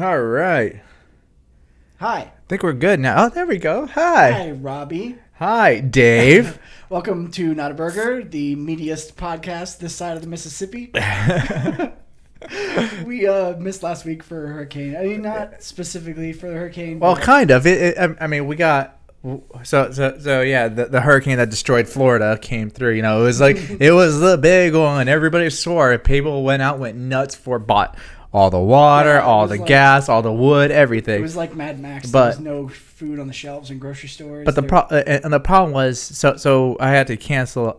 All right. Hi. I think we're good now. Oh, there we go. Hi. Hi, Robbi. Hi, Dave. Welcome to Not a Burger, the meatiest podcast this side of the Mississippi. We missed last week for a hurricane. I mean, not specifically for the hurricane. Well, kind of. I mean, we got so yeah. The hurricane that destroyed Florida came through. You know, it was like it was the big one. Everybody swore. People went nuts bought all the water, all the gas, all the wood, everything. It was like Mad Max. But, there was no food on the shelves in grocery stores. But the problem was, so I had to cancel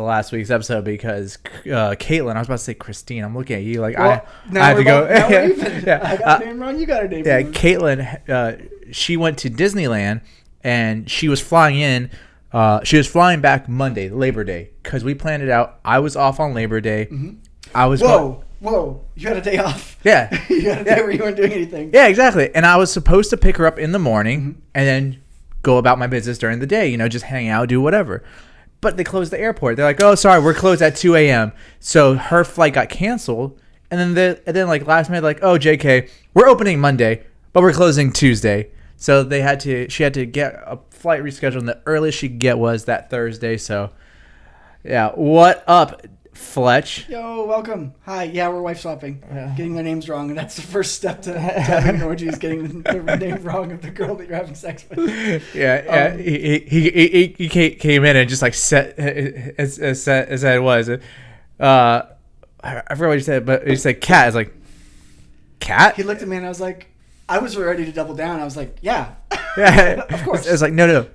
last week's episode because Caitlin, I was about to say Christine. I'm looking at you like I had to go. Yeah, I got her name wrong. You got her name wrong. Yeah, Caitlin, she went to Disneyland and she was flying in. She was flying back Monday, Labor Day, because we planned it out. I was off on Labor Day. Mm-hmm. I was Whoa! You had a day off. Yeah, you had a day where you weren't doing anything. Yeah, exactly. And I was supposed to pick her up in the morning mm-hmm. and then go about my business during the day. You know, just hang out, do whatever. But they closed the airport. They're like, "Oh, sorry, we're closed at 2 a.m." So her flight got canceled. And then like last minute, like, "Oh, JK, we're opening Monday, but we're closing Tuesday." So she had to get a flight rescheduled. And the earliest she could get was that Thursday. So, yeah, what up, Fletch? Yo, welcome. Hi. Yeah, we're wife swapping. Getting their names wrong, and that's the first step to having an orgy is getting the name wrong of the girl that you're having sex with. Yeah. He came in and just like said as it was. I forgot what he said, but he said cat. I was like, cat? He looked at me and I was like, I was ready to double down. I was like, yeah. Yeah. Of course. It was like, no.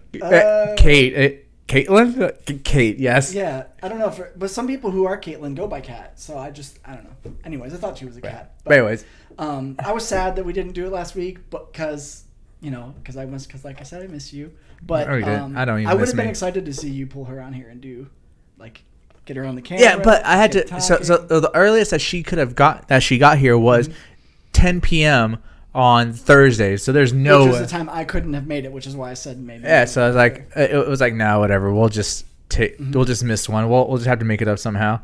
Caitlin? Kate, yes. Yeah, I don't know, but some people who are Caitlin go by Cat, so I don't know. Anyways, I thought she was a cat. But anyways. I was sad that we didn't do it last week, but because like I said, I miss you. But I don't even I would miss have been me. excited to see you pull her on here and do, like, get her on the camera. Yeah, but I had to. So the earliest that she got here was 10 p.m. on Thursday. So there's no. Which was the time I couldn't have made it, which is why I said maybe. Yeah, so I was like, it was like, no, whatever. We'll just we'll just miss one. We'll just have to make it up somehow.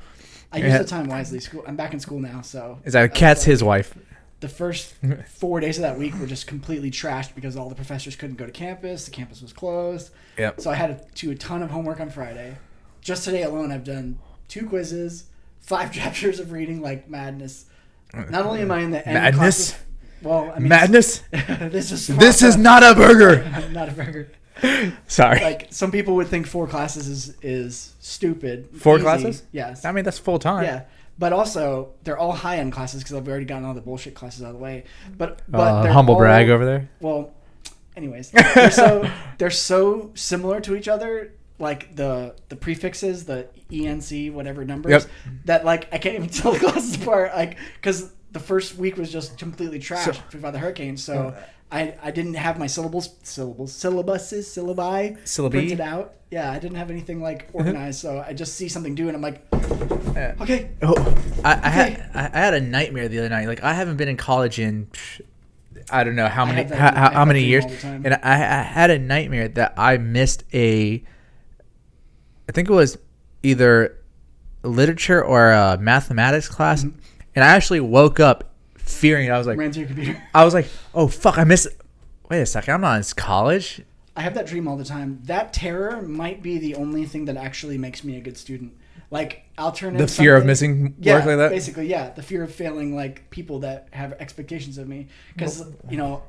I use the time wisely. I'm back in school now, so. Is that Kat's his wife? The first 4 days of that week were just completely trashed because all the professors couldn't go to campus. The campus was closed. Yep. So I had to do a ton of homework on Friday. Just today alone, I've done 2 quizzes, 5 chapters of reading like madness. Not only am I in the end madness. Classes, well, I mean, madness. this is not a burger. Not a burger. Sorry. Like some people would think 4 classes is stupid. 4 easy. classes? Yes. I mean, that's full time. Yeah. But also, they're all high-end classes because I've already gotten all the bullshit classes out of the way. But they're humble all, brag over there. Well, anyways, they're so similar to each other, like the prefixes, the ENC, whatever numbers, that like I can't even tell the classes apart. Like because the first week was just completely trashed by the hurricane, so I didn't have my syllabi printed out. Yeah, I didn't have anything like organized, so I just see something due and I'm like, okay. I had a nightmare the other night. Like I haven't been in college in I don't know how many years, and I had a nightmare that I missed I think it was either literature or a mathematics class, and I actually woke up fearing it. I was like, ran to your computer. I was like, oh fuck, I missed it. Wait a second, I'm not in college. I have that dream all the time. That terror might be the only thing that actually makes me a good student. Like, I'll turn in the fear of missing work like that? Basically, yeah. The fear of failing, like, people that have expectations of me. Because,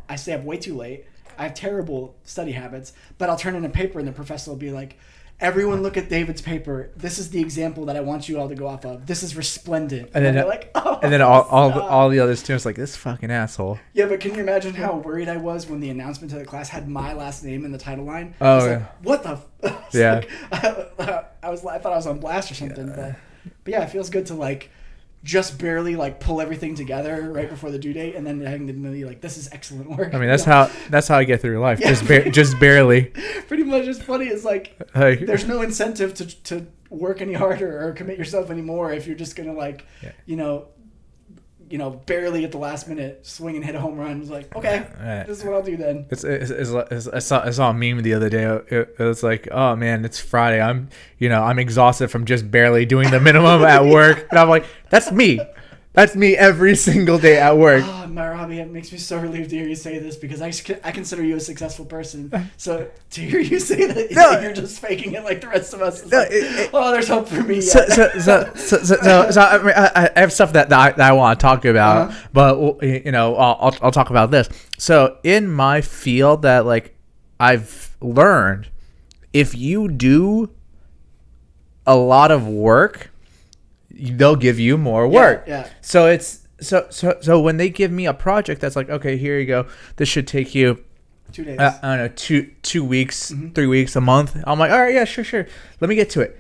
I stay up way too late. I have terrible study habits. But I'll turn in a paper and the professor will be like, everyone look at David's paper. This is the example that I want you all to go off of. This is resplendent. And then they're like, oh. And then all the other students like, this fucking asshole. Yeah, but can you imagine how worried I was when the announcement to the class had my last name in the title line? Oh, yeah. Like, what the? Yeah. I thought I was on blast or something. But yeah, it feels good to like just barely like pull everything together right before the due date, and then having to be like, this is excellent work. I mean, that's how I get through life. Yeah. Just barely. Pretty much. It's funny. It's like there's no incentive to work any harder or commit yourself anymore if you're just gonna like, barely at the last minute swing and hit a home run. It's like, okay, this is what I'll do then. I saw a meme the other day. It was like, oh man, it's Friday. I'm exhausted from just barely doing the minimum at work, and I'm like, that's me. That's me every single day at work. Oh, my Robbi, it makes me so relieved to hear you say this because I consider you a successful person. So to hear you say that you're just faking it like the rest of us, is there's hope for me. So I have stuff that I want to talk about, but you know, I'll talk about this. So in my field, that like I've learned, if you do a lot of work, they'll give you more work. Yeah. So it's so when they give me a project that's like, okay, here you go, this should take you 2 days. I don't know, two weeks, 3 weeks, a month. I'm like, all right, yeah, sure. Let me get to it.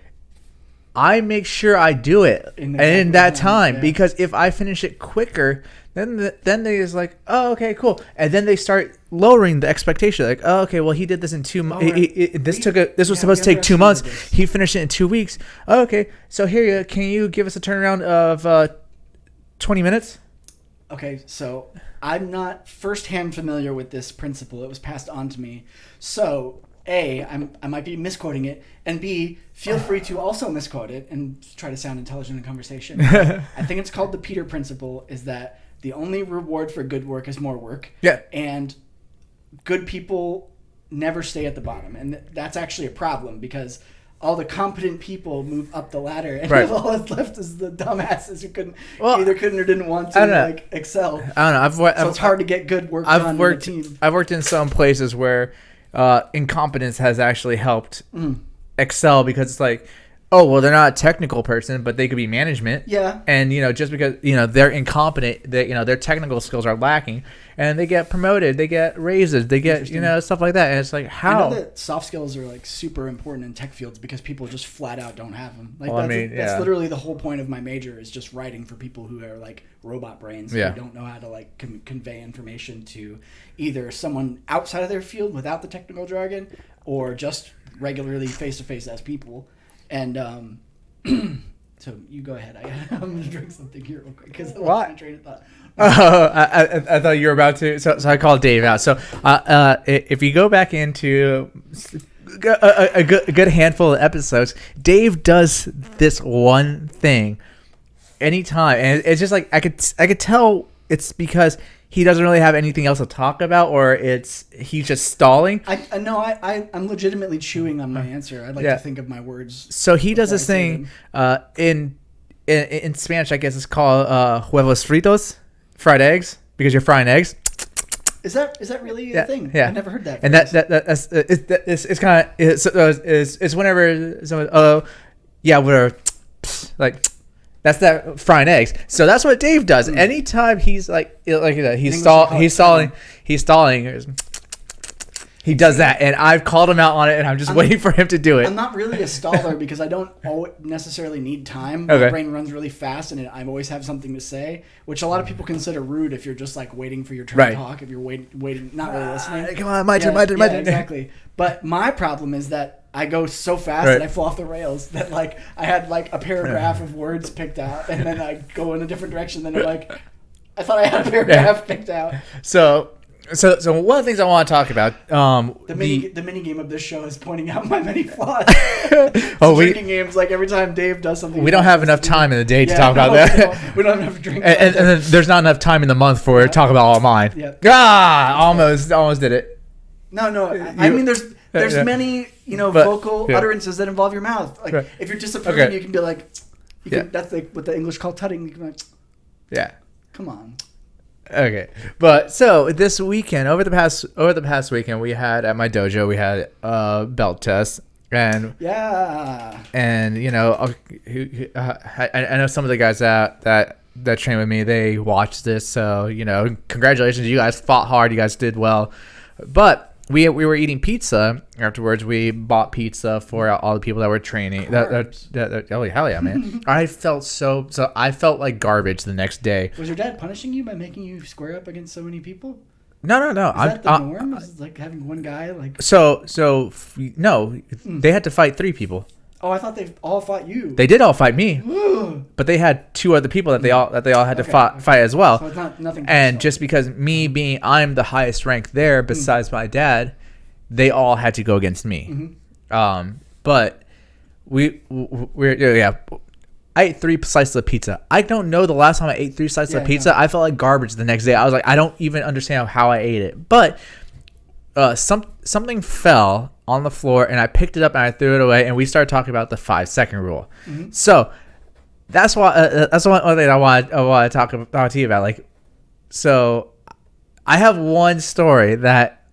I make sure I do it in that time, because if I finish it quicker, then they is like, oh, okay, cool, and then they start lowering the expectation. Like, oh, okay, well, he did this in 2 months. This was supposed to take 2 months. He finished it in 2 weeks. Oh, okay, so here, can you give us a turnaround of 20 minutes? Okay, so I'm not firsthand familiar with this principle. It was passed on to me. So, A, I might be misquoting it, and B, feel free to also misquote it and try to sound intelligent in conversation. I think it's called the Peter Principle, is that the only reward for good work is more work. Yeah. And good people never stay at the bottom. And that's actually a problem, because all the competent people move up the ladder, and all that's left is the dumbasses who either couldn't or didn't want to excel. I don't know. So it's hard to get good work done in a team. I've worked in some places where incompetence has actually helped excel, because it's like, oh, well, they're not a technical person, but they could be management. Yeah. And, you know, just because, you know, they're incompetent, that, you know, their technical skills are lacking, and they get promoted, they get raises, they get, you know, stuff like that. And it's like, how? I know that soft skills are like super important in tech fields because people just flat out don't have them. Like, that's literally the whole point of my major, is just writing for people who are like robot brains, who don't know how to like convey information to either someone outside of their field without the technical jargon, or just regularly face to face as people. And so you go ahead. I'm going to drink something here real quick because I lost my train of thought. I thought you were about to. So I called Dave out. So if you go back into a good handful of episodes, Dave does this one thing anytime, and it's just like I could tell it's because he doesn't really have anything else to talk about, or he's just stalling. I'm legitimately chewing on my answer. I'd like to think of my words. So he does this thing in Spanish, I guess it's called huevos fritos, fried eggs, because you're frying eggs. Is that really a thing? Yeah, I never heard that. And it's kind of it's whenever someone we're like. That's that frying eggs. So that's what Dave does. Anytime he's like he's stalling. He does that, and I've called him out on it, and I'm just waiting for him to do it. I'm not really a staller because I don't necessarily need time. My brain runs really fast, and I always have something to say, which a lot of people consider rude if you're just like waiting for your turn to talk. If you're waiting, not really listening. Come on, my turn. Exactly. But my problem is that I go so fast that I fall off the rails, that like I had like a paragraph of words picked out, and then I go in a different direction. Then I'm like, I thought I had a paragraph picked out. So one of the things I want to talk about, the mini game of this show is pointing out my many flaws. Drinking games, like every time Dave does something, we don't have enough time in the day to talk about that. We don't have enough drink. And then there's not enough time in the month for to talk about all mine. Yeah. Almost did it. No. I mean, there's many vocal utterances that involve your mouth. Like if you're disapproving, you can be like, that's like what the English call tutting. You can be like, yeah, come on. Okay, but so this weekend, over the past weekend, we had at my dojo, we had a belt test, and you know, I know some of the guys that train with me, they watched this, so you know, congratulations, you guys fought hard, you guys did well, but we were eating pizza afterwards. We bought pizza for all the people that were training. Oh hell yeah, man! I felt like garbage the next day. Was your dad punishing you by making you square up against so many people? No. Is that the norm? Is it like having one guy like? No, they had to fight 3 people. Oh, I thought they all fought you. They did all fight me, but they had 2 other people that they all had to fight as well. So it's not nothing. And just because I'm the highest rank there, besides my dad, they all had to go against me. But I ate 3 slices of pizza. I don't know the last time I ate 3 slices of pizza. I felt like garbage the next day. I was like, I don't even understand how I ate it. But something fell on the floor, and I picked it up and I threw it away, and we started talking about the 5-second rule. Mm-hmm. So that's one thing I want to talk to you about. Like, so I have one story that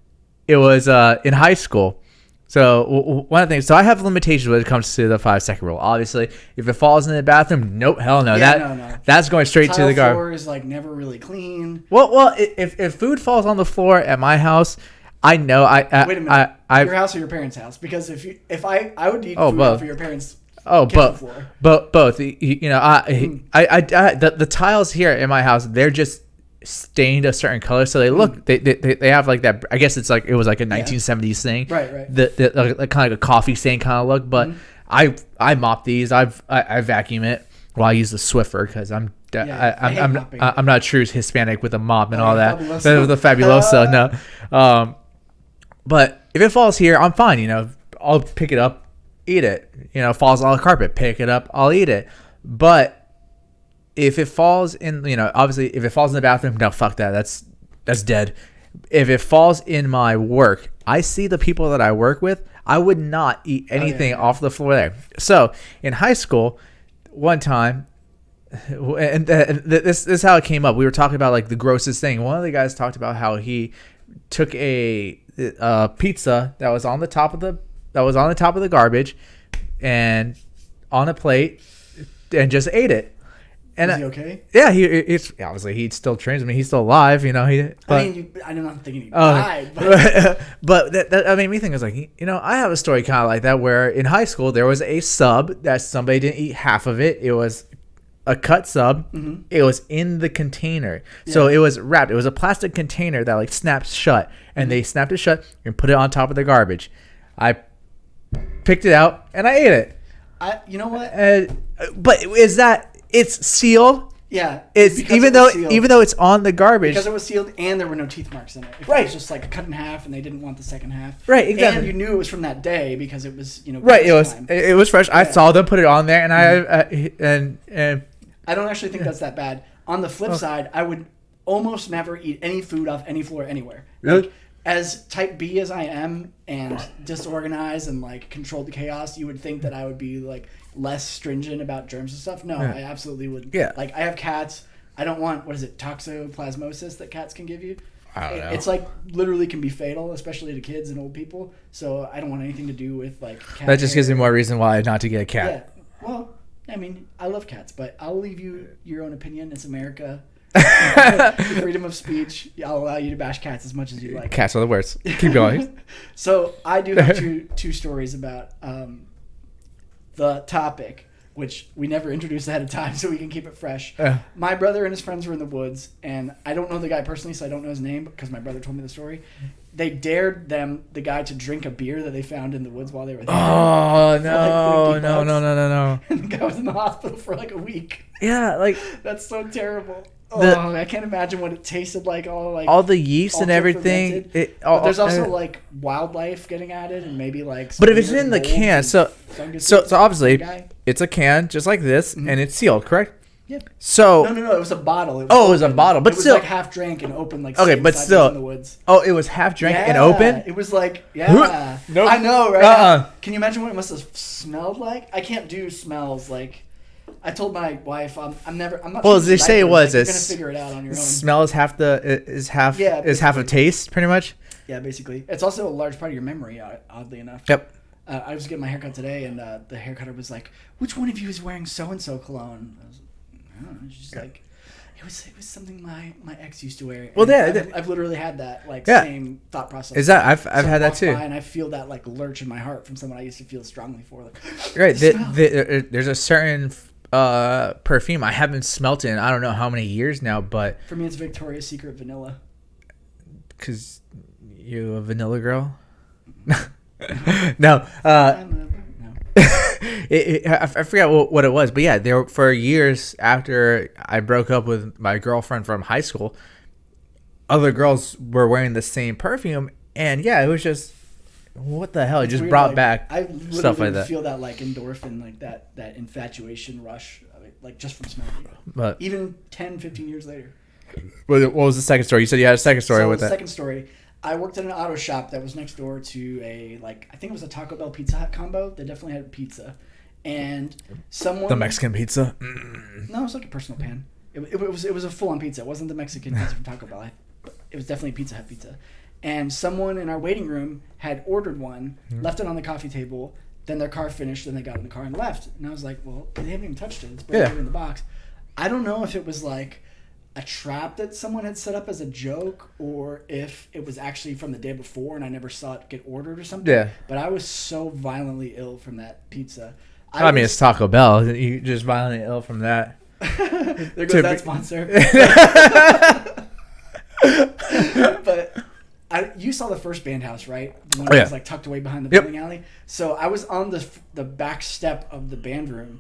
it was in high school. So one of the things, so I have limitations when it comes to the 5-second rule. Obviously, if it falls in the bathroom, nope, hell no. No. That's going straight to the garbage. Floor is like never really clean. Well, if food falls on the floor at my house, I know Wait a minute. Your house or your parents' house? Because if I would eat food off of your parents' kitchen floor. Both. You know, the tiles here in my house, they're just stained a certain color, so they look they have like that. I guess it's like it was like a 1970s thing, right. The kind of like a coffee stain kind of look. But I mop these. I vacuum it. Well, I use the Swiffer because I'm not true Hispanic with a mop and all that. The Fabuloso, no. But if it falls here, I'm fine. You know, I'll pick it up, eat it. You know, falls on the carpet, pick it up, I'll eat it. But if it falls in, you know, obviously, if it falls in the bathroom, no, fuck that. That's dead. If it falls in my work, I see the people that I work with, I would not eat anything off the floor there. So in high school, one time, and this is how it came up. We were talking about like the grossest thing. One of the guys talked about how he took a pizza that was on the top of the garbage and on a plate and just ate it. And was he okay? Yeah, it's obviously he still trains. I mean, he's still alive, you know. I don't know, thinking he died, but that made me think. I was like, you know, I have a story kind of like that where in high school there was a sub that somebody didn't eat half of it. It was a cut sub. Mm-hmm. It was in the container, so it was wrapped. It was a plastic container that like snaps shut, and they snapped it shut and put it on top of the garbage. I picked it out and I ate it. You know what? But is that? It's sealed. Yeah. It's even though it's on the garbage. Because it was sealed and there were no teeth marks in it. If it was just like cut in half and they didn't want the second half. Right, exactly. And you knew it was from that day because it was, you know, right, it was fresh. I saw them put it on there and I don't actually think that's that bad. On the flip side, I would almost never eat any food off any floor anywhere. Really? Like, as type B as I am and disorganized and like controlled chaos, you would think that I would be like less stringent about germs and stuff. No, I absolutely would. Yeah. Like I have cats. I don't want, what is it, toxoplasmosis that cats can give you? I don't know. It's like literally can be fatal, especially to kids and old people. So I don't want anything to do with like cat that just gives me more reason why not to get a cat. Yeah. Well, I mean, I love cats, but I'll leave you your own opinion. It's America. Freedom of speech. I'll allow you to bash cats as much as you like. Cats are the worst. Keep going. So I do have two stories about the topic, which we never introduced ahead of time, so we can keep it fresh. My brother and his friends were in the woods, and I don't know the guy personally, so I don't know his name because my brother told me the story. They dared the guy to drink a beer that they found in the woods while they were there. Oh, no. And the guy was in the hospital for like a week. Yeah, like that's so terrible. I can't imagine what it tasted like. All the yeast and everything. But there's also like wildlife getting added, and maybe like. But if it's in the can, so obviously it's a can just like this, and it's sealed, correct? Yeah. So no, it was a bottle. It was a bottle, but it was still like half drank and open like. Okay, but still in the woods. Oh, it was half drank and open. It was like Nope. I know, right? Can you imagine what it must have smelled like? I can't do smells like. I told my wife, I'm not. Well, they say it was. You're gonna figure it out on your own. Smell is half half of taste, pretty much. Yeah, basically. It's also a large part of your memory, oddly enough. Yep. I was getting my haircut today, and the haircutter was like, "Which one of you is wearing so and so cologne?" I don't know. She's like, "It was something my ex used to wear." Well, I've literally had that same thought process. Is that I've had that too, and I feel that like lurch in my heart from someone I used to feel strongly for. Like, right. There's a certain perfume I haven't smelt in I don't know how many years now, but for me it's Victoria's Secret Vanilla. Cause you a vanilla girl? No. I forgot what it was, but yeah, there for years after I broke up with my girlfriend from high school, other girls were wearing the same perfume, and yeah, it was just. What the hell? It just brought back I stuff like that. I feel that like endorphin, like that infatuation rush like just from smelling you. But Even 10, 15 years later. what was the second story? You said you had a second story So with the that. second story, I worked at an auto shop that was next door to I think it was a Taco Bell Pizza Hut combo. They definitely had pizza. And someone... The Mexican pizza. No, it was like a personal pan. It was a full-on pizza. It wasn't the Mexican pizza from Taco Bell. It was definitely Pizza Hut pizza. And someone in our waiting room had ordered one, left it on the coffee table, then their car finished, then they got in the car and left. And I was like, well, they haven't even touched it. It's brand new in the box. I don't know if it was like a trap that someone had set up as a joke or if it was actually from the day before and I never saw it get ordered or something. Yeah. But I was so violently ill from that pizza. I mean, it's Taco Bell. You just violently ill from that. There goes that sponsor. But you saw the first band house, right? The one that was like tucked away behind the bowling alley. So I was on the back step of the band room.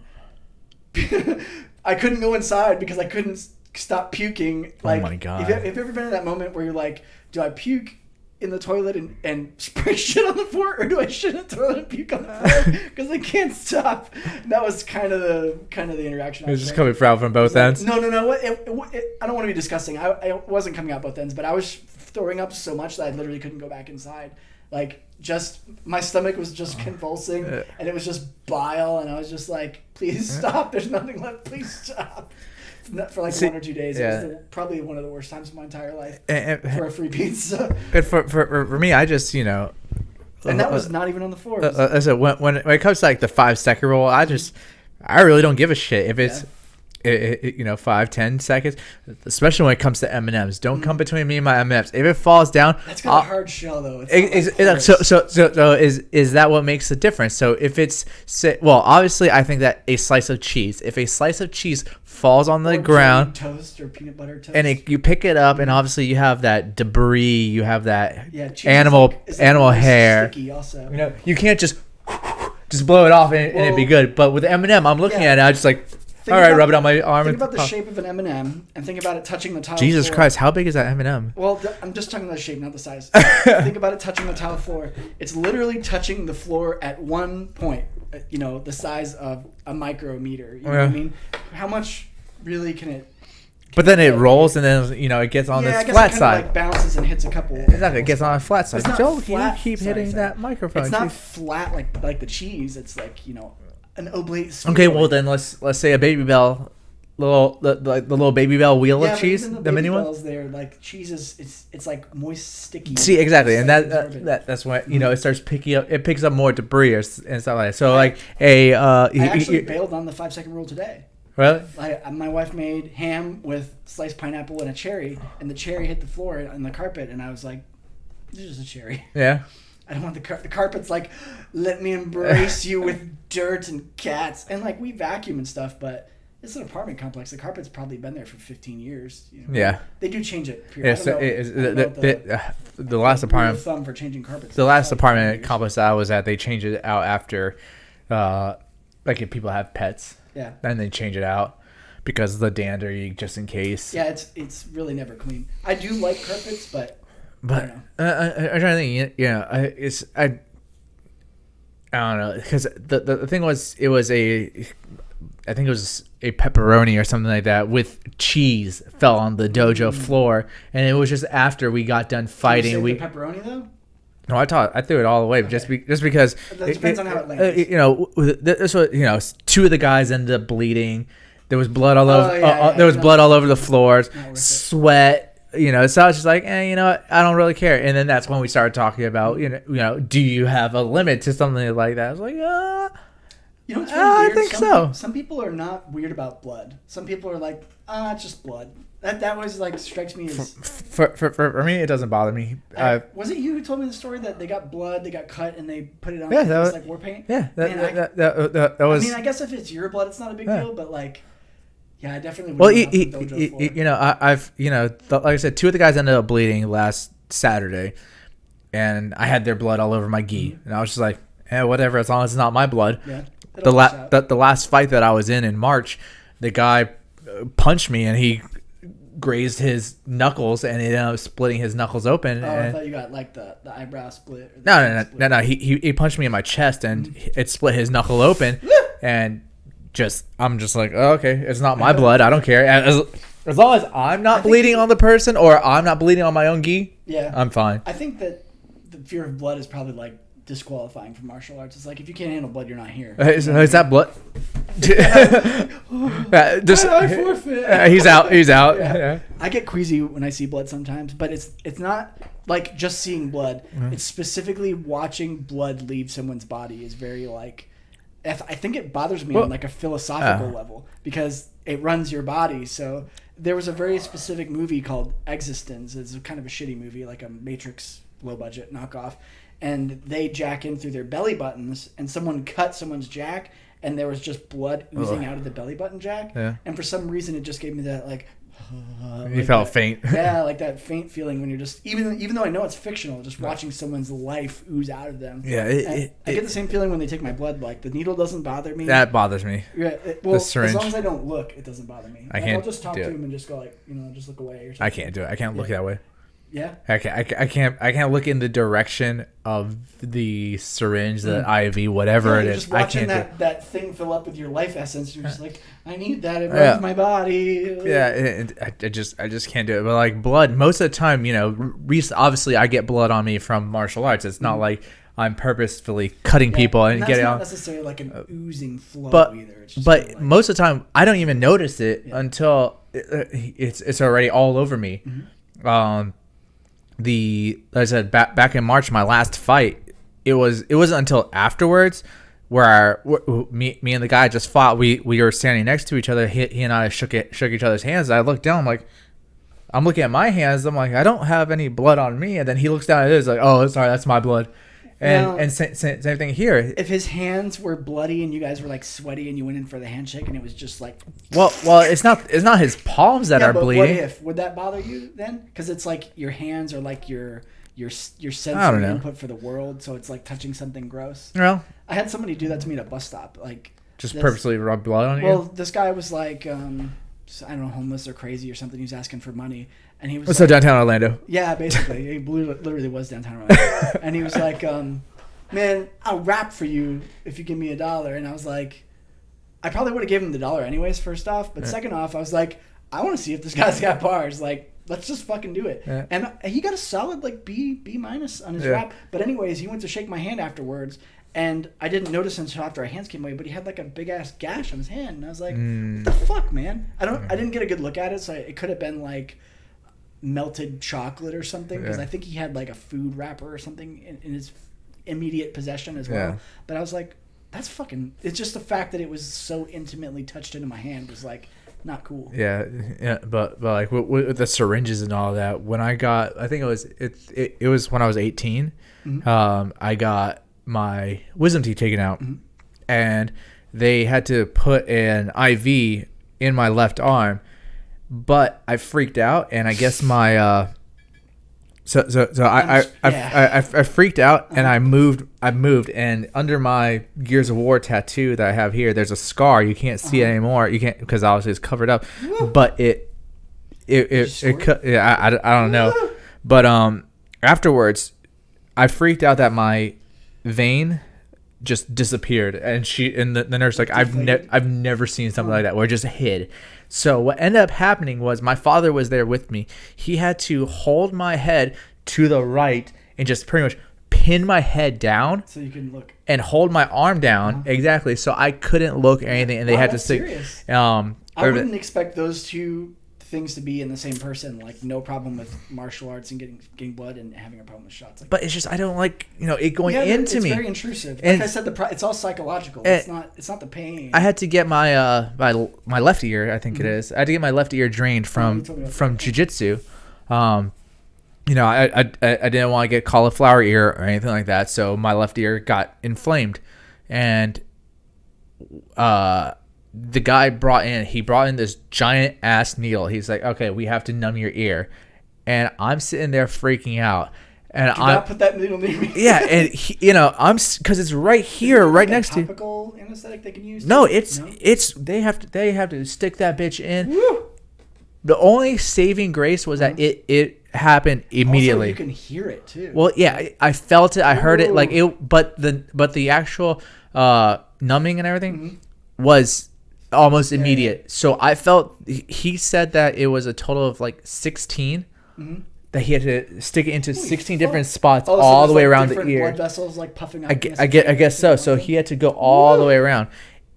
I couldn't go inside because I couldn't stop puking. Like, oh my God. Have you ever been in that moment where you're like, do I puke in the toilet and spray shit on the floor, or do I shit in the toilet and puke on the floor? Because I can't stop. And that was kind of the interaction. It was just coming out from both ends. No. I don't want to be disgusting. I wasn't coming out both ends, but I was throwing up so much that I literally couldn't go back inside. Like, just my stomach was just convulsing, and it was just bile, and I was just like, please stop. There's nothing left. Please stop. For like 1 or 2 days. It was probably one of the worst times of my entire life for a free pizza. And for me, I just, and that was not even on the floor. I said when it comes to like the 5-second rule, I really don't give a shit if it's 5-10 seconds, especially when it comes to M&Ms. Don't come between me and my M&Ms. If it falls down, that's got a hard shell though. So is that what makes the difference? So if it's obviously I think that a slice of cheese, if a slice of cheese falls on the ground, toast or peanut butter toast, and you pick it up, and obviously you have that debris, you have that cheese animal hair. Sticky also. You can't just blow it off and it'd be good. But with M&M, I'm looking at it, I just like. All right, rub it on my arm. Think about the shape of an M&M and think about it touching the tile Jesus floor. Christ, how big is that M&M? Well, I'm just talking about the shape, not the size. Think about it touching the tile floor. It's literally touching the floor at one point, the size of a micrometer. You know what I mean? How much really can it... But then it rolls and then, it gets on this flat side. Like bounces and hits a couple... Exactly, it gets on a flat side. Joe, you keep hitting that microphone. It's not flat like the cheese. It's like, an oblate. Okay, well then let's say a Baby Bell, the little Baby Bell wheel of cheese, the mini one. There, like cheese it's like moist, sticky. See, exactly, and that's what it starts picking up. It picks up more debris and stuff like that. So like I actually bailed on the 5-second rule today. Really? My wife made ham with sliced pineapple and a cherry, and the cherry hit the floor and the carpet, and I was like, "This is a cherry." Yeah. I don't want the carpet's like, let me embrace you with dirt and cats. And like we vacuum and stuff, but it's an apartment complex. The carpet's probably been there for 15 years. Yeah. They do change it. Yeah, so the last apartment thumb for changing carpets. The last apartment complex I was at, they changed it out after like if people have pets. Yeah. Then they change it out because of the dander, just in case. Yeah, it's really never clean. I do like carpets, but I'm trying to think. I don't know, because the thing was, I think it was a pepperoni or something like that with cheese fell on the dojo floor, and it was just after we got done fighting. Did you save the pepperoni though? No, I threw it all away, okay. just because. That depends on how it lands. This was, 2 of the guys ended up bleeding. There was blood all over. There was blood all over the floors. Sweat. So I was just like, what? I don't really care. And then that's when we started talking about, do you have a limit to something like that? I was like, it's really weird. I think so. Some people are not weird about blood. Some people are like, it's just blood. That was like strikes me as for me, it doesn't bother me. Was it you who told me the story that they got blood, they got cut, and they put it on like war paint? Yeah, that was. I mean, I guess if it's your blood, it's not a big deal, but like. Yeah, I definitely. Well, I've like I said, 2 of the guys ended up bleeding last Saturday, and I had their blood all over my gi, and I was just like, whatever, as long as it's not my blood. Yeah. The last fight that I was in March, the guy punched me and he grazed his knuckles and he ended up splitting his knuckles open. I thought you got like the eyebrow split. No. He punched me in my chest and it split his knuckle open and. I'm just like, oh, okay, it's not my blood. I don't care. As long as I'm not bleeding on the person or I'm not bleeding on my own gi, I'm fine. I think that the fear of blood is probably like disqualifying from martial arts. It's like if you can't handle blood, you're not here. Is that blood? I forfeit. He's out. Yeah. I get queasy when I see blood sometimes, but it's not like just seeing blood. Mm-hmm. It's specifically watching blood leave someone's body is very like. I think it bothers me on like a philosophical level because it runs your body. So there was a very specific movie called Existence. It's kind of a shitty movie, like a Matrix low budget knockoff. And they jack in through their belly buttons and someone cut someone's jack and there was just blood oozing out of the belly button jack. Yeah. And for some reason it just gave me that like... you felt faint. Yeah, like that faint feeling when you're just even though I know it's fictional, just watching someone's life ooze out of them. Yeah, I get the same feeling when they take my blood. Like the needle doesn't bother me. That bothers me. Yeah, well, as long as I don't look, it doesn't bother me. I'll just talk to him and just go like, just look away or something. I can't do it. I can't look that way. Yeah. I can't look in the direction of the syringe, the IV, whatever it is. Just watching that thing fill up with your life essence. You're just like, I need that. It runs my body. Yeah, I just can't do it. But like blood, most of the time, obviously I get blood on me from martial arts. It's not like I'm purposefully cutting people and getting on. That's not necessarily like an oozing flow either. It's just but most of the time, I don't even notice it until it's already all over me. Mm-hmm. Like I said, back in March, my last fight, it wasn't until afterwards where me and the guy just fought. We were standing next to each other. He and I shook each other's hands. I looked down. I'm looking at my hands. I'm like, I don't have any blood on me. And then he looks down at his like, oh, sorry, that's my blood. And same thing here. If his hands were bloody and you guys were like sweaty and you went in for the handshake and it was just like, well, it's not his palms that are bleeding. Would that bother you then? Because it's like your hands are like your sensory input for the world, so it's like touching something gross. Well, I had somebody do that to me at a bus stop, like just purposely rub blood on you. Well, this guy was like, I don't know, homeless or crazy or something. He was asking for money. And he was so downtown Orlando. Yeah, basically. He literally was downtown Orlando. And he was like, man, I'll rap for you if you give me $1. And I was like, I probably would have given him the $1 anyways, first off. But second off, I was like, I want to see if this guy's got bars. Like, let's just fucking do it. Yeah. And he got a solid like B- on his rap. But anyways, he went to shake my hand afterwards. And I didn't notice until after our hands came away, but he had like a big ass gash on his hand. And I was like, what the fuck, man? I didn't get a good look at it, so it could have been like melted chocolate or something, because I think he had like a food wrapper or something in his immediate possession as well. But I was like, that's fucking, it's just the fact that it was so intimately touched into my hand was like not cool. Yeah, but like with the syringes and all that, when I got, I think it was when I was 18, I got my wisdom teeth taken out, and they had to put an IV in my left arm, but I freaked out, and I guess my I freaked out, and I moved, and under my Gears of War tattoo that I have here, there's a scar. You can't see it anymore. You can't, because obviously it's covered up. But it I don't know. But afterwards, I freaked out that my vein just disappeared, and the nurse like, I've never seen something like that where it just hid. So what ended up happening was my father was there with me. He had to hold my head to the right and just pretty much pin my head down so you can look, and hold my arm down exactly, so I couldn't look or anything, and they had to stick. I wouldn't expect those two things to be in the same person. Like, no problem with martial arts and getting blood and having a problem with shots. Like, but it's just, I don't like, it going into me. It's very intrusive. Like I said, it's all psychological. It's not the pain. I had to get my my left ear, I think it is. I had to get my left ear drained from jiu-jitsu. I didn't want to get cauliflower ear or anything like that, so my left ear got inflamed, and the guy brought in this giant ass needle. He's like, okay, we have to numb your ear. And I'm sitting there freaking out. And do not put that needle near me. Yeah, and because it's right here, right next to. Topical anesthetic they can use. No, it's they have to stick that bitch in. Woo! The only saving grace was that it happened immediately. Also, you can hear it too. Well, yeah, I felt it. I heard it. Like it, but the actual numbing and everything was almost immediate. So I felt he said that it was a total of like 16 that he had to stick it into 16 different spots all the way around the ear. Blood vessels like puffing up. I guess so. So he had to go all the way around.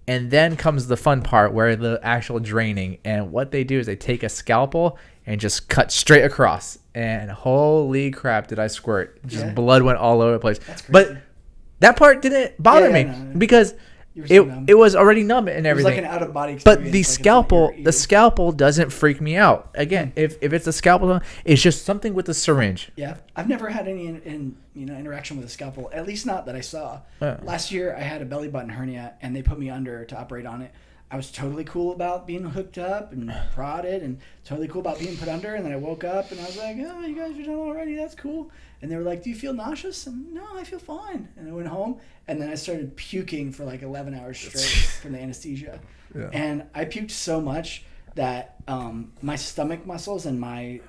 And then comes the fun part where the actual draining. And what they do is they take a scalpel and just cut straight across. And holy crap, did I squirt. Just blood went all over the place. But that part didn't bother me because it was already numb and everything. It was like an out-of-body experience. But the scalpel doesn't freak me out. Again, if it's a scalpel, it's just something with the syringe. Yeah. I've never had any interaction with a scalpel, at least not that I saw. Last year, I had a belly button hernia, and they put me under to operate on it. I was totally cool about being hooked up and prodded and totally cool about being put under. And then I woke up and I was like, oh, you guys are done already. That's cool. And they were like, do you feel nauseous? And no, I feel fine. And I went home and then I started puking for like 11 hours straight from the anesthesia. Yeah. And I puked so much that my stomach muscles and my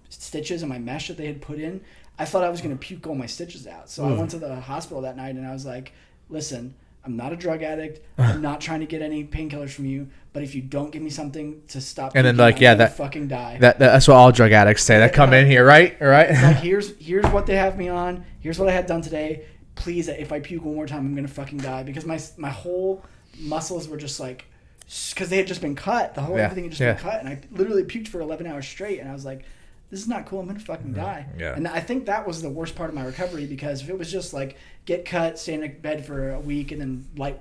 stitches and my mesh that they had put in, I thought I was going to puke all my stitches out. So I went to the hospital that night and I was like, listen, I'm not a drug addict. I'm not trying to get any painkillers from you. But if you don't give me something to stop, and then like that fucking die. That's what all drug addicts say. That come in here, right? It's like here's what they have me on. Here's what I had done today. Please, if I puke one more time, I'm gonna fucking die because my whole muscles were just like, because they had just been cut. The whole everything had just been cut, and I literally puked for 11 hours straight. And I was like, this is not cool. I'm going to fucking die. Yeah. And I think that was the worst part of my recovery because if it was just like get cut, stay in a bed for a week, and then light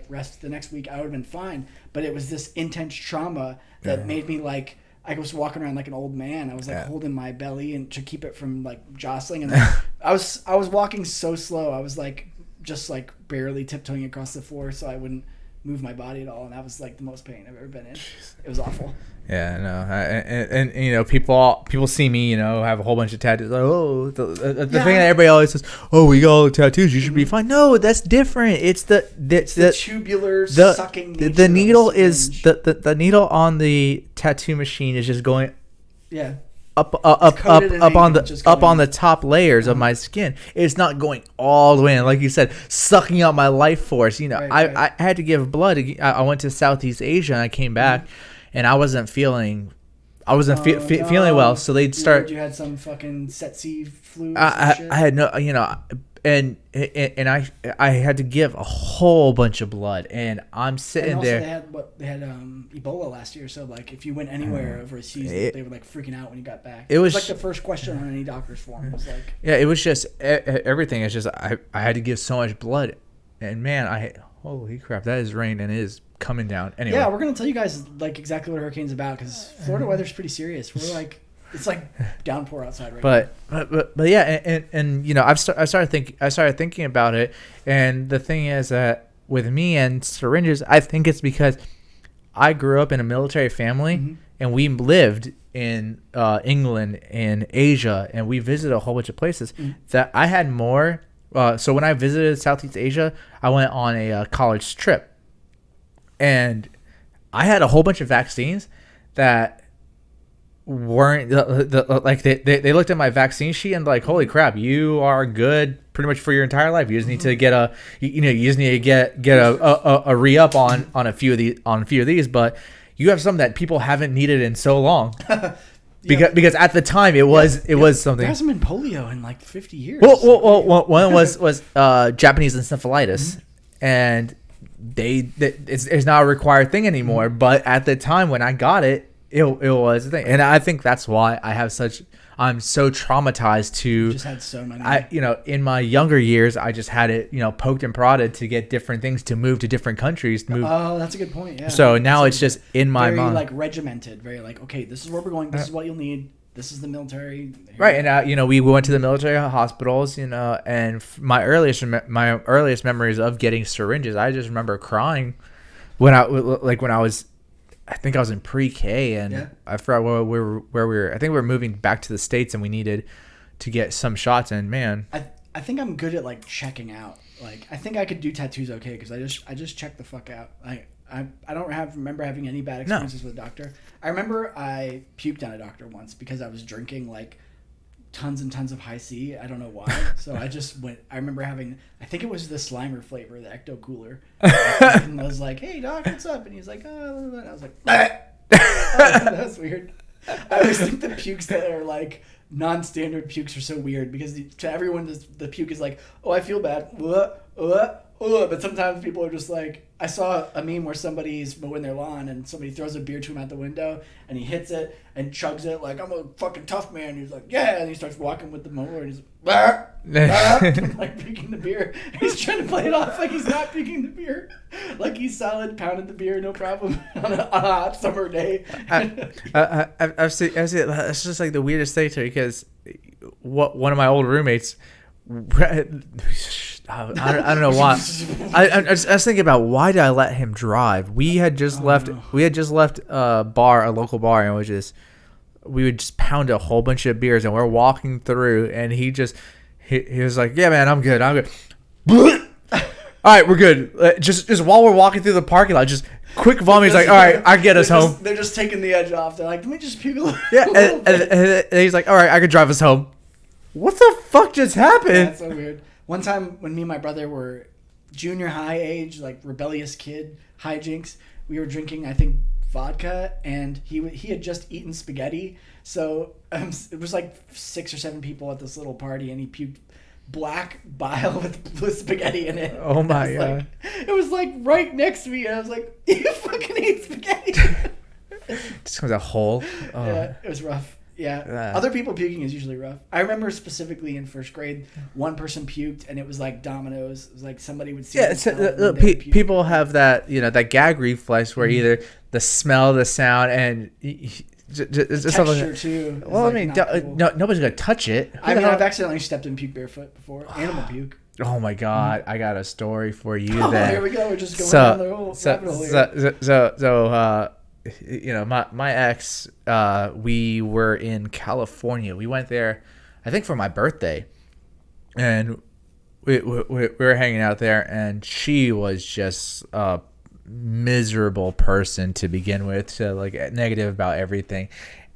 rest the next week, I would have been fine. But it was this intense trauma that made me like, I was walking around like an old man. I was like holding my belly and to keep it from like jostling. And I was walking so slow. I was like just like barely tiptoeing across the floor so I wouldn't move my body at all. And that was like the most pain I've ever been in. It was awful. Yeah, no, and you know, people see me, you know, have a whole bunch of tattoos. Like, oh, the thing that everybody always says, oh, we got all the tattoos, you should be fine. No, that's different. It's the tubular sucking. The needle is the needle on the tattoo machine is just going. Yeah. Up on the top layers of my skin. It's not going all the way in, like you said, sucking out my life force. You know, I had to give blood. I went to Southeast Asia and I came back. And I wasn't feeling well, so they'd start. You had some fucking Tsetse flu. I had no, you know, and I had to give a whole bunch of blood, and I'm sitting there. They had Ebola last year, so like if you went anywhere overseas, they were like freaking out when you got back. It was like the first question on any doctor's form. It was like, yeah, it was just everything. It's just I had to give so much blood, and man, holy crap, that is rain and it is coming down. Anyway, yeah, we're gonna tell you guys like exactly what a hurricane's about because Florida weather's pretty serious. We're like, it's like downpour outside right now. But yeah, and you know, I started thinking about it, and the thing is that with me and syringes, I think it's because I grew up in a military family, and we lived in England and Asia, and we visited a whole bunch of places that I had more. So when I visited Southeast Asia, I went on a college trip. And I had a whole bunch of vaccines that weren't like they looked at my vaccine sheet and like, holy crap, you are good pretty much for your entire life. You just need to get a re-up on a few of these, but you have some that people haven't needed in so long. Because at the time it was something. There hasn't been polio in like 50 years. Well, one was Japanese encephalitis, and it's not a required thing anymore. But at the time when I got it, it was a thing, and I think that's why I'm so traumatized to. You just had so many. In my younger years, I just had it, poked and prodded to get different things to move to different countries. Oh, that's a good point. Yeah. So now it's just in my mind. Very like regimented. Very like, okay, this is where we're going. This is what you'll need. This is the military. Right, and we went to the military hospitals, and my earliest memories of getting syringes, I just remember crying when I was. I think I was in pre-K, and I forgot where we were. I think we were moving back to the States, and we needed to get some shots. And man, I think I'm good at like checking out. Like I think I could do tattoos okay because I just check the fuck out. I don't remember having any bad experiences with a doctor. I remember I puked on a doctor once because I was drinking like tons and tons of high C. I don't know why. So I just went. I remember having. I think it was the Slimer flavor, the Ecto Cooler. And I was like, "Hey doc, what's up?" And he was like, "Oh," and I was like, oh, "That's weird." I always think the pukes that are like non-standard pukes are so weird because to everyone the puke is like, "Oh, I feel bad," but sometimes people are just like, I saw a meme where somebody's mowing their lawn and somebody throws a beer to him out the window and he hits it and chugs it like, "I'm a fucking tough man." He's like, "Yeah," and he starts walking with the mower and he's like puking the beer. He's trying to play it off like he's not puking the beer, like he's solid pounding the beer no problem on a hot summer day. I've seen it's just like the weirdest thing to me because one of my old roommates. I don't know why. I was thinking about why did I let him drive? We had just left a local bar, and we would just pound a whole bunch of beers, and we're walking through, and he was like, "Yeah, man, I'm good." All right, we're good. Just while we're walking through the parking lot, just quick vomit. He's like, "All right, I get us home." They're just taking the edge off. They're like, "Let me just puke a little." Yeah, and he's like, "All right, I can drive us home." What the fuck just happened? That's so weird. One time when me and my brother were junior high age, like rebellious kid hijinks, we were drinking, I think, vodka, and he had just eaten spaghetti. So it was like 6 or 7 people at this little party, and he puked black bile with spaghetti in it. Oh my God. It was like right next to me, and I was like, "You fucking ate spaghetti." Just comes a hole. Oh. Yeah, it was rough. Yeah. Other people puking is usually rough. I remember specifically in first grade, one person puked, and it was like dominoes. It was like somebody would see. Yeah, people have that, that gag reflex where either the smell, the sound, and it's texture too. Well, I mean, cool. Nobody's gonna touch it. I mean, I've accidentally stepped in puke barefoot before. Animal puke. Oh my God! I got a story for you. Here we go. We're just going down the whole rabbit hole here. So my ex, we were in California. We went there, I think for my birthday, and we were hanging out there, and she was just a miserable person to begin with, so like negative about everything.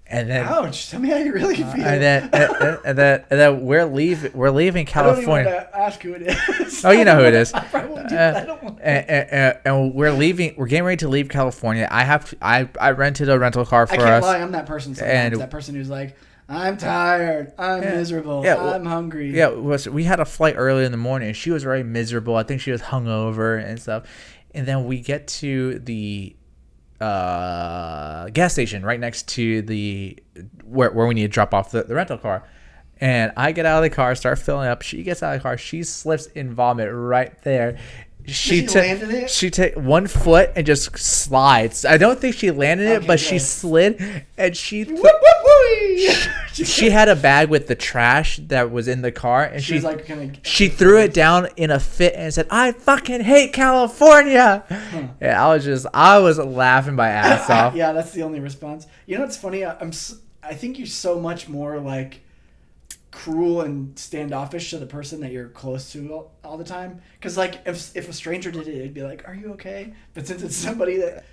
And then, ouch! Tell me how you really feel. And then we're leaving California. I don't even want to ask who it is. Oh, you know who it is. I probably won't do that. I don't want to. And we're leaving. We're getting ready to leave California. I rented a rental car for us. I can't lie. I'm that person. Sometimes that person who's like, "I'm tired. I'm miserable. I'm hungry." Yeah. We had a flight early in the morning. She was very miserable. I think she was hungover and stuff. And then we get to the gas station right next to the where we need to drop off the rental car, and I get out of the car, start filling up. She gets out of the car, she slips in vomit right there. She took 1 foot and just slides. I don't think she landed it, but she slid, and she had a bag with the trash that was in the car, and she threw it down in a fit and said, "I fucking hate California." Yeah, I was laughing my ass off. Yeah, that's the only response. You know what's funny? I think you're so much more like cruel and standoffish to the person that you're close to all the time, because like if a stranger did it, it'd be like, "Are you okay?" But since it's somebody that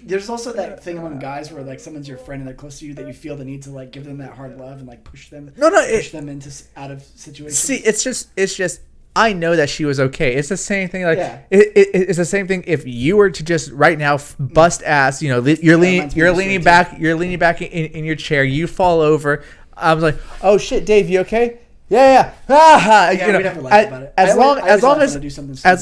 there's also that thing among guys where like someone's your friend and they're close to you, that you feel the need to like give them that hard love and like push them them into out of situations. See, it's just I know that she was okay. It's the same thing. Like it's the same thing. If you were to just right now bust ass, you're leaning back in your chair, you fall over. I was like, "Oh shit, Dave, you okay?" Yeah. We'd have to laugh about it. As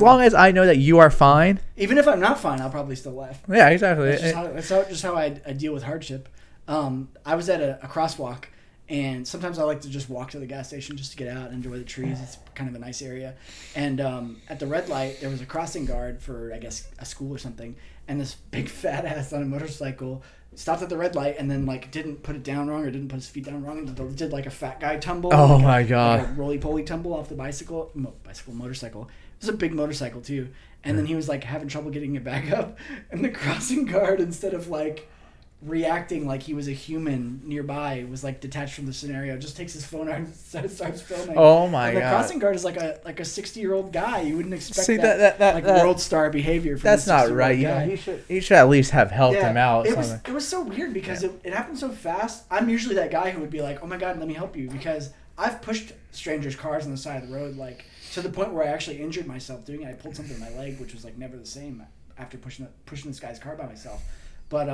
long as I know that you are fine. Even if I'm not fine, I'll probably still laugh. Yeah, exactly. That's just how I deal with hardship. I was at a crosswalk, and sometimes I like to just walk to the gas station just to get out and enjoy the trees. It's kind of a nice area. And at the red light, there was a crossing guard for, I guess, a school or something. And this big fat ass on a motorcycle stopped at the red light and then like didn't put it down wrong or didn't put his feet down wrong and did like a fat guy tumble. Oh like my God. Like a roly-poly tumble off the motorcycle. It was a big motorcycle too. And then he was like having trouble getting it back up. And the crossing guard, instead of like reacting like he was a human nearby, was like detached from the scenario, just takes his phone out and starts filming. Oh my God. God. The crossing guard is like a 60-year-old guy. You wouldn't expect that world star behavior from that's not right. Guy. He should at least have helped him out. It was so weird because it happened so fast. I'm usually that guy who would be like, "Oh my God, let me help you," because I've pushed strangers' cars on the side of the road, like to the point where I actually injured myself doing it. I pulled something in my leg, which was like never the same after pushing this guy's car by myself. But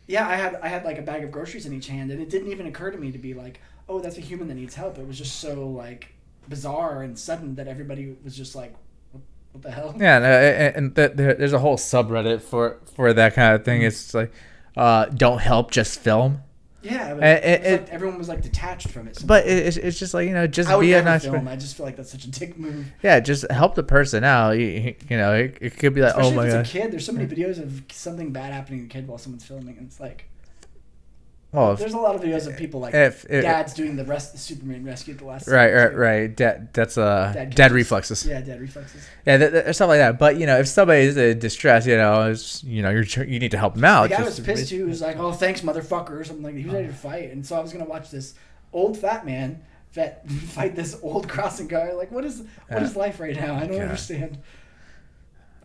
yeah, I had like a bag of groceries in each hand, and it didn't even occur to me to be like, oh, that's a human that needs help. It was just so like bizarre and sudden that everybody was just like, what the hell? Yeah, and there's a whole subreddit for that kind of thing. It's like, don't help, just film. Yeah, but it was like everyone was like detached from it. But it's just like, just I would be a never nice film. I just feel like that's such a dick move. Yeah, just help the person out. You know, it could be like, especially oh my if god, it's a kid. There's so many videos of something bad happening to a kid while someone's filming, and it's like, oh, there's a lot of videos of people like dads doing the Superman rescue at the last. Right. That's dad reflexes. Yeah, dad reflexes. Yeah, there's stuff like that. But if somebody is in distress, you need to help them out. The guy was pissed too. He was like, "Oh, thanks, motherfucker," or something like that. He was ready to fight, and so I was gonna watch this old fat man fight this old crossing guard. Like, what is life right now? I don't understand.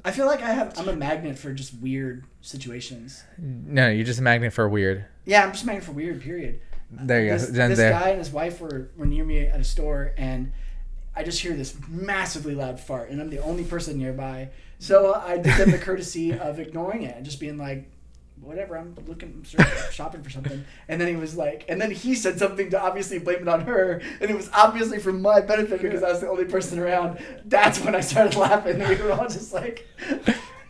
I feel like I'm a magnet for just weird situations. No, you're just a magnet for weird. Yeah, I'm just a magnet for weird, period. There you go. This guy and his wife were near me at a store, and I just hear this massively loud fart, and I'm the only person nearby. So I did them the courtesy of ignoring it and just being like, whatever, I'm shopping for something. And then he was like, and then he said something to obviously blame it on her, and it was obviously for my benefit because I was the only person around. That's when I started laughing, and we were all just like,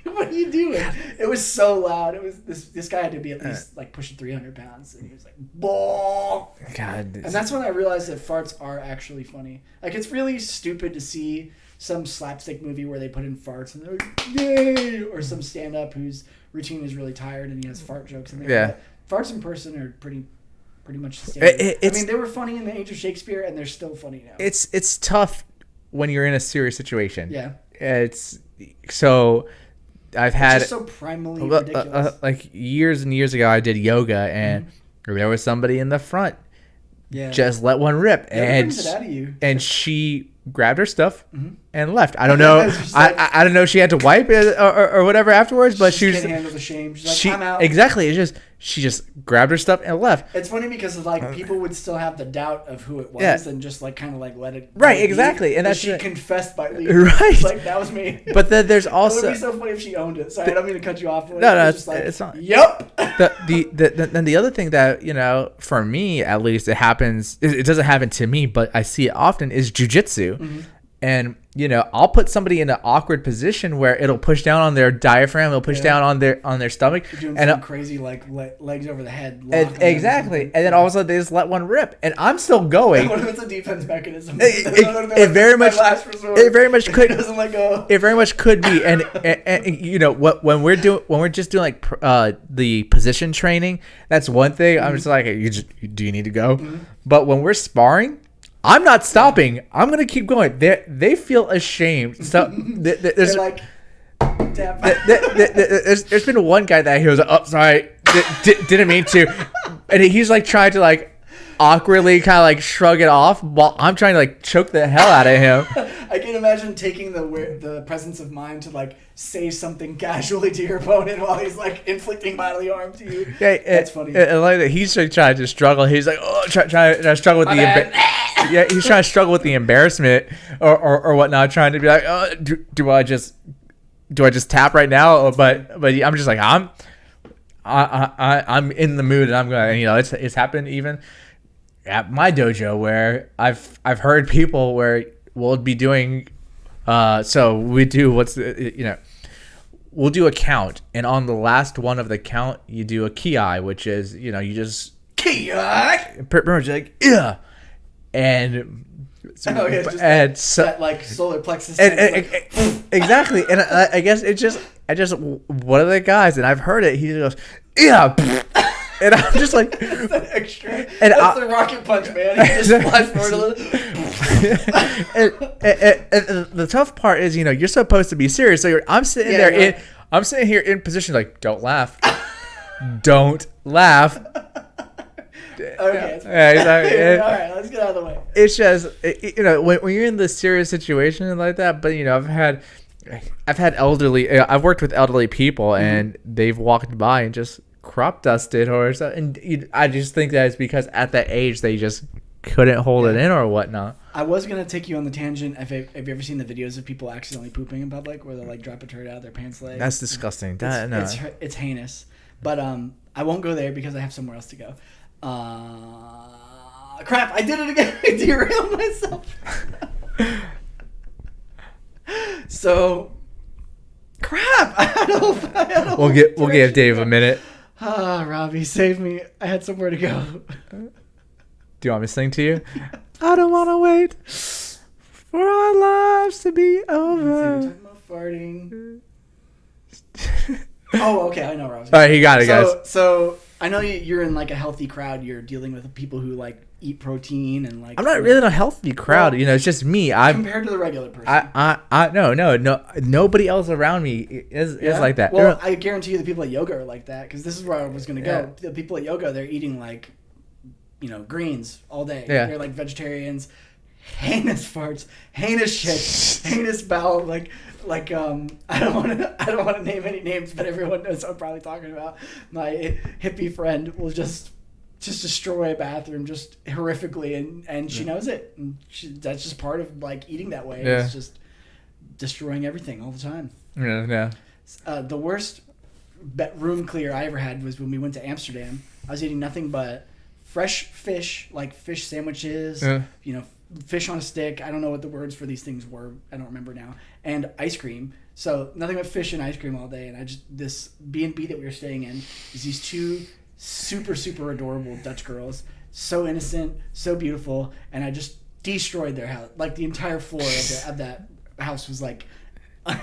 what are you doing? It was so loud. It was this guy had to be at least like pushing 300 pounds, and he was like, "Ball." God. And that's when I realized that farts are actually funny. Like, it's really stupid to see some slapstick movie where they put in farts and they're like, "Yay!" or some stand-up whose routine is really tired and he has fart jokes in there. Yeah. But farts in person are pretty much the same. I mean, they were funny in the age of Shakespeare, and they're still funny now. It's tough when you're in a serious situation. Yeah. It's so. I've had it's just so primally ridiculous. Like years and years ago, I did yoga, and there was somebody in the front. Yeah. Just let one rip, brings it out of you. And she grabbed her stuff and left. I don't know. I don't know if she had to wipe it or whatever afterwards, but she can't handle the shame. She's like, I'm out. Exactly. It's just she just grabbed her stuff and left. It's funny because like people would still have the doubt of who it was and just like kind of like let it exactly. Leave. And that's she confessed by leaving. Right. Like, that was me. But then there's also it would be so funny if she owned it. Sorry, I don't mean to cut you off. No, it's like, it's not. Yep. Then the other thing that for me at least it happens. It doesn't happen to me, but I see it often is jujitsu. And I'll put somebody in an awkward position where it'll push down on their diaphragm, it'll puch down on their stomach, you're doing and some crazy like legs over the head. Exactly, and then all of a sudden they just let one rip, and I'm still going. What if it's a defense mechanism? It very much. It very much could. It doesn't let go. It very much could be, and when we're just doing like the position training, that's one thing. I'm just like, do you need to go? But when we're sparring, I'm not stopping. I'm gonna keep going. They feel ashamed. So there's like, there's been one guy that he was like, oh, sorry, didn't mean to, and he's like trying to like awkwardly kind of like shrug it off while I'm trying to like choke the hell out of him. I can imagine taking the presence of mind to like say something casually to your opponent while he's like inflicting bodily harm to you. Yeah, that's funny. And like he's like trying to struggle. He's like, oh, trying to struggle with he's trying to struggle with the embarrassment or whatnot, trying to be like, oh, do I just tap right now? But I'm just like, I'm in the mood, and I'm gonna, it's happened even at my dojo where I've heard people where we'll be doing so we do we'll do a count, and on the last one of the count you do a ki, which is you just ki pretty much like yeah, and so that like solar plexus exactly, and I guess I just one of the guys, and I've heard it, he just goes yeah. And I'm just like, that's that extra. And that's the rocket punch, man. He just flies forward a little. and the tough part is, you're supposed to be serious. So I'm sitting I'm sitting here in position like, don't laugh, don't laugh. Okay. Yeah, all right, let's get out of the way. It's just, when you're in this serious situation like that. But I've had elderly. I've worked with elderly people, and they've walked by and just crop dusted or something, and I just think that it's because at that age they just couldn't hold it in or whatnot. I was gonna take you on the tangent. Have you ever seen the videos of people accidentally pooping in public, where they like drop a turd out of their pants leg? That's disgusting. It's heinous. But I won't go there because I have somewhere else to go. Crap! I did it again. I derailed myself. So, crap! We'll give Dave a minute. Robbi, save me! I had somewhere to go. Do you want me to sing to you? I don't want to wait for our lives to be over. We're talking about farting. Oh, okay. I know where I was going. All right, you got it, guys. So I know you're in like a healthy crowd. You're dealing with people who like eat protein and like. I'm not really in a healthy crowd. Well, it's just me. Compared to the regular person. No. Nobody else around me is like that. Well, I guarantee you the people at yoga are like that, because this is where I was going to go. The people at yoga, they're eating like, greens all day. Yeah. They're like vegetarians. Heinous farts, heinous shit, heinous bowel. Like I don't want to name any names, but everyone knows what I'm probably talking about. My hippie friend will just destroy a bathroom just horrifically, and she knows it. And that's just part of like eating that way. Yeah. It's just destroying everything all the time. Yeah. The worst room clear I ever had was when we went to Amsterdam. I was eating nothing but fresh fish, like fish sandwiches. Yeah. Fish on a stick. I don't know what the words for these things were. I don't remember now. And ice cream. So nothing but fish and ice cream all day. And this B&B that we were staying in is these two super, super adorable Dutch girls. So innocent, so beautiful. And I just destroyed their house. Like the entire floor of that house was like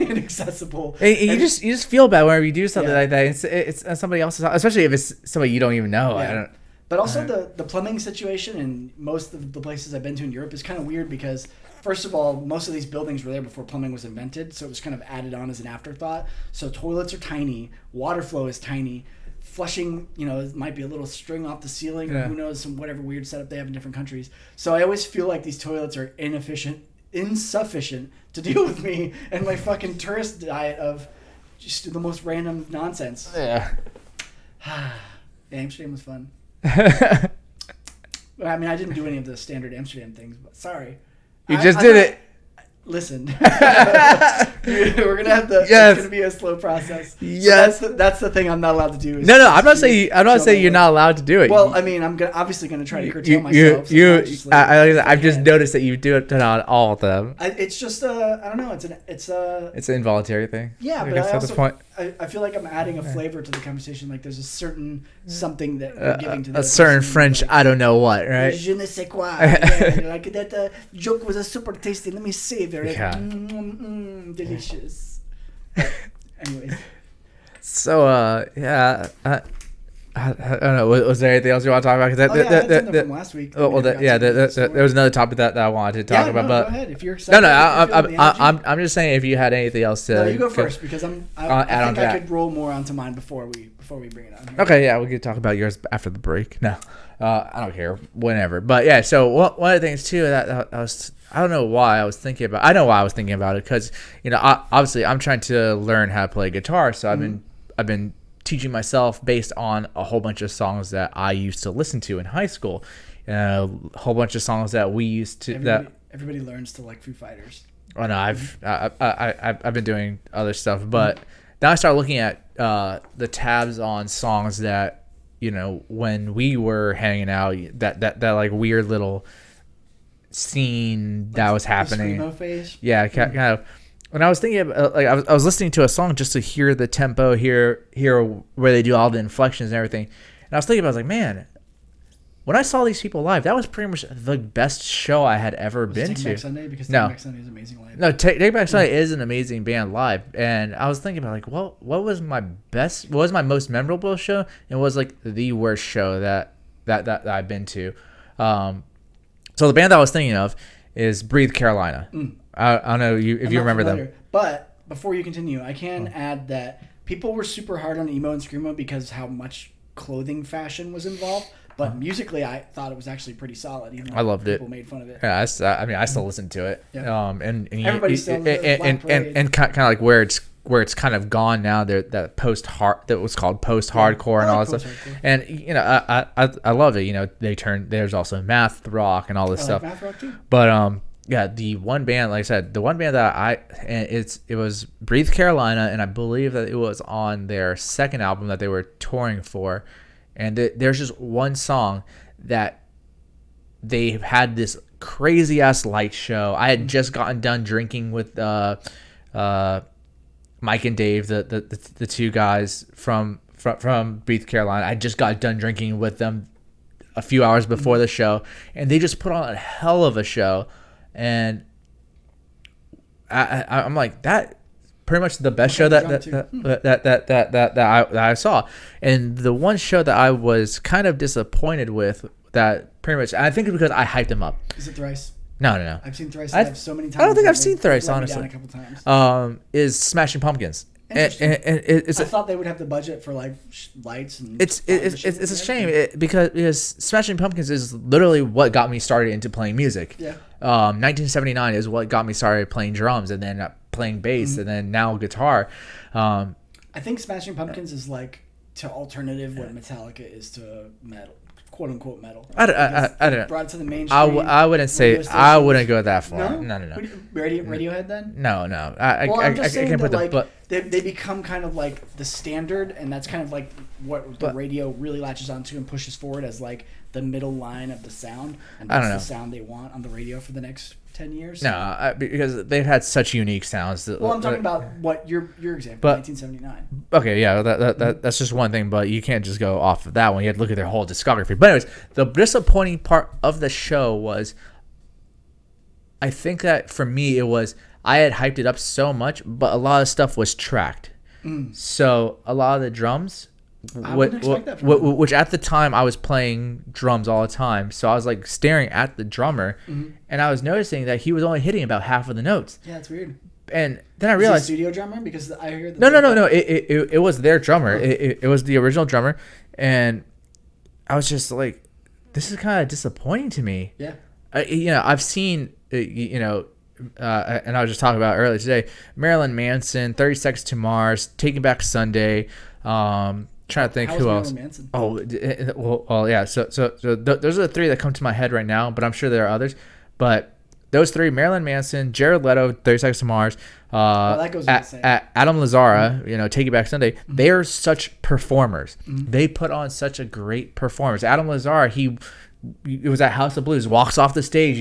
inaccessible. You just feel bad whenever you do something like that. It's somebody else's house, especially if it's somebody you don't even know. Yeah. But also the plumbing situation in most of the places I've been to in Europe is kind of weird, because first of all, most of these buildings were there before plumbing was invented, so it was kind of added on as an afterthought. So toilets are tiny, water flow is tiny, flushing, might be a little string off the ceiling, or who knows, some whatever weird setup they have in different countries. So I always feel like these toilets are insufficient to deal with me and my fucking tourist diet of just the most random nonsense. Yeah. Amsterdam was fun. I mean, I didn't do any of the standard Amsterdam things, but sorry. You just did it. Listen, we're gonna have to. Yes. It's gonna be a slow process. Yes, so that's the thing I'm not allowed to do. No, I'm not saying you're not allowed to do it. Well, I mean, I'm obviously gonna try to curtail myself. I've just noticed that you do it on all of them. It's just I don't know. It's an involuntary thing. Yeah, but at this point, I feel like I'm adding a flavor to the conversation. Like there's a certain something that you're giving to a certain French. Like, I don't know what, right? Je ne sais quoi. Like that joke was a super tasty. Let me save it. Yeah. Delicious. Anyways. So I don't know. Was there anything else you want to talk about? Cause from last week. There was another topic that I wanted to talk about. But go ahead if you're excited. I'm just saying if you had anything else to. No, you go first, because I think I could roll more onto mine before we bring it on here. Okay, yeah, we could talk about yours after the break. No, I don't care. Whenever, but yeah. So one of the things too that I was. I don't know why I was thinking about. I know why I was thinking about it, because obviously I'm trying to learn how to play guitar. So I've been teaching myself based on a whole bunch of songs that I used to listen to in high school, a whole bunch of songs that we used to. Everybody learns to like Foo Fighters. Oh no, I've been doing other stuff, but now I start looking at the tabs on songs that when we were hanging out, that like weird little scene that was happening. The screamo phase? Yeah, kind of. When I was thinking about, I was listening to a song just to hear the tempo, hear where they do all the inflections and everything, and I was thinking about, I was like, man, when I saw these people live, that was pretty much the best show I had ever been to. Take Back Sunday? Because Take Back Sunday is amazing live. No, Take Back Sunday is an amazing band live, and I was thinking about like, what was my most memorable show, and what was like the worst show that I've been to. So the band that I was thinking of is Breathe Carolina. I don't know if you remember them. But before you continue, I can add that people were super hard on emo and screamo because how much clothing fashion was involved. But musically, I thought it was actually pretty solid. Even though I loved it. People made fun of it. Yeah, I still listen to it. Yeah. And everybody still and kind of like where it's where it's kind of gone now. There that that was called post hardcore and all that stuff. And I love it. There's also math rock and all this stuff. Math rock too. But yeah, the one band, like I said, the one band that it was Breathe Carolina, and I believe that it was on their second album that they were touring for. And there's just one song that they had this crazy ass light show. I had just gotten done drinking with Mike and Dave, the two guys from Breathe Carolina. I just got done drinking with them a few hours before the show, and they just put on a hell of a show. And I'm like, that pretty much the best show that I saw. And the one show that I was kind of disappointed with, that pretty much, I think it's because I hyped them up. Is it Thrice? No. I've seen Thrice live so many times. I don't think I've seen Thrice, honestly. A couple times. Is Smashing Pumpkins. I thought they would have the budget for like lights and. It's a shame because Smashing Pumpkins is literally what got me started into playing music. Yeah. 1979 is what got me started playing drums, and then playing bass, and then now guitar. I think Smashing Pumpkins is like to alternative what Metallica is to metal, quote unquote metal. I don't know. Brought it to the mainstream. I wouldn't say. I wouldn't go that far. No. Radiohead then? No. I can't put that, the but. They become kind of like the standard, and that's kind of like what the radio really latches onto and pushes forward as like the middle line of the sound, and that's the sound they want on the radio for the next 10 years. No, because they've had such unique sounds. Well, I'm talking about what your example, 1979. Okay, yeah, that's just one thing, but you can't just go off of that one. You have to look at their whole discography. But anyways, the disappointing part of the show was, I think that for me it was, I had hyped it up so much, but a lot of stuff was tracked. So a lot of the drums, which at the time I was playing drums all the time, so I was like staring at the drummer, and I was noticing that he was only hitting about half of the notes. Yeah, it's weird. And then I realized, is he a studio drummer? Because I heard no. It was their drummer. It was the original drummer, and I was just like, this is kind of disappointing to me. Yeah. I've seen and I was just talking about earlier today, Marilyn Manson, 30 Seconds to Mars, Taking Back Sunday. Trying to think who else. Manson? Well, yeah. So those are the three that come to my head right now, but I'm sure there are others. But those three: Marilyn Manson, Jared Leto, 30 Seconds to Mars, that goes Adam Lazzara, Take It Back Sunday. They are such performers. They put on such a great performance. Adam Lazzara, it was at House of Blues, walks off the stage,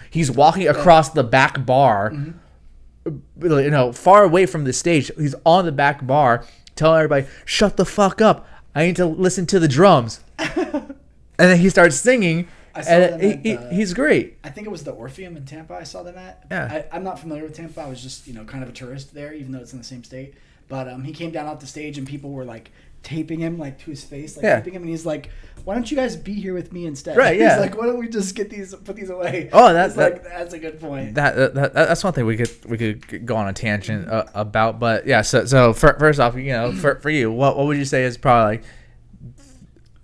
he's walking across the back bar, far away from the stage. He's on the back bar telling everybody, shut the fuck up, I need to listen to the drums. And then he starts singing, and he's great. I think it was the Orpheum in Tampa I saw them at. Yeah. I'm not familiar with Tampa. I was just kind of a tourist there, even though it's in the same state. But he came down off the stage, and people were like taping him like to his face, taping him, and he's like, why don't you guys be here with me instead? Right, yeah. He's like, why don't we just put these away? Oh, that's a good point. That's one thing we could go on a tangent about. But yeah, so first off, for you, what would you say is probably like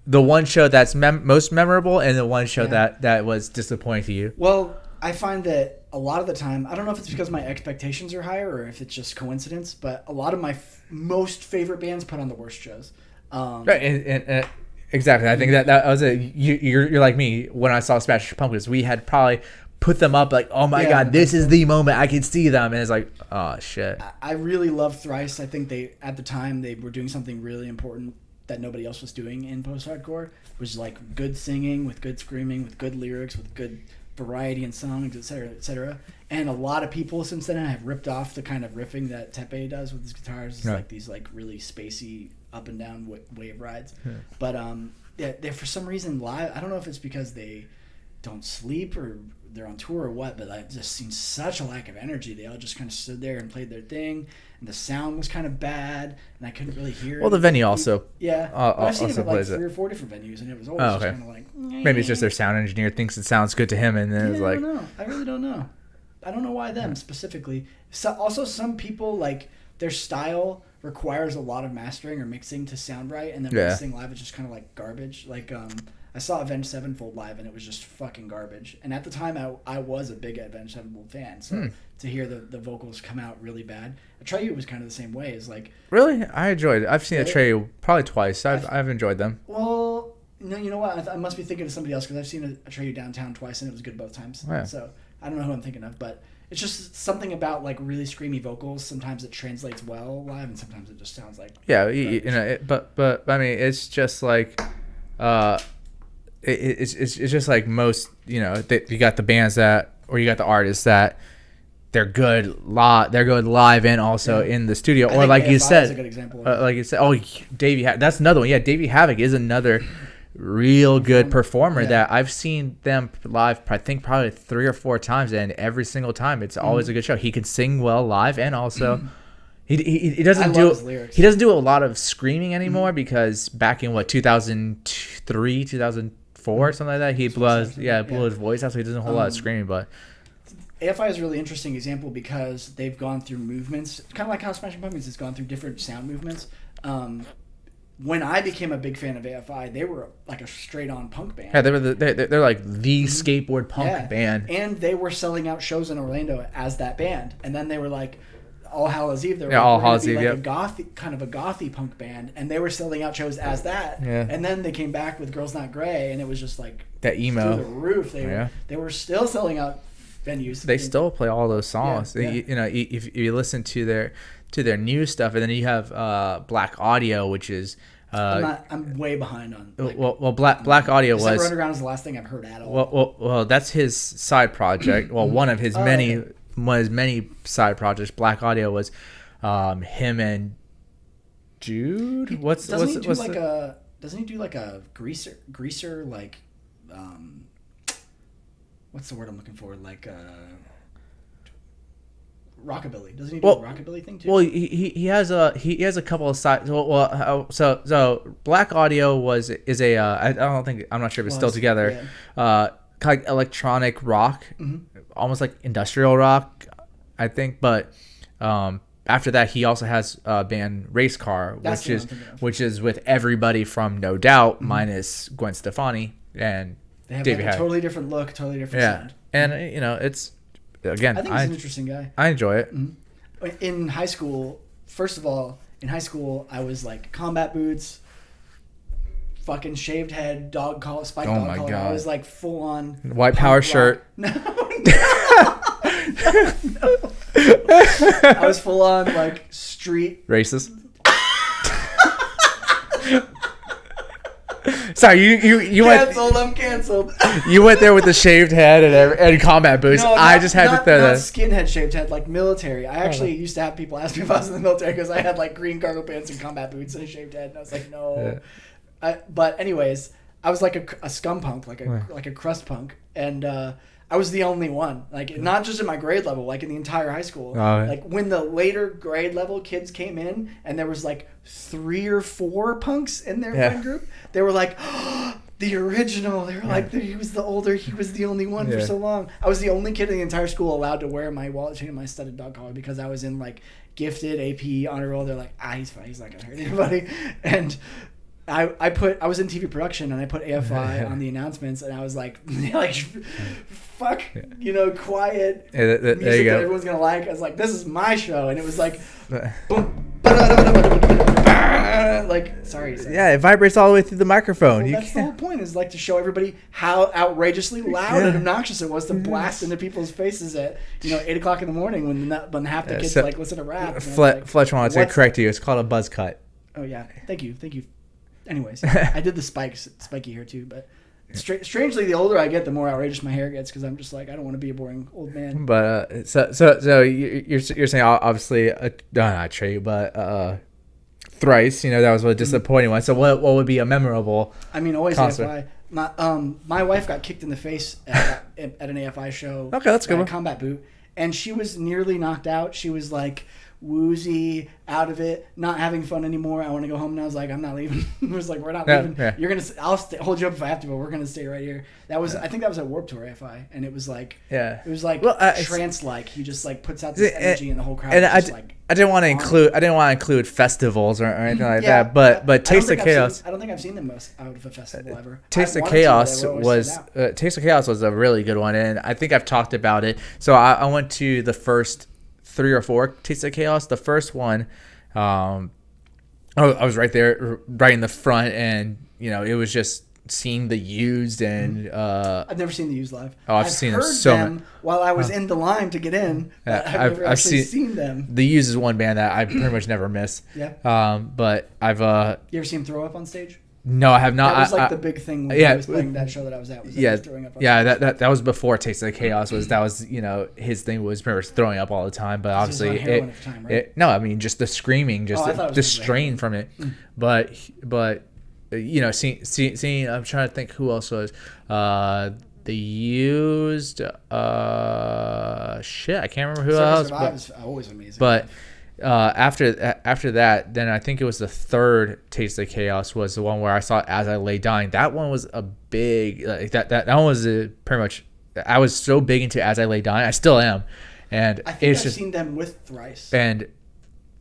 the one show that's most memorable, and the one show that was disappointing to you? Well, I find that a lot of the time, I don't know if it's because my expectations are higher or if it's just coincidence, but a lot of my most favorite bands put on the worst shows. Right, and exactly. I think that was it. You're like me. When I saw Smashing Pumpkins, we had probably put them up like, oh my god, this is the moment I can see them, and it's like, oh shit. I really love Thrice. I think at the time they were doing something really important that nobody else was doing in post-hardcore, which is like good singing with good screaming with good lyrics with good variety in songs, etc., etc. And a lot of people since then have ripped off the kind of riffing that Tepe does with his guitars. It's like these like really spacey up and down wave rides. Yeah. But they're for some reason live. I don't know if it's because they don't sleep or they're on tour or what, but I've just seen such a lack of energy. They all just kind of stood there and played their thing, and the sound was kind of bad, and I couldn't really hear. Well, the venue also. Yeah, I've seen it at like 3 or 4 different venues, and it was always just kind of like. Maybe it's just their sound engineer thinks it sounds good to him, and then it's like. I don't know. I really don't know. I don't know why them specifically. So, also, some people like their style requires a lot of mastering or mixing to sound right, and then when they sing live, it's just kind of like garbage. Like I saw Avenged Sevenfold live, and it was just fucking garbage. And at the time, I was a big Avenged Sevenfold fan, so to hear the vocals come out really bad. Atreyu was kind of the same way. It's like, really, I enjoyed it. I've seen Atreyu probably twice. I've enjoyed them. Well, no, you know what? I must be thinking of somebody else because I've seen Atreyu downtown twice, and it was good both times. Yeah. So I don't know who I'm thinking of, but it's just something about like really screamy vocals. Sometimes it translates well live, and sometimes it just sounds like but I mean, it's just like, it's just like most, you got the bands that, or you got the artists that they're good live and also in the studio, or like you said, is a good example like you said, Davey, that's another one. Yeah, Davey Havoc is another real good performer that I've seen them live. I think probably 3 or 4 times, and every single time it's always a good show. He can sing well live, and also he doesn't do a lot of screaming anymore because back in 2003, 2004, something like that, he blew his voice out, so he doesn't do a whole lot of screaming. But AFI is a really interesting example because they've gone through movements, kind of like how Smashing Pumpkins has gone through different sound movements. When I became a big fan of AFI, they were like a straight-on punk band. Yeah, they're like the skateboard punk band, and they were selling out shows in Orlando as that band. And then they were like, All Hallows Eve. They were All Hallows Eve, like a gothy punk band, and they were selling out shows as that. Yeah. And then they came back with Girls Not Grey, and it was just like that emo through the roof. They were still selling out venues. They still play all those songs. If you listen to their new stuff, and then you have Black Audio, which is I'm way behind on. Black Audio was December Underground is the last thing I've heard at all. Well, that's his side project. Well, one of his many side projects. Black Audio was him and Jude. Doesn't he do like a greaser like what's the word I'm looking for? Like rockabilly. Doesn't he do a rockabilly thing too? Well, he has a couple of sides. So Black Audio is a I'm not sure if it's still together. Kind of like electronic rock, almost like industrial rock, I think. But after that, he also has a band Race Car, which is with everybody from No Doubt minus Gwen Stefani and they have David like a totally different look, totally different sound. And it's. Again, I think he's an interesting guy. I enjoy it. In high school, first of all, I was like combat boots, fucking shaved head, dog collar, spiked dog collar. God. I was like full on white power shirt. No. I was full on like street racist. Sorry, you canceled. I'm canceled. You went there with the shaved head and combat boots. No, I just had to throw not skinhead shaved head, like military. I actually used to have people ask me if I was in the military because I had like green cargo pants and combat boots and a shaved head, and I was like, no. Yeah. But anyways, I was like a scum punk, like a crust punk, and I was the only one. Like not just in my grade level, like in the entire high school. Like when the later grade level kids came in, and there was like 3 or 4 punks in their friend group, they were like, oh, the original. They were like, he was the older, he was the only one for so long. I was the only kid in the entire school allowed to wear my wallet chain and my studded dog collar because I was in like gifted AP honor roll. They're like, he's fine. He's not gonna hurt anybody. And I was in TV production and I put AFI on the announcements and I was like fuck, quiet music that everyone's gonna like. I was like, this is my show, and it was like, boom, like sorry. Yeah, it vibrates all the way through the microphone. Well, that's the whole point, is like to show everybody how outrageously loud and obnoxious it was to blast into people's faces at 8 o'clock in the morning when half the kids listen to rap. Fletch wanted to correct you. It's called a buzz cut. Oh yeah, thank you. Anyways, I did the spiky hair too, but strangely, the older I get, the more outrageous my hair gets because I'm just like, I don't want to be a boring old man. But so you're saying obviously not Trey, but Thrice. That was a disappointing one. So what would be a memorable? I mean, always concert? AFI. My wife got kicked in the face at an AFI show. Okay, that's good. A combat boot, and she was nearly knocked out. She was like, woozy, out of it, not having fun anymore. I want to go home. And I was like, I'm not leaving. It was like, we're not leaving. Yeah. You're gonna. I'll hold you up if I have to, but we're gonna stay right here. That was. I think that was at Warped Tour AFI, and it was like. Yeah. It was like trance-like. He just like puts out this energy, and the whole crowd. And is just like. I didn't want to include festivals or anything like that, but Taste of Chaos. I don't think I've seen them most out of a festival ever. Taste of Chaos was a really good one, and I think I've talked about it. So I went to the first 3 or 4 Taste of Chaos. The first one, I was right there, right in the front, and it was just seeing the Used and I've never seen the Used live. Oh, I've seen them so much while I was in the line to get in. I've never actually seen them. The Used is one band that I pretty much never miss. Yeah. But I've you ever seen him throw up on stage? No, I have not. That was like the big thing when he was playing that show that I was at. Was that he was throwing up on stage. That was before Taste of Chaos. That was his thing was pretty much throwing up all the time. But obviously, no, I mean just the screaming, just the strain from it. But seeing I'm trying to think who else was the Used. Shit, I can't remember who else. Survive is always amazing. But after that, then I think it was the third Taste of Chaos was the one where I saw As I Lay Dying. That one was a big that one was pretty much. I was so big into As I Lay Dying. I still am, and I think I've seen them with Thrice. And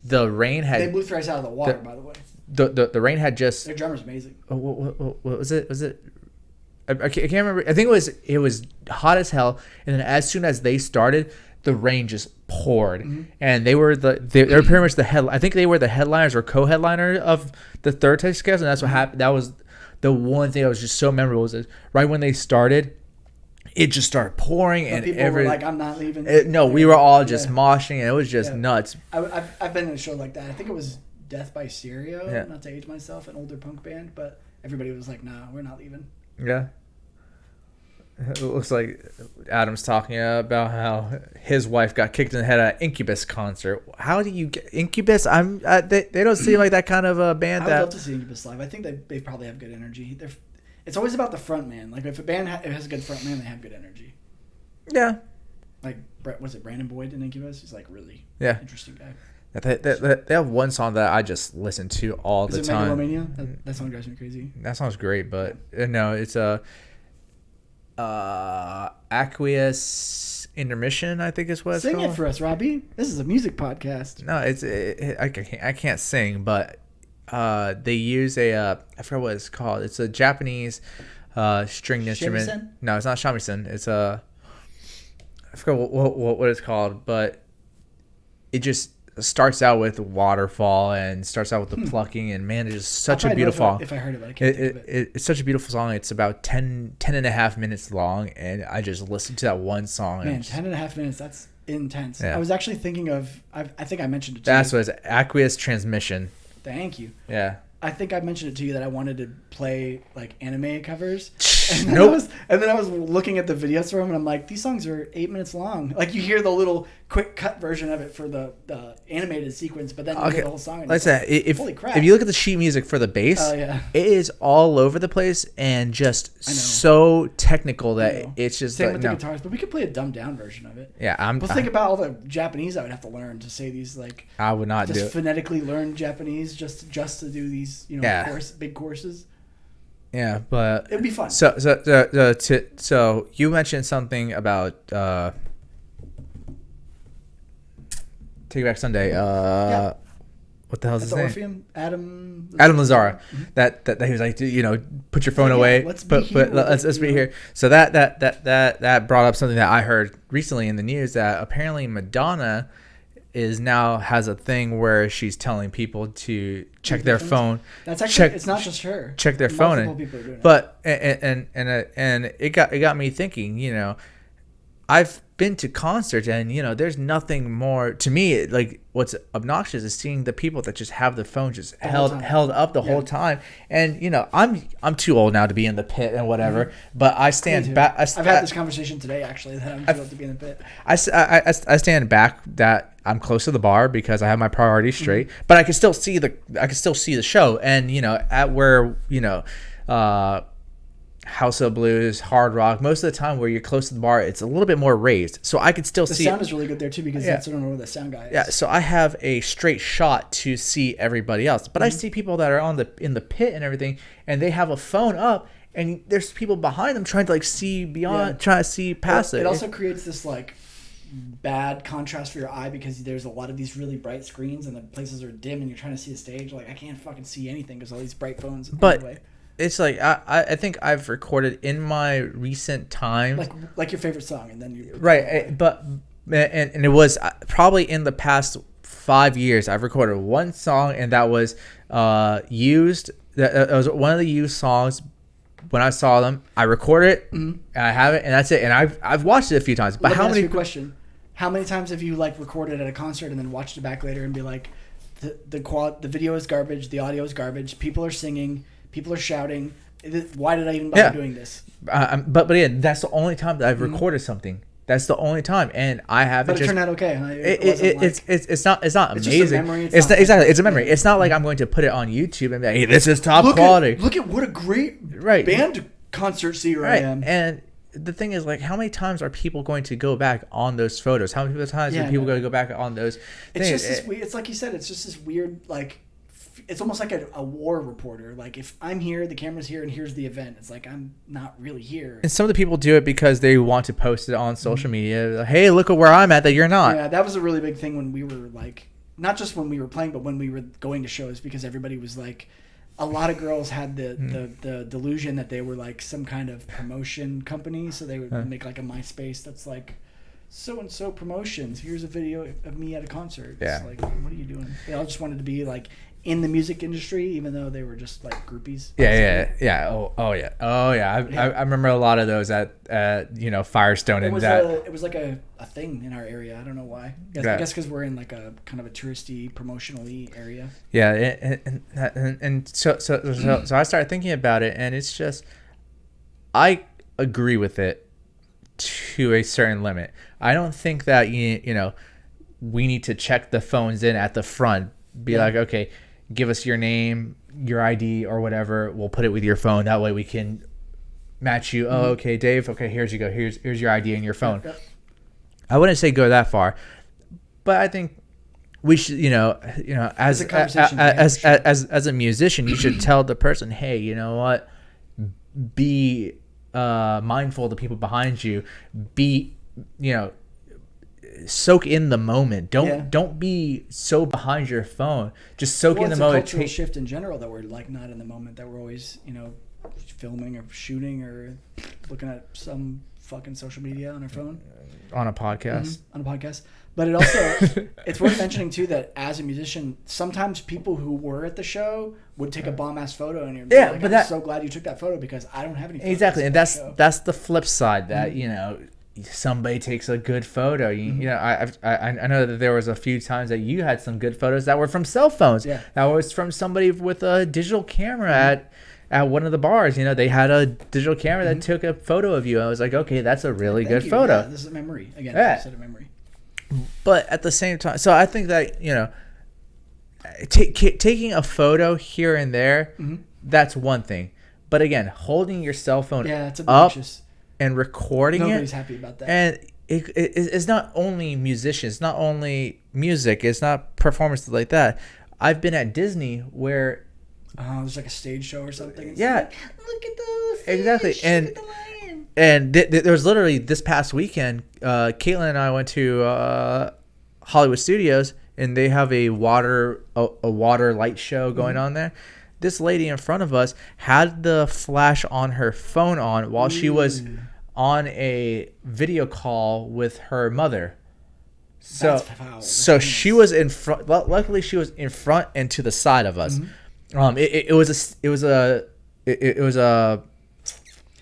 the rain had they blew Thrice out of the water. By the way, the rain had just their drummer's amazing. What was it? Was it? I can't remember. I think it was hot as hell, and then as soon as they started, the rain just poured, and they were pretty much the head. I think they were the headliners or co-headliner of the third Taste of Chaos, and that's what happened. That was the one thing that was just so memorable. Was right when they started, it just started pouring, but and people were like, "I'm not leaving." We were all just moshing, and it was just nuts. I've been in a show like that. I think it was Death by Stereo. Not to age myself, an older punk band, but everybody was like, "Nah, we're not leaving." Yeah. It looks like Adam's talking about how his wife got kicked in the head at an Incubus concert. How do you get Incubus? They don't seem like that kind of a band. I would love to see Incubus live. I think they probably have good energy. It's always about the front man. Like if a band has a good front man, they have good energy. Yeah. Like was it Brandon Boyd in Incubus? He's like really interesting guy. They have one song that I just listen to all the time. Megalomania? That song drives me crazy. That song's great, but no, it's a Aqueous Intermission, I think is what it's called. Sing it for us, Robbi. This is a music podcast. No, I can't sing, but they use I forgot what it's called. It's a Japanese stringed instrument. Shamisen? No, it's not shamisen. It's I forgot what it's called, but it just starts out with waterfall and starts out with the plucking, and man, it's just such a beautiful song. If I heard it, but I can't think of it. It's such a beautiful song. It's about 10 and a half minutes long, and I just listened to that one song. Man, 10 and a half minutes, that's intense. Yeah. I was actually thinking of, I think I mentioned it to That's you. what it's Aqueous Transmission. Thank you. Yeah. I think I mentioned it to you that I wanted to play like anime covers. And then I was looking at the videos for them, and I'm like, these songs are 8 minutes long. Like you hear the little quick cut version of it for the animated sequence, but then you hear the whole song. And holy crap! If you look at the sheet music for the bass, it is all over the place and just so technical that it's just same with the guitars. But we could play a dumbed down version of it. Yeah, But think about all the Japanese I would have to learn to say these like. I would not just phonetically learn Japanese just to do these big courses. Yeah, but it'd be fun. So you mentioned something about Take It Back Sunday. What the hell is his name? Orpheum? Adam Lazara. That he was like, put your phone away. Let's be here. So that brought up something that I heard recently in the news, that apparently Madonna has a thing where she's telling people to check their phone. That's actually it's not just her. Check their phone. Multiple people are doing but and it got me thinking. I've been to concerts, and there's nothing more to me. Like what's obnoxious is seeing the people that just have the phone just held up the whole time. And I'm too old now to be in the pit and whatever. But I stand back. I've had this conversation today actually that I'm too old to be in the pit. I stand back that I'm close to the bar because I have my priorities straight. But I can still see the show, and at where house of blues, hard rock, most of the time where you're close to the bar, it's a little bit more raised. So I could still The see sound is really good there too because that's I don't know where the sound guy is. Yeah, so I have a straight shot to see everybody else. But I see people that are in the pit and everything, and they have a phone up, and there's people behind them trying to like see beyond, trying to see past it. It also creates this like bad contrast for your eye because there's a lot of these really bright screens and the places are dim and you're trying to see the stage. Like I can't fucking see anything because all these bright phones. But it's like I think I've recorded in my recent time like your favorite song and then you but it was probably in the past 5 years I've recorded one song, and that was used. That was one of the used songs. When I saw them, I recorded it, and I have it, and that's it. And I've watched it a few times. But Let me ask you a question: how many times have you like recorded at a concert and then watched it back later and be like, the video is garbage, the audio is garbage, people are singing, people are shouting. Why did I even bother doing this? But again, that's the only time that I've recorded something. That's the only time, and I haven't. But it turned out okay. Huh? It's not amazing. Just a memory. It's a memory. It's not like I'm going to put it on YouTube and be like, hey, this is top quality. Look at what a great band concert seer I am. And the thing is, like, how many times are people going to go back on those photos? How many times are people going to go back on those things? It's just it's like you said. It's just this weird like. It's almost like a war reporter. Like if I'm here, the camera's here, and here's the event. It's like I'm not really here. And some of the people do it because they want to post it on social media. Like, hey, look at where I'm at that you're not. Yeah, that was a really big thing when we were like, not just when we were playing, but when we were going to shows, because everybody was like, a lot of girls had the delusion that they were like some kind of promotion company, so they would make like a MySpace that's like, so and so promotions. Here's a video of me at a concert. Yeah. It's like, what are you doing? They all just wanted to be like in the music industry, even though they were just like groupies. Yeah. Oh yeah. I remember a lot of those at Firestone and that. It was like a thing in our area. I don't know why. I guess because we're in like a kind of a touristy, promotional-y area. Yeah, and so I started thinking about it, and it's just, I agree with it to a certain limit. I don't think that we need to check the phones in at the front. Be like, okay, give us your name, your ID, or whatever. We'll put it with your phone. That way we can match you. Oh, okay, Dave. Okay, here's you go. Here's your ID and your phone. Yeah. I wouldn't say go that far, but I think we should, as a musician, you should tell the person, hey, you know what? Be mindful of the people behind you. Be, soak in the moment. Don't be so behind your phone. Just soak in the moment. It's a cultural shift in general that we're like not in the moment, that we're always filming or shooting or looking at some fucking social media on our phone, on a podcast. But it also it's worth mentioning too that as a musician, sometimes people who were at the show would take a bomb ass photo and you're like, I'm so glad you took that photo because I don't have any photos. Exactly. And that's the flip side that somebody takes a good photo. I know that there was a few times that you had some good photos that were from cell phones. Yeah. That was from somebody with a digital camera at one of the bars. They had a digital camera that took a photo of you. I was like, okay, that's a really good photo. Yeah, this is a memory. Again, I said a memory. But at the same time, so I think that taking a photo here and there, that's one thing. But again, holding your cell phone up and recording Nobody's happy about that. And it's not only musicians, not only music, it's not performances like that. I've been at Disney where there's like a stage show or something. It's yeah, like, look at the fish, exactly. Look at the lion. And there was literally this past weekend, Caitlin and I went to Hollywood Studios, and they have a water light show going on there. This lady in front of us had the flash on her phone on while she was on a video call with her mother. So she was in front. Luckily, she was in front and to the side of us. It was a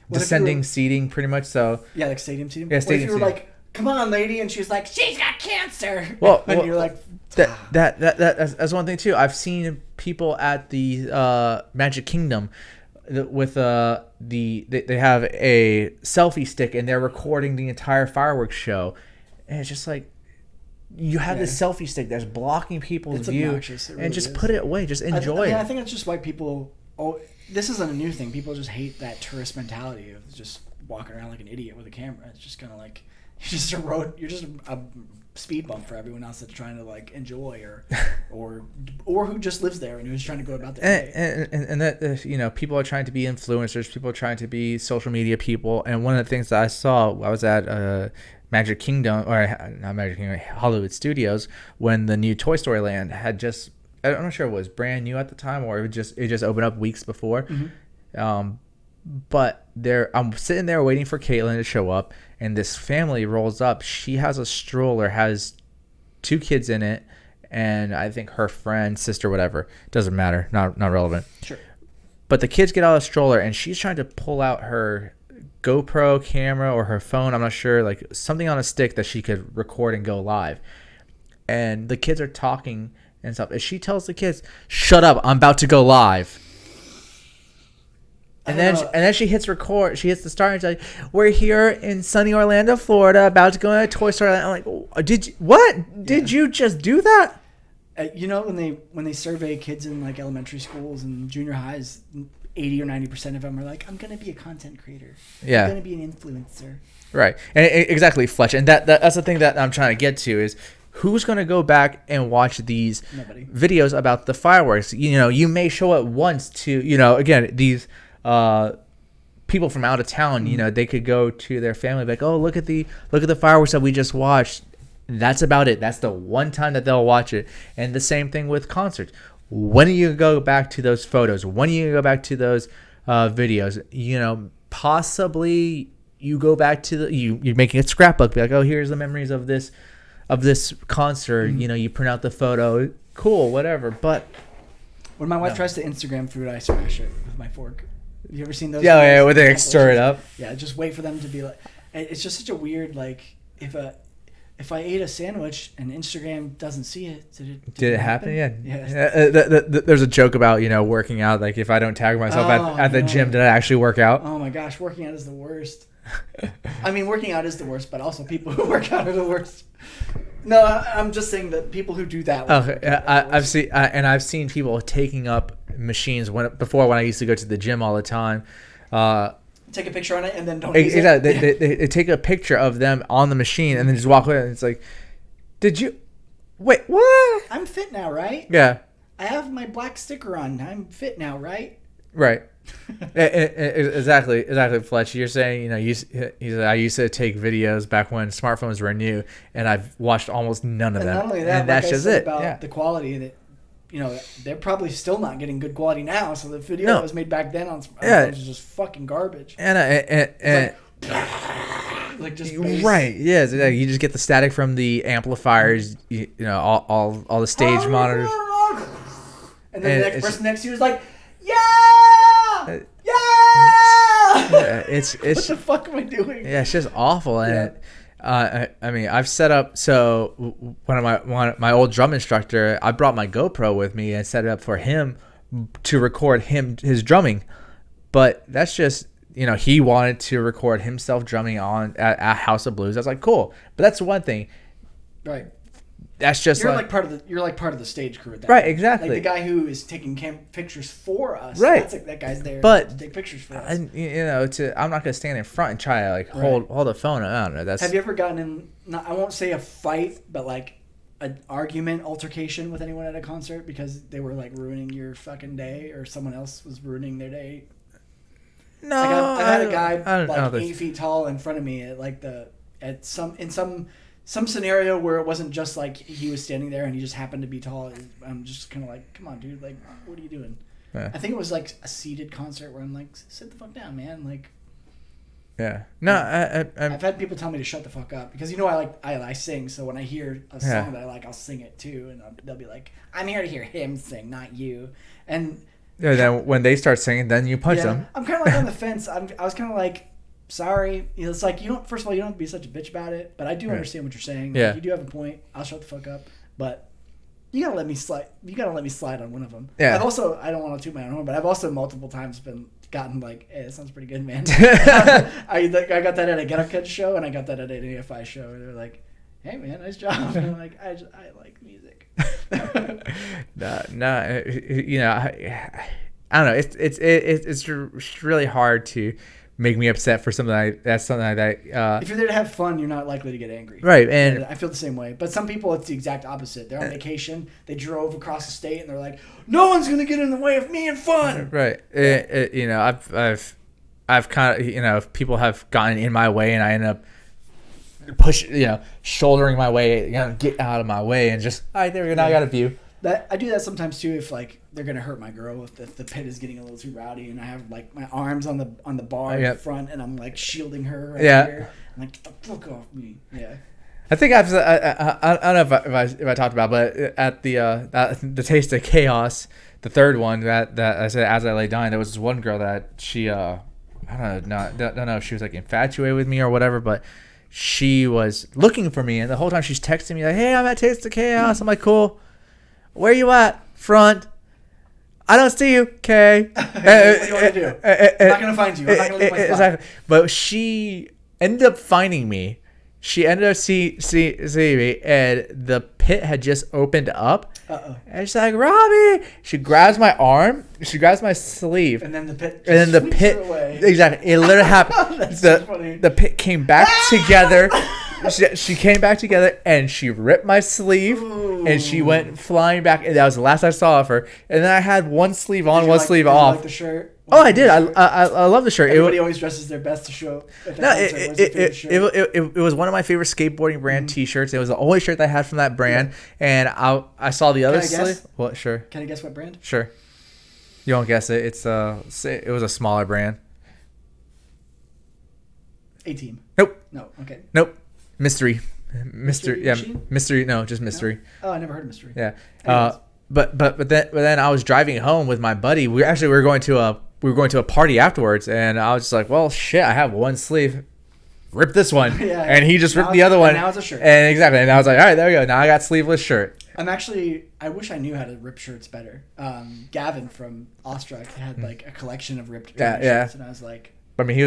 descending seating, pretty much. So yeah, like stadium seating. Yeah, stadium what if you were like, "Come on, lady," and she's like, "She's got cancer." And you're like, that's one thing too. I've seen people at the Magic Kingdom with they have a selfie stick and they're recording the entire fireworks show, and it's just like, you have this selfie stick that's blocking people's view, and just put it away. Just enjoy it. I think that's just why people oh, this isn't a new thing. People just hate that tourist mentality of just walking around like an idiot with a camera. It's just kind of like you're just a speed bump for everyone else that's trying to like enjoy or who just lives there and who's trying to go about their day. And that you know, people are trying to be influencers, people are trying to be social media people. And one of the things that I saw, I was at Magic Kingdom, or not Magic Kingdom, Hollywood Studios, when the new Toy Story Land had just, I'm not sure if it was brand new at the time or it just opened up weeks before. Mm-hmm. But I'm sitting there waiting for Caitlin to show up, and this family rolls up. She has a stroller, has 2 kids in it, and I think her friend, sister, whatever. Doesn't matter. Not relevant. Sure. But the kids get out of the stroller, and she's trying to pull out her GoPro camera or her phone. I'm not sure, like something on a stick that she could record and go live. And the kids are talking and stuff. And she tells the kids, "Shut up! I'm about to go live." And then she hits record. She hits the start and she's like, "We're here in sunny Orlando, Florida, about to go in a Toy Story Land." I'm like, oh, Did you just do that? You know, when they survey kids in like elementary schools and junior highs, 80 or 90% of them are like, "I'm gonna be a content creator. Yeah. I'm gonna be an influencer." Right. And exactly, Fletch. And that's the thing that I'm trying to get to is, who's going to go back and watch these videos about the fireworks? You know, you may show it once to, you know, again, these people from out of town, you know, they could go to their family like, "Oh, look at the fireworks that we just watched." That's about it. That's the one time that they'll watch it. And the same thing with concerts. When are you going to go back to those photos? When are you going to go back to those videos? You know, possibly you go back to you're making a scrapbook, be like, "Oh, here's the memories of this concert." You know, you print out the photo, cool, whatever. But when my wife tries to Instagram food, I smash it with my fork. Have you ever seen those? Yeah, where they stir it up. Yeah, just wait for them to be like. It's just such a weird, like, if I ate a sandwich and Instagram doesn't see it, did it happen? Yeah. There's a joke about, you know, working out. Like, if I don't tag myself at the gym, did I actually work out? Oh my gosh, working out is the worst. I mean, working out is the worst, but also people who work out are the worst. No, I'm just saying that people who do that. Okay, I've seen people taking up machines when I used to go to the gym all the time. Take a picture on it and then don't use it. Exactly. They take a picture of them on the machine and then just walk away. And it's like, did you wait? What? I'm fit now, right? Yeah. I have my black sticker on. I'm fit now, right? Right. Exactly, Fletch. You're saying, you know, he said, I used to take videos back when smartphones were new, and I've watched almost none of them. Not only that, and that's just it. About the quality that, you know, they're probably still not getting good quality now. So the video that was made back then on phones is just fucking garbage. And like just right, yeah. You just get the static from the amplifiers, you know, all the stage monitors. And then the next person next to you is like, "Yeah! It's what the fuck am I doing?" Yeah, it's just awful. And I mean, I've set up, so one of my old drum instructor, I brought my GoPro with me and set it up for him to record his drumming. But that's just, you know, he wanted to record himself drumming at House of Blues. I was like, cool. But that's one thing. Right. That's just you're like part of the stage crew at that right point. Exactly, like the guy who is taking pictures for us, right? That's like, that guy's there to take pictures for us. You know, I'm not gonna stand in front and try to like hold a phone. I don't know. Have you ever gotten in, I won't say a fight, but like an argument, altercation with anyone at a concert because they were like ruining your fucking day or someone else was ruining their day? No, like I've had a guy like 8 feet tall in front of me at some scenario where it wasn't just like he was standing there and he just happened to be tall. I'm just kind of like, come on, dude. Like, what are you doing? Yeah. I think it was like a seated concert where I'm like, sit the fuck down, man. Like, yeah. No, I've had people tell me to shut the fuck up because, you know, I sing. So when I hear a song that I like, I'll sing it too. And they'll be like, I'm here to hear him sing, not you. And then when they start singing, then you punch them. I'm kind of like on the fence. I was kind of like, sorry. You know, it's like, first of all, you don't have to be such a bitch about it, but I do understand what you're saying. Like, yeah. You do have a point. I'll shut the fuck up. But you gotta let me slide. You gotta let me slide on one of them. Yeah. I've also, I don't want to toot my own horn, but I've also multiple times gotten like, hey, that sounds pretty good, man. I got that at a Get Up Kids show, and I got that at an AFI show, and they're like, hey, man, nice job. And I'm like, I like music. No, you know, I don't know. It's really hard to make me upset for something that's something like that. If you're there to have fun, you're not likely to get angry. Right, and I feel the same way. But some people, it's the exact opposite. They're on vacation. They drove across the state, and they're like, "No one's gonna get in the way of me and fun." Right. You know, I've kind of, you know, if people have gotten in my way, and I end up shouldering my way, get out of my way, and just, all right, there we go. Now I got a view. That I do that sometimes too. If like they're gonna hurt my girl, if the pit is getting a little too rowdy, and I have like my arms on the bar in front, and I'm like shielding her. Right here. I'm like, get the fuck off me. Yeah. I think I don't know if I talked about, but at the Taste of Chaos, the third one that I said as I lay dying, there was this one girl that she I don't know if she was like infatuated with me or whatever, but she was looking for me, and the whole time she's texting me like, "Hey, I'm at Taste of Chaos." I'm like, "Cool. Where you at? Front. I don't see you." Okay. What do you want to do? I'm not gonna find you. I'm not gonna leave my spot. Exactly. But she ended up finding me. She ended up seeing me, and the pit had just opened up. And she's like, "Robbi!" She grabs my arm. She grabs my sleeve. And then the pit. Away. Exactly. It literally happened. That's so funny. The pit came back together. She came back together, and she ripped my sleeve. Ooh. And she went flying back. And that was the last I saw of her. And then I had one sleeve on, one sleeve off. Did you like the shirt? Oh, I did. I love the shirt. Everybody always dresses their best to show up. It was one of my favorite skateboarding brand T-shirts. It was the only shirt that I had from that brand, and I saw the other sleeve. What? Sure. Can I guess what brand? Sure. You won't guess it. It was a smaller brand. A-Team. Nope. No. Okay. Nope. Mystery. Yeah. Machine? Mystery. No, just Mystery. No? Oh, I never heard of Mystery. Yeah. But then I was driving home with my buddy. We were going to a party afterwards, and I was just like, well, shit, I have one sleeve. Rip this one. And he just ripped the other one. Now it's a shirt. And exactly. And I was like, all right, there we go. Now I got sleeveless shirt. I wish I knew how to rip shirts better. Gavin from Austria had like a collection of ripped shirts, and I was like, I mean,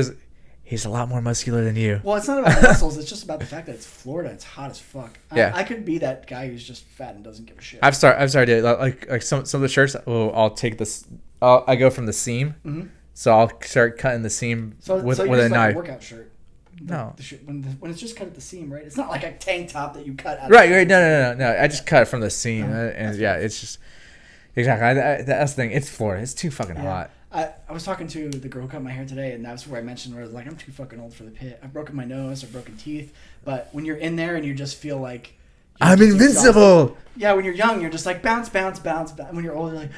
he's a lot more muscular than you. Well, it's not about muscles. It's just about the fact that it's Florida. It's hot as fuck. Yeah. I could be that guy who's just fat and doesn't give a shit. I've started like some of the shirts. I'll take this. I go from the seam. Mm-hmm. So I'll start cutting the seam with a knife. A workout shirt. No. When it's just cut at the seam, right? It's not like a tank top that you cut out. Right. No. I just cut it from the seam, and it's just exactly. That's the thing. It's Florida. It's too fucking hot. I was talking to the girl who cut my hair today, and that's where I mentioned where I was like, I'm too fucking old for the pit. I've broken my nose, I've broken teeth, but when you're in there and you just feel like I'm invincible. Exhausted. Yeah, when you're young, you're just like bounce. And when you're older, you're like,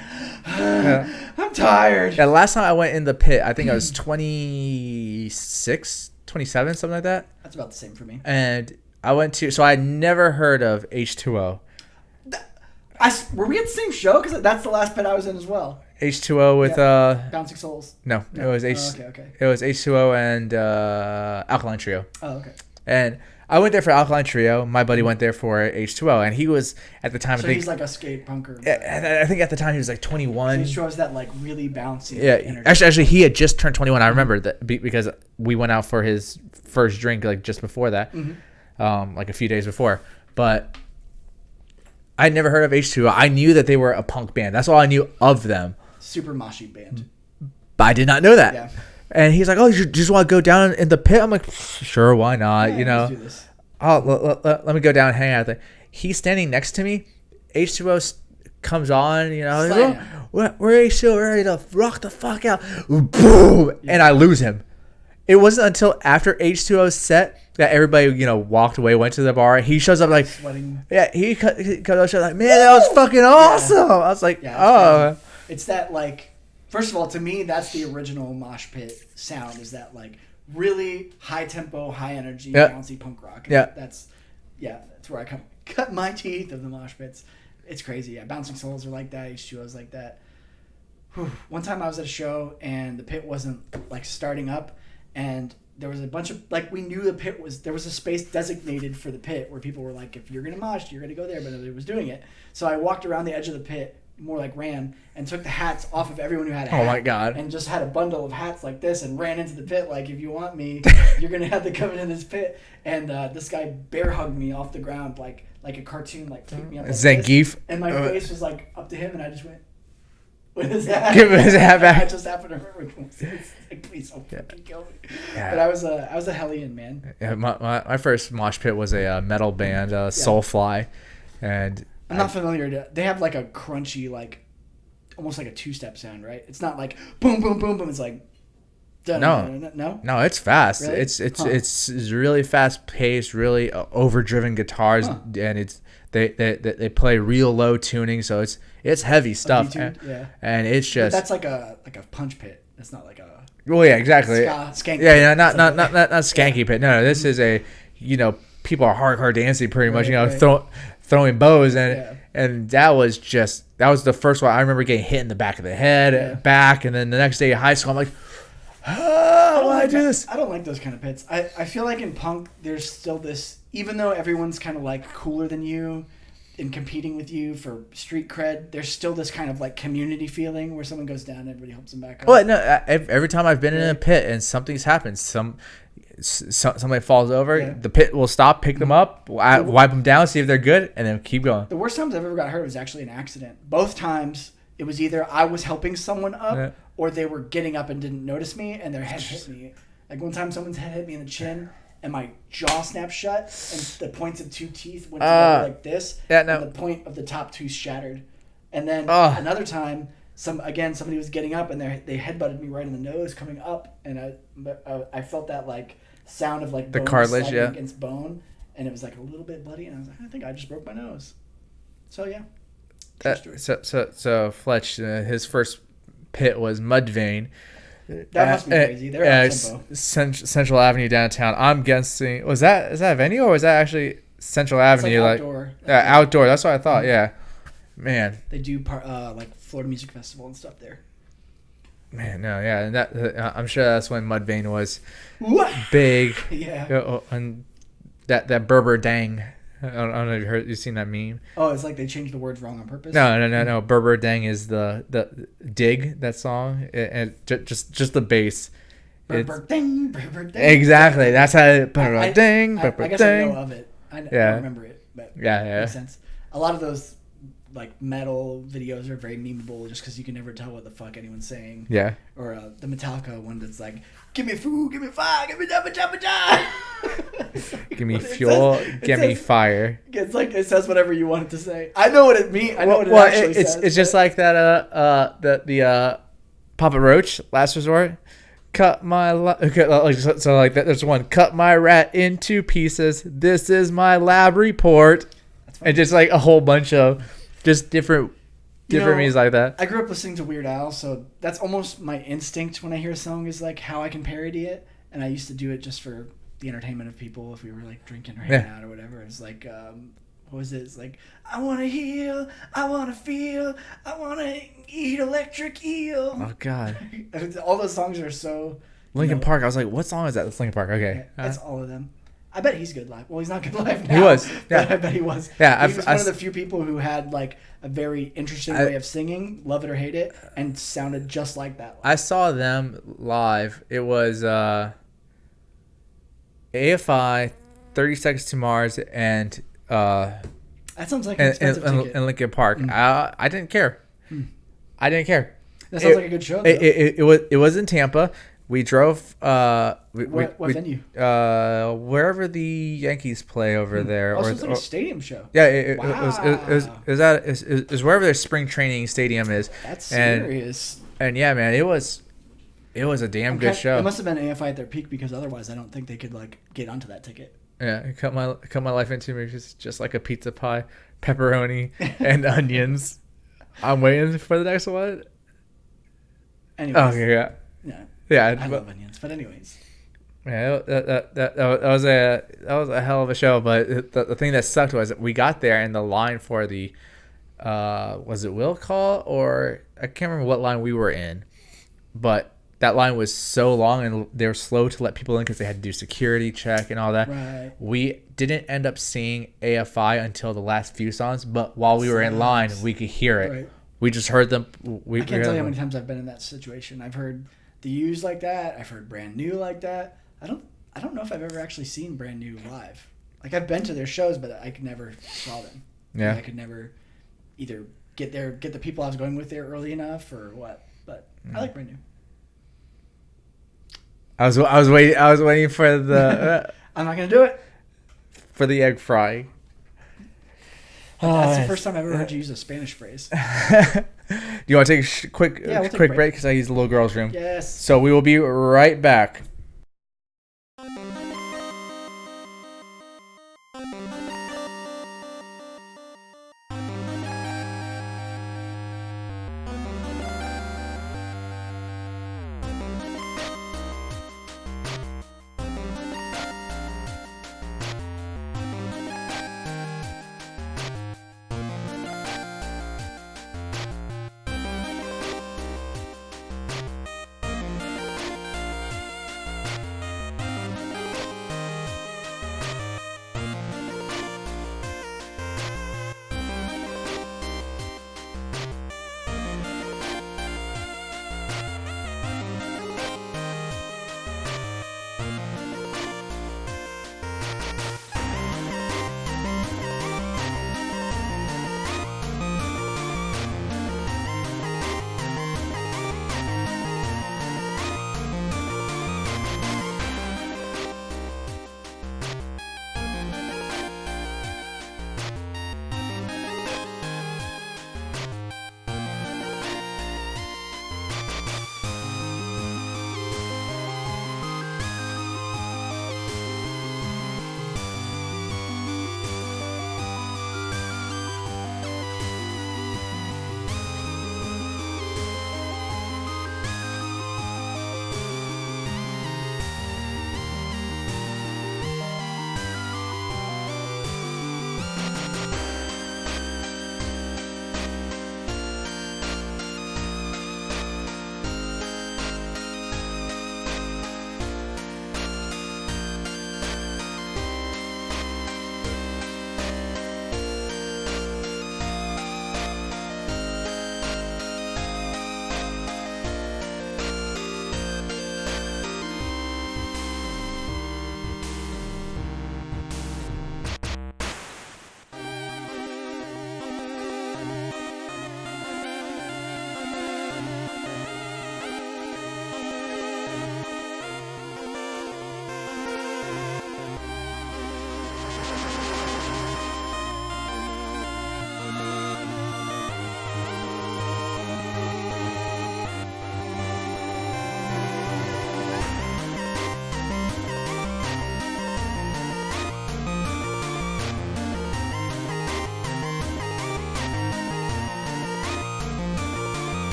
I'm tired. Yeah, last time I went in the pit, I think I was 26, 27, something like that. That's about the same for me. And I went to, so I had never heard of H2O. Were we at the same show? Because that's the last pit I was in as well. H2O with Bouncing Souls. No, it was okay. It was H2O and Alkaline Trio. Oh, okay. And I went there for Alkaline Trio. My buddy went there for H2O, and he was at the time. So he's like a skate punker. I think at the time he was like 21. He shows that like really bouncy. Yeah, energy. actually, he had just turned 21. I remember that because we went out for his first drink like just before that, like a few days before. But I'd never heard of H2O. I knew that they were a punk band. That's all I knew of them. Super moshy band. But I did not know that. Yeah. And he's like, "Oh, you just want to go down in the pit?" I'm like, "Sure, why not?" Let's do this. Let me go down and hang out there. He's standing next to me. H2O comes on, like, we're H2O, we're ready to rock the fuck out. Boom! Yeah. And I lose him. It wasn't until after H2O's set that everybody, walked away, went to the bar. He shows up like sweating. Yeah, he comes up like, "Man, that was fucking awesome." Yeah. I was like, "Oh." It's that like. First of all, to me, that's the original mosh pit sound. Is that like really high tempo, high energy, bouncy punk rock? And that's where I cut my teeth of the mosh pits. It's crazy. Yeah, Bouncing Souls are like that. H2O's like that. Whew. One time I was at a show and the pit wasn't like starting up, and there was a bunch of like we knew there was a space designated for the pit where people were like, if you're gonna mosh, you're gonna go there, but nobody was doing it. So I walked around the edge of the pit. More like ran and took the hats off of everyone who had a hat. Oh my god! And just had a bundle of hats like this and ran into the pit like, if you want me, you're gonna have to come into this pit. And this guy bear hugged me off the ground like a cartoon, like picked me up. Like Zangief. And my face was like up to him, and I just went. with his hat. Give his hat back. I just happened to remember which one. It's like, please don't fucking kill me. Yeah. But I was a hellion, man. Yeah, my first mosh pit was a metal band, Soulfly, and I'm not familiar. They have like a crunchy, like almost like a two-step sound, right? It's not like boom, boom, boom, boom. It's like no, it's fast. Really? It's really fast paced, really overdriven guitars, and it's they play real low tuning, so it's heavy stuff, and it's just but that's like a punch pit. It's not like a well, yeah, exactly, skanky yeah, not skanky pit. No, this is a people are hardcore dancing pretty much, throwing bows and that was the first one I remember getting hit in the back of the head, back, and then the next day at high school I'm like, why do this? I don't like those kind of pits. I feel like in punk there's still this, even though everyone's kind of like cooler than you and competing with you for street cred, there's still this kind of like community feeling where someone goes down and everybody helps them back up. Well, no, every time I've been in a pit and something's happened, somebody falls over, the pit will stop, pick them up, wipe them down, see if they're good, and then keep going. The worst times I've ever got hurt was actually an accident. Both times it was either I was helping someone up or they were getting up and didn't notice me and their head hit me. Like one time someone's head hit me in the chin and my jaw snapped shut and the points of two teeth went together like this. And the point of the top tooth shattered. And then another time, somebody was getting up and they headbutted me right in the nose coming up, and I felt that like sound of like the bone cartilage against bone, and it was like a little bit bloody, and I was like, I think I just broke my nose. So yeah. So Fletch, his first pit was Mudvayne. That must be crazy. They're on tempo. Central Avenue downtown. I'm guessing is that a venue or was that actually Central Avenue? Like outdoor. Outdoor. That's what I thought. Yeah, man. They do like Florida Music Festival and stuff there. Man, no, yeah, and that I'm sure that's when Mudvayne was big. Yeah. And that Berber Dang. I don't know if you've seen that meme. Oh, it's like they changed the words wrong on purpose? No. Berber Dang is the dig, that song. And just the bass. Berber Dang. Exactly. That's how Berber Dang, Berber I guess Dang. I know of it. I don't remember it, but yeah. Makes sense. A lot of those like metal videos are very memeable just because you can never tell what the fuck anyone's saying. Yeah. Or the Metallica one that's like, give me food, give me fire, give me da. Give me fuel, give me fire. It's like it says whatever you want it to say. I know what it means. I know what it actually says. It's just like that. The Papa Roach, Last Resort. Cut my so like that. There's one. Cut my rat into pieces. This is my lab report. And just like a whole bunch of just different meanings like that. I grew up listening to Weird Al, so that's almost my instinct when I hear a song is like how I can parody it. And I used to do it just for the entertainment of people if we were like drinking or hanging out or whatever. It's like, what was it? It's like, I want to heal, I want to feel, I want to eat electric eel. Oh, God. All those songs are so... Linkin Park. I was like, what song is that? That's Linkin Park. Okay. That's all of them. I bet he's good live. Well, he's not good live now. He was. Yeah. But I bet he was. Yeah. He was one of the few people who had like a very interesting way of singing, love it or hate it, and sounded just like that live. I saw them live. It was AFI, 30 Seconds to Mars, and that sounds like an expensive ticket. And Linkin Park. I didn't care. I didn't care. That sounds like a good show. It was in Tampa. We drove. What venue? Wherever the Yankees play over there. Also, it's like a stadium show. Yeah, it was wherever their spring training stadium is. That's serious. And yeah, man, it was a damn good show. It must have been AFI at their peak because otherwise, I don't think they could like get onto that ticket. Yeah, cut my life into me just like a pizza pie, pepperoni and onions. I'm waiting for the next one. Anyways. Okay, yeah. Yeah, I love onions, but anyways. Yeah, that was a hell of a show. But the thing that sucked was we got there and the line for the was it will call or I can't remember what line we were in, but that line was so long and they were slow to let people in because they had to do security check and all that. Right. We didn't end up seeing AFI until the last few songs, but while we were in line, we could hear it. Right. We just heard them. I can't tell you how many times I've been in that situation. I've heard The Used like that. I've heard Brand New like that. I don't know if I've ever actually seen Brand New live. Like I've been to their shows, but I could never saw them. Yeah. Like, I could never either get the people I was going with there early enough or what. But I like brand new. I was waiting for the I'm not gonna do it. for the egg fry. That's the first time I've ever heard you use a Spanish phrase. Do you want to take a quick Yeah, we'll take a quick break. break because I use the little girl's room? Yes. So we will be right back.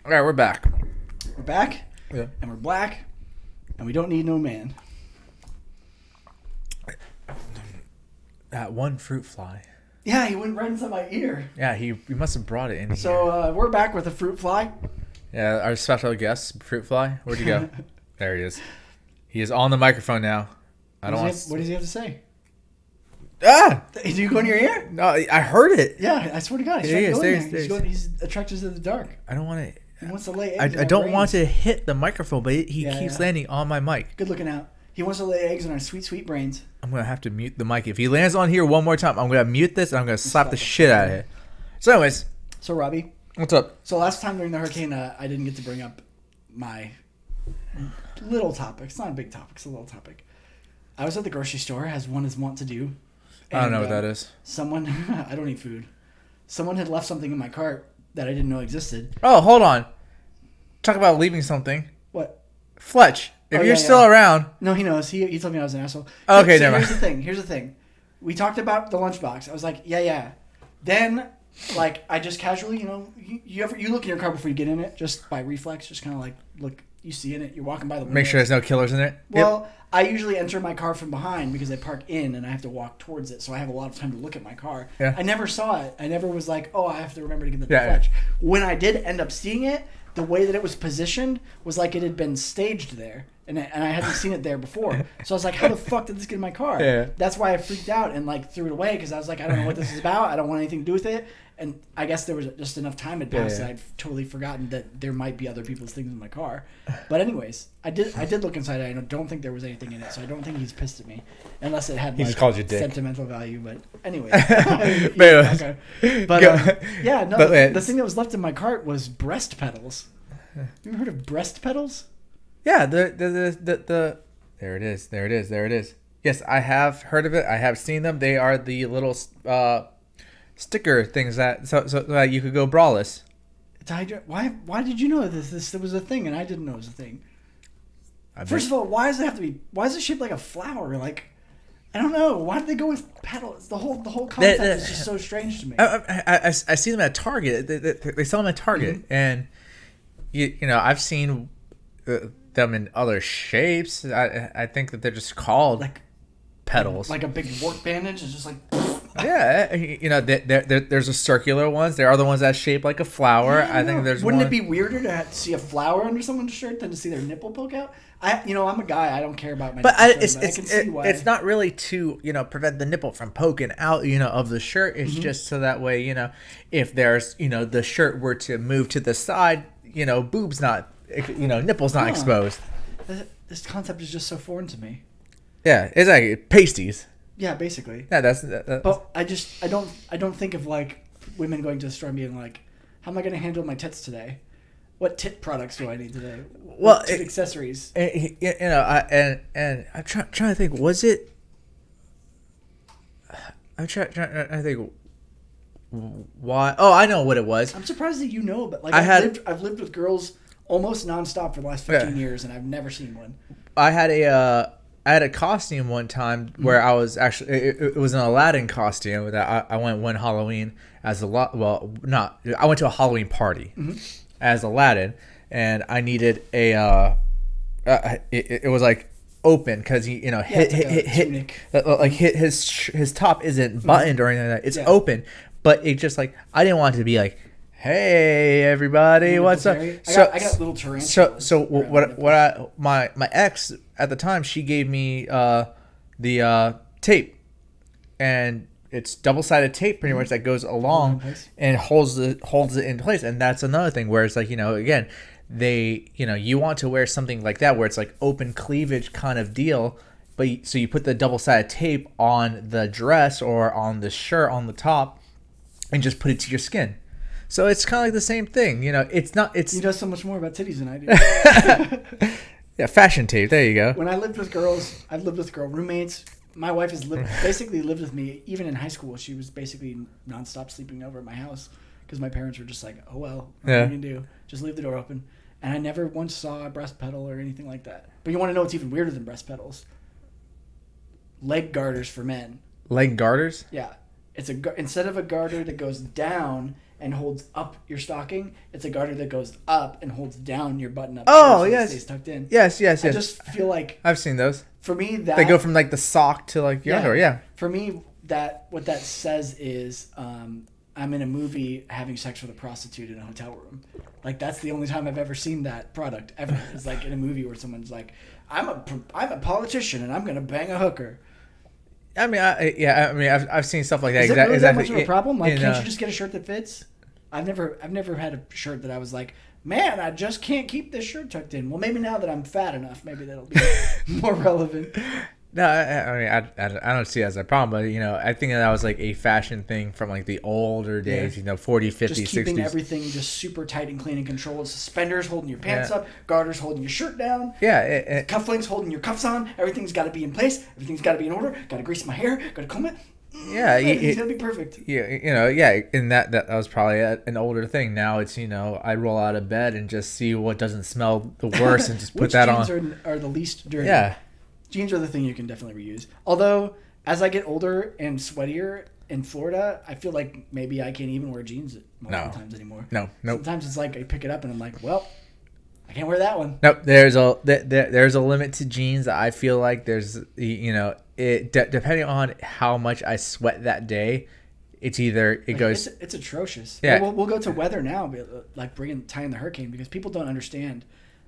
All right, we're back. We're back. Yeah. And we're black. And we don't need no man. That one fruit fly. Yeah, he went right inside my ear. Yeah, he must have brought it in here. So we're back with a fruit fly. Yeah, our special guest, fruit fly. Where'd you go? There he is. He is on the microphone now. What does he have to say? Ah! Did you go in your ear? No, I heard it. Yeah, I swear to God. He's attracted to the dark. I don't want to. He wants to lay eggs. I don't want to hit the microphone, but he keeps landing on my mic. Good looking out. He wants to lay eggs in our sweet, sweet brains. I'm going to have to mute the mic. If he lands on here one more time, I'm going to mute this and I'm going to slap the shit out of it. So anyways. So Robbi. What's up? So last time during the hurricane, I didn't get to bring up my little topic. It's not a big topic. It's a little topic. I was at the grocery store, as one is wont to do. I don't know what that is. Someone, I don't eat food. Someone had left something in my cart that I didn't know existed. Oh, hold on. Talk about leaving something. What? Fletch, if you're still around. No, he knows. He told me I was an asshole. Okay, so never mind. Here's the thing. We talked about the lunchbox. I was like, yeah. Then, like, I just casually, you look in your car before you get in it, just by reflex, just kind of like look. You see in it. You're walking by the window. Make sure there's no killers in it. Well, I usually enter my car from behind because I park in and I have to walk towards it, so I have a lot of time to look at my car. Yeah. I never saw it. I never was like, oh, I have to remember to get the fletch. When I did end up seeing it, the way that it was positioned was like it had been staged there, and I hadn't seen it there before. So I was like, how the fuck did this get in my car? Yeah. That's why I freaked out and like threw it away because I was like, I don't know what this is about. I don't want anything to do with it. And I guess there was just enough time had passed that I'd totally forgotten that there might be other people's things in my car. But anyways, I did look inside it. I don't think there was anything in it, so I don't think he's pissed at me, unless it had like called you dick. Sentimental value. But anyway, the thing that was left in my cart was breast pedals. You ever heard of breast pedals? Yeah, the there it is. Yes, I have heard of it. I have seen them. They are the little sticker things that so that you could go braless. Why did you know this was a thing and I didn't know it was a thing? First of all, why does it shaped like a flower? Like, I don't know. Why did they go with petals? The whole concept is just so strange to me. I see them at Target. They sell them at Target, and you know I've seen them in other shapes. I think that they're just called like petals. Like a big work bandage is just like. Yeah, you know, there's a circular ones. There are the ones that shape like a flower. I think there's. Wouldn't it be weirder to see a flower under someone's shirt than to see their nipple poke out? I'm a guy. I don't care about my. But I can see why. It's not really to prevent the nipple from poking out of the shirt. It's just so that way if there's the shirt were to move to the side, boobs not nipples not exposed. This concept is just so foreign to me. Yeah, it's like pasties. Yeah, basically. Yeah, that's. But I don't think of like women going to the store and being like, how am I going to handle my tits today? What tit products do I need today? Well, tit accessories. And I'm trying to think. Was it? I'm trying to think. Why? Oh, I know what it was. I'm surprised that but like I've lived with girls almost nonstop for the last 15 years, and I've never seen one. I had a costume one time where I was actually it was an Aladdin costume that I went one Halloween as I went to a Halloween party as Aladdin, and I needed it was like open because his top isn't buttoned or anything like that. It's open, but it just like I didn't want it to be like, hey everybody, what's up? I got little tarantulas. So my ex at the time, she gave me the tape, and it's double-sided tape pretty much that goes along and holds it in place. And that's another thing where it's like again, they you want to wear something like that where it's like open cleavage kind of deal, but so you put the double-sided tape on the dress or on the shirt on the top and just put it to your skin. So it's kind of like the same thing, it's not. It's he does so much more about titties than I do. Yeah, fashion tape. There you go. When I lived with girls, I've lived with girl roommates. My wife has basically lived with me even in high school. She was basically nonstop sleeping over at my house because my parents were just like, "Oh well, what are you gonna do? Just leave the door open." And I never once saw a breast pedal or anything like that. But you want to know what's even weirder than breast pedals? Leg garters for men. Leg garters? Yeah. It's instead of a garter that goes down, and holds up your stocking. It's a garter that goes up and holds down your button up. Oh, shirt so yes. it stays tucked in. Yes. I just feel like I've seen those. for me that They go from like the sock to like your underwear. Yeah. For me, what that says is I'm in a movie having sex with a prostitute in a hotel room. Like that's the only time I've ever seen that product ever. It's like in a movie where someone's like, I'm a politician and I'm gonna bang a hooker. I mean, I've seen stuff like that. Is it really that much of a Exactly. problem? Like, can't you just get a shirt that fits? I've never had a shirt that I was like, man, I just can't keep this shirt tucked in. Well, maybe now that I'm fat enough, maybe that'll be more relevant. No, I don't see it as a problem, but I think that was like a fashion thing from like the older days, 40s, 50s, Just keeping 60s. everything just super tight and clean and controlled. Suspenders holding your pants up, garters holding your shirt down. Yeah, Cufflinks holding your cuffs on. Everything's got to be in place. Everything's got to be in order. Got to grease my hair. Got to comb it. yeah, It's gonna be perfect. Yeah, and that was probably an older thing. Now it's I roll out of bed and just see what doesn't smell the worst and just put that on. Which jeans are the least dirty? Yeah. Jeans are the thing you can definitely reuse. Although, as I get older and sweatier in Florida, I feel like maybe I can't even wear jeans times anymore. No. Sometimes it's like I pick it up and I'm like, well, I can't wear that one. Nope. There's a limit to jeans. I feel like there's depending on how much I sweat that day, it's either it goes. It's atrocious. Yeah. We'll go to weather now, like tying the hurricane because people don't understand.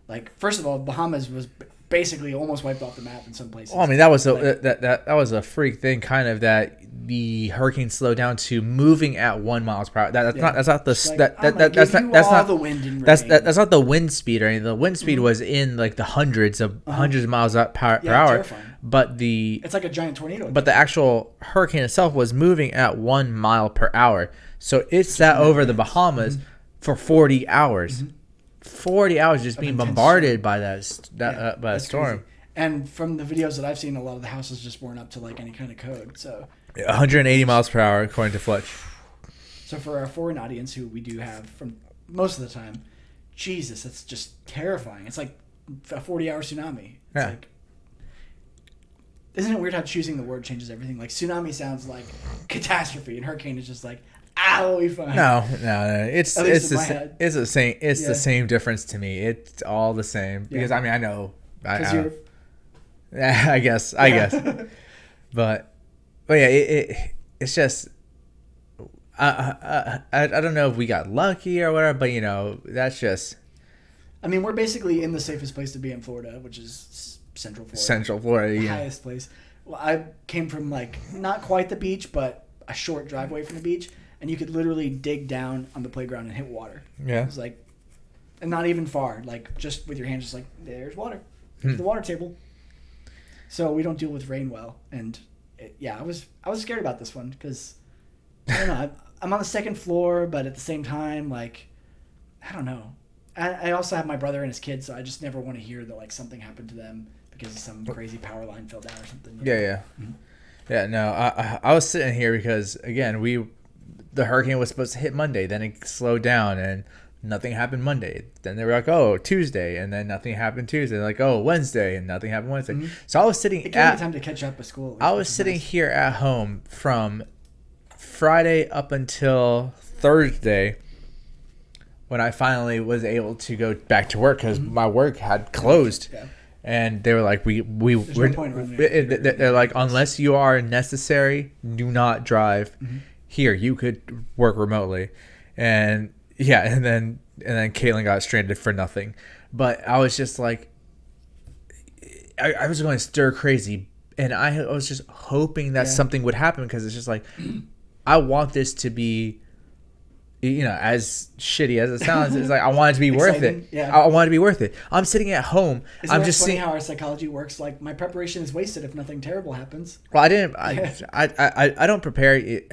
Like first of all, Bahamas was basically almost wiped off the map in some places. Well, I mean, that was that was a freak thing, kind of, that the hurricane slowed down to moving at 1 mile per hour. That's not the wind and rain. That's not the wind speed or anything. The wind speed was in like the hundreds of miles per hour. Terrifying. But it's like a giant tornado. But the actual hurricane itself was moving at 1 mile per hour. So it sat over the Bahamas for 40 hours. 40 hours just being bombarded by that storm. Crazy. And from the videos that I've seen, a lot of the houses just weren't up to like any kind of code. So 180 miles per hour according to Fletch. So for our foreign audience, who we do have from most of the time, Jesus, that's just terrifying. It's like a 40-hour tsunami. It's like, isn't it weird how choosing the word changes everything? Like tsunami sounds like catastrophe, and hurricane is just like, we'll be fine. No. It's the same. It's the same difference to me. It's all the same because I mean I know. I guess. but yeah, it's just. I don't know if we got lucky or whatever, but that's just. I mean, we're basically in the safest place to be in Florida, which is Central Florida. The highest place. Well, I came from like not quite the beach, but a short driveway from the beach. And you could literally dig down on the playground and hit water. Yeah. It was like, and not even far, like just with your hands, just like, there's water. There's the water table. So we don't deal with rain well. And I was scared about this one because, I don't know, I'm on the second floor, but at the same time, like, I don't know. I also have my brother and his kids, so I just never want to hear that like something happened to them because some crazy power line fell down or something. Yeah. Yeah, no, I was sitting here because, again, the hurricane was supposed to hit Monday, then it slowed down and nothing happened Monday. Then they were like, Tuesday, and then nothing happened Tuesday. They're like, Wednesday, and nothing happened Wednesday. So I was sitting it gave me time to catch up with school. I was sitting here at home from Friday up until Thursday when I finally was able to go back to work because my work had closed. Yeah. And they were like, they're like, unless you are necessary, do not drive. Here, you could work remotely. And then Caitlin got stranded for nothing. But I was just like, I was going stir crazy. And I was just hoping that something would happen because it's just like, I want this to be, as shitty as it sounds, it's like I want it to be worth it. Yeah. I want it to be worth it. I'm sitting at home. I'm just funny how our psychology works. Like my preparation is wasted if nothing terrible happens. Well, I didn't. I don't prepare. You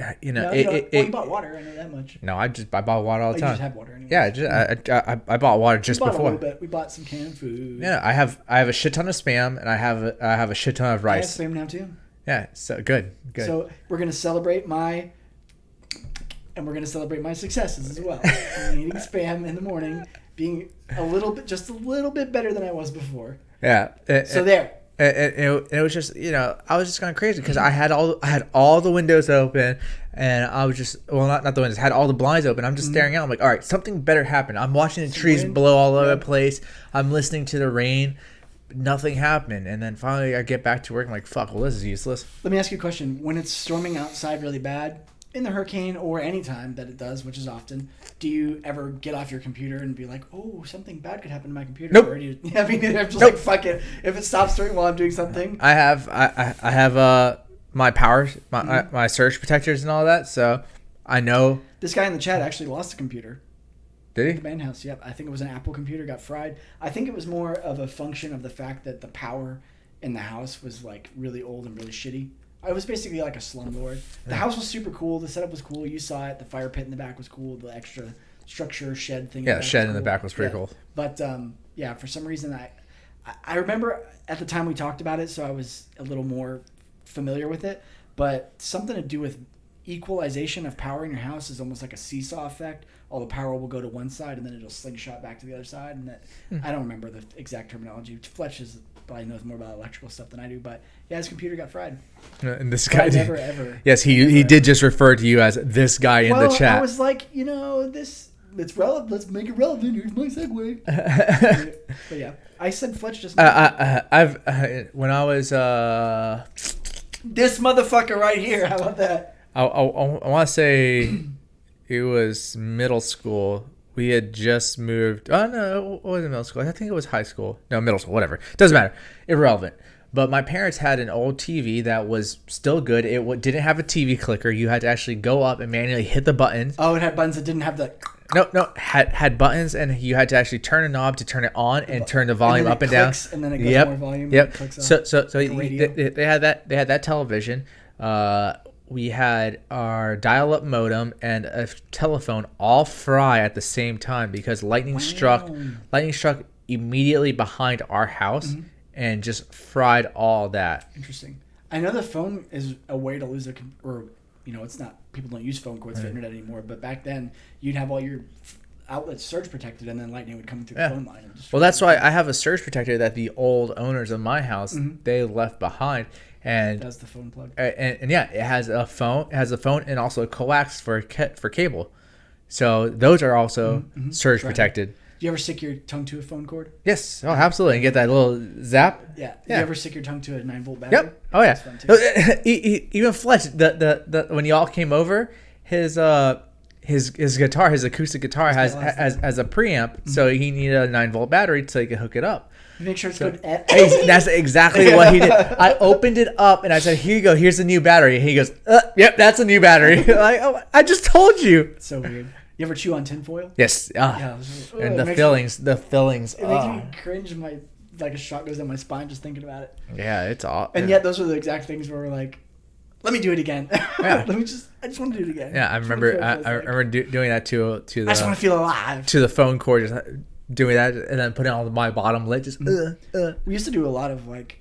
bought water. I know that much. No, I bought water all the time. You just have water anyway. Yeah, I bought water just before. A little bit. We bought some canned food. Yeah, I have a shit ton of Spam and I have a shit ton of rice. I have Spam now too. Yeah, so good. So we're gonna celebrate my successes as well. Eating Spam in the morning, being just a little bit better than I was before. Yeah. So there. it was just, I was just going crazy because I had all the windows open, and I was just, well, not the windows, had all the blinds open. I'm just staring out. I'm like, all right, something better happen. I'm watching the trees blow all over the place. I'm listening to the rain. Nothing happened. And then finally I get back to work. I'm like, fuck, well, this is useless. Let me ask you a question. When it's storming outside really bad, in the hurricane or any time that it does, which is often, do you ever get off your computer and be like, oh, something bad could happen to my computer? Nope. Or do you, I mean, I'm just like, fuck it. If it stops doing while I'm doing something. I have my power, my surge protectors and all that, so I know. This guy in the chat actually lost a computer. Did he? The band house, yep. I think it was an Apple computer, got fried. I think it was more of a function of the fact that the power in the house was like really old and really shitty. It was basically like a slumlord. The house was super cool. The setup was cool. You saw it. The fire pit in the back was cool. The extra structure shed thing. Yeah, the shed in the back was pretty cool. But yeah, for some reason I remember at the time we talked about it, so I was a little more familiar with it. But something to do with equalization of power in your house is almost like a seesaw effect. All the power will go to one side and then it'll slingshot back to the other side. And that I don't remember the exact terminology. Fletch probably knows more about electrical stuff than I do, but yeah, his computer got fried. And this guy never ever. Yes, he did just refer to you as this guy in the chat. I was like, it's relevant. Let's make it relevant. Here's my segue. But yeah, I said Fletch just. When I was this motherfucker right here. How about that? I want to say it was middle school. We had just moved. Oh, no, it wasn't middle school. I think it was high school. No, middle school, whatever. Doesn't matter. Irrelevant. But my parents had an old TV that was still good. It didn't have a TV clicker. You had to actually go up and manually hit the buttons. Oh, it had buttons that didn't have the... No, had buttons, and you had to actually turn a knob to turn it on and turn the volume up and down. And then it goes more volume. Yep. And it clicks So they had that. They had that television. We had our dial-up modem and a telephone all fry at the same time because lightning struck immediately behind our house and just fried all that. Interesting. I know the phone is a way to lose it's not, people don't use phone cords for internet anymore, but back then you'd have all your outlets surge protected and then lightning would come through the phone line. And just that's why I have a surge protector that the old owners of my house, they left behind. And that's the phone plug. And yeah, it has a phone. It has a phone and also a coax for cable. So those are also surge protected. Do you ever stick your tongue to a phone cord? Yes. Oh, absolutely. And get that little zap. Yeah. Do you ever stick your tongue to a 9-volt battery? Yep. Oh yeah. That's fun too. Even Fletch, the when y'all came over, his guitar, his acoustic guitar has a preamp, so he needed a 9-volt battery so he could hook it up. Make sure it's good. That's exactly what he did. I opened it up and I said, "Here you go. Here's the new battery." And he goes, "Yep, that's a new battery." Like, oh, I just told you. It's so weird. You ever chew on tinfoil? Yes. Yeah. And the fillings. It makes me cringe. Like a shot goes down my spine just thinking about it. Yeah, it's all. And yet, those are the exact things where we're like, "Let me do it again." Yeah. I just want to do it again. Yeah, I remember. I remember doing that to the. I just want to feel alive. To the phone cord, just doing that, and then putting on my bottom lid. Just. We used to do a lot of like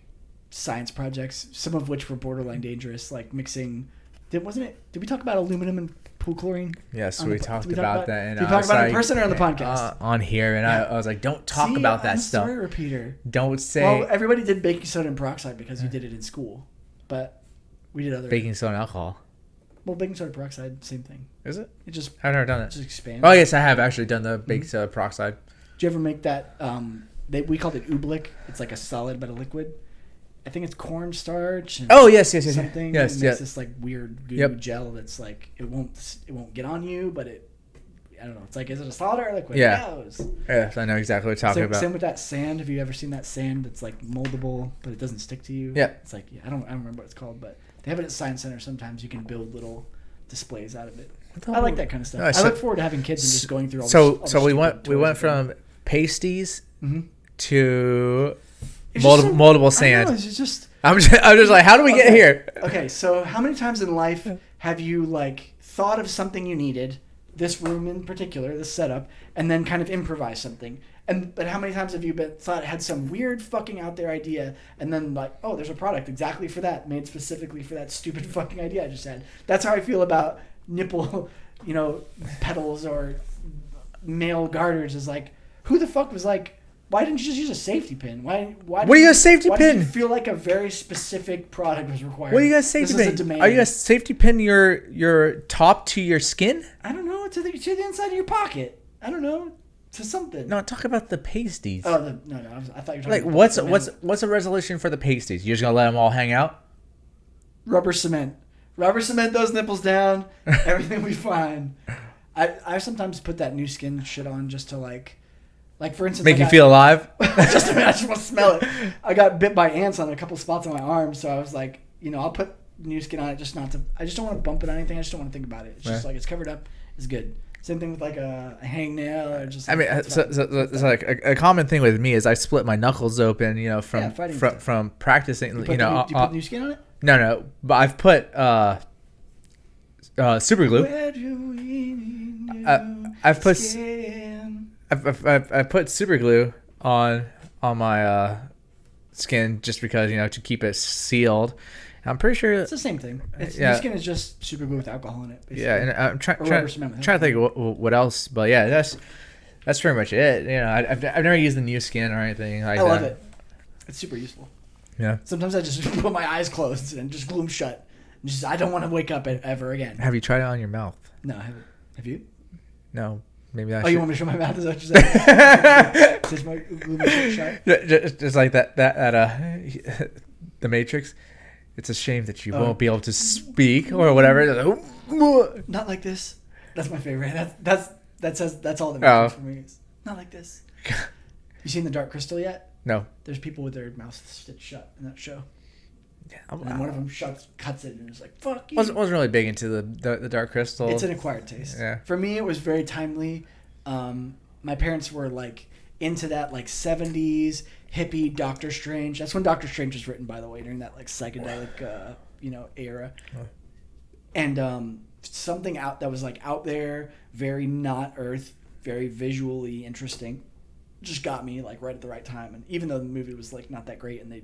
science projects, some of which were borderline dangerous, like mixing. Did we talk about aluminum and pool chlorine? Yes, we talked about that. Did we talk about it in person or on the podcast? On here, and I was like, "Don't talk about that stuff." Story repeater. Don't say. Well, everybody did baking soda and peroxide because you did it in school, but we did other baking soda and alcohol. Well, baking soda peroxide, same thing. Is it? It just I've never done it. Just expands. Oh yes, I have actually done the baking soda peroxide. Did you ever make that? We called it ooblik. It's like a solid but a liquid. I think it's cornstarch. And yes. Something. Yes, it makes this like weird goo gel that's like it won't get on you, but I don't know. It's like, is it a solid or a liquid? Yeah. Yes, I know exactly what you're talking about. Same with that sand. Have you ever seen that sand that's like moldable, but it doesn't stick to you? Yeah. It's like I don't remember what it's called, but they have it at Science Center. Sometimes you can build little displays out of it. I like that kind of stuff. I look forward to having kids and just going through all this. So we went from pasties to moldable sand. It's just. I'm just like, how do we get here? Okay, so how many times in life have you like thought of something you needed, this room in particular, this setup, and then kind of improvised something? But how many times have you had some weird fucking out there idea, and then like, oh, there's a product exactly for that, made specifically for that stupid fucking idea I just had. That's how I feel about nipple, pedals or male garters. Is like, who the fuck was like, Why didn't you just use a safety pin? Why? What do you got safety why pin? Did you feel like a very specific product was required? What do you got safety This is a pin? demand. Are you gonna safety pin your top to your skin? I don't know, to the inside of your pocket. I don't know, to something. No, talk about the pasties. Oh, no. I thought you were talking Like about what's a resolution for the pasties? You're just gonna let them all hang out? rubber cement. Rubber cement those nipples down. Everything will be fine. I sometimes put that new skin shit on just to like for instance, Make you feel alive? I just want to smell it. I got bit by ants on a couple spots on my arm, so I was like, I'll put new skin on it just not to. I just don't want to bump it on anything. I just don't want to think about it. It's just like it's covered up. It's good. Same thing with like a hangnail or just. Like, it's like a common thing with me is I split my knuckles open, from practicing. Do you put new skin on it? No, but I've put super glue. I've put super glue on my skin just because to keep it sealed. I'm pretty sure it's the same thing. New skin is just super glue with alcohol in it. Basically. Yeah, and I'm trying to think of what else, but yeah, that's pretty much it. I've never used the new skin or anything like that. I love it. It's super useful. Yeah. Sometimes I just put my eyes closed and just glue them shut. I don't want to wake up ever again. Have you tried it on your mouth? No, I haven't. Have you? No. Maybe I should. Oh, you want me to show my mouth? Is that what you're saying? Just my glue my shut? Just like that the Matrix. It's a shame that you won't be able to speak or whatever. Not like this. That's my favorite. That's all that matters for me. It's not like this. You seen The Dark Crystal yet? No. There's people with their mouths stitched shut in that show. Yeah, and one of them cuts it and is like, "Fuck you." Wasn't really big into the Dark Crystal. It's an acquired taste. Yeah. For me, it was very timely. My parents were like into that like 70s hippie Doctor Strange. That's when Doctor Strange was written, by the way, during that like psychedelic era. Oh. And something out that was like out there, very not Earth, very visually interesting, just got me like right at the right time. And even though the movie was like not that great and the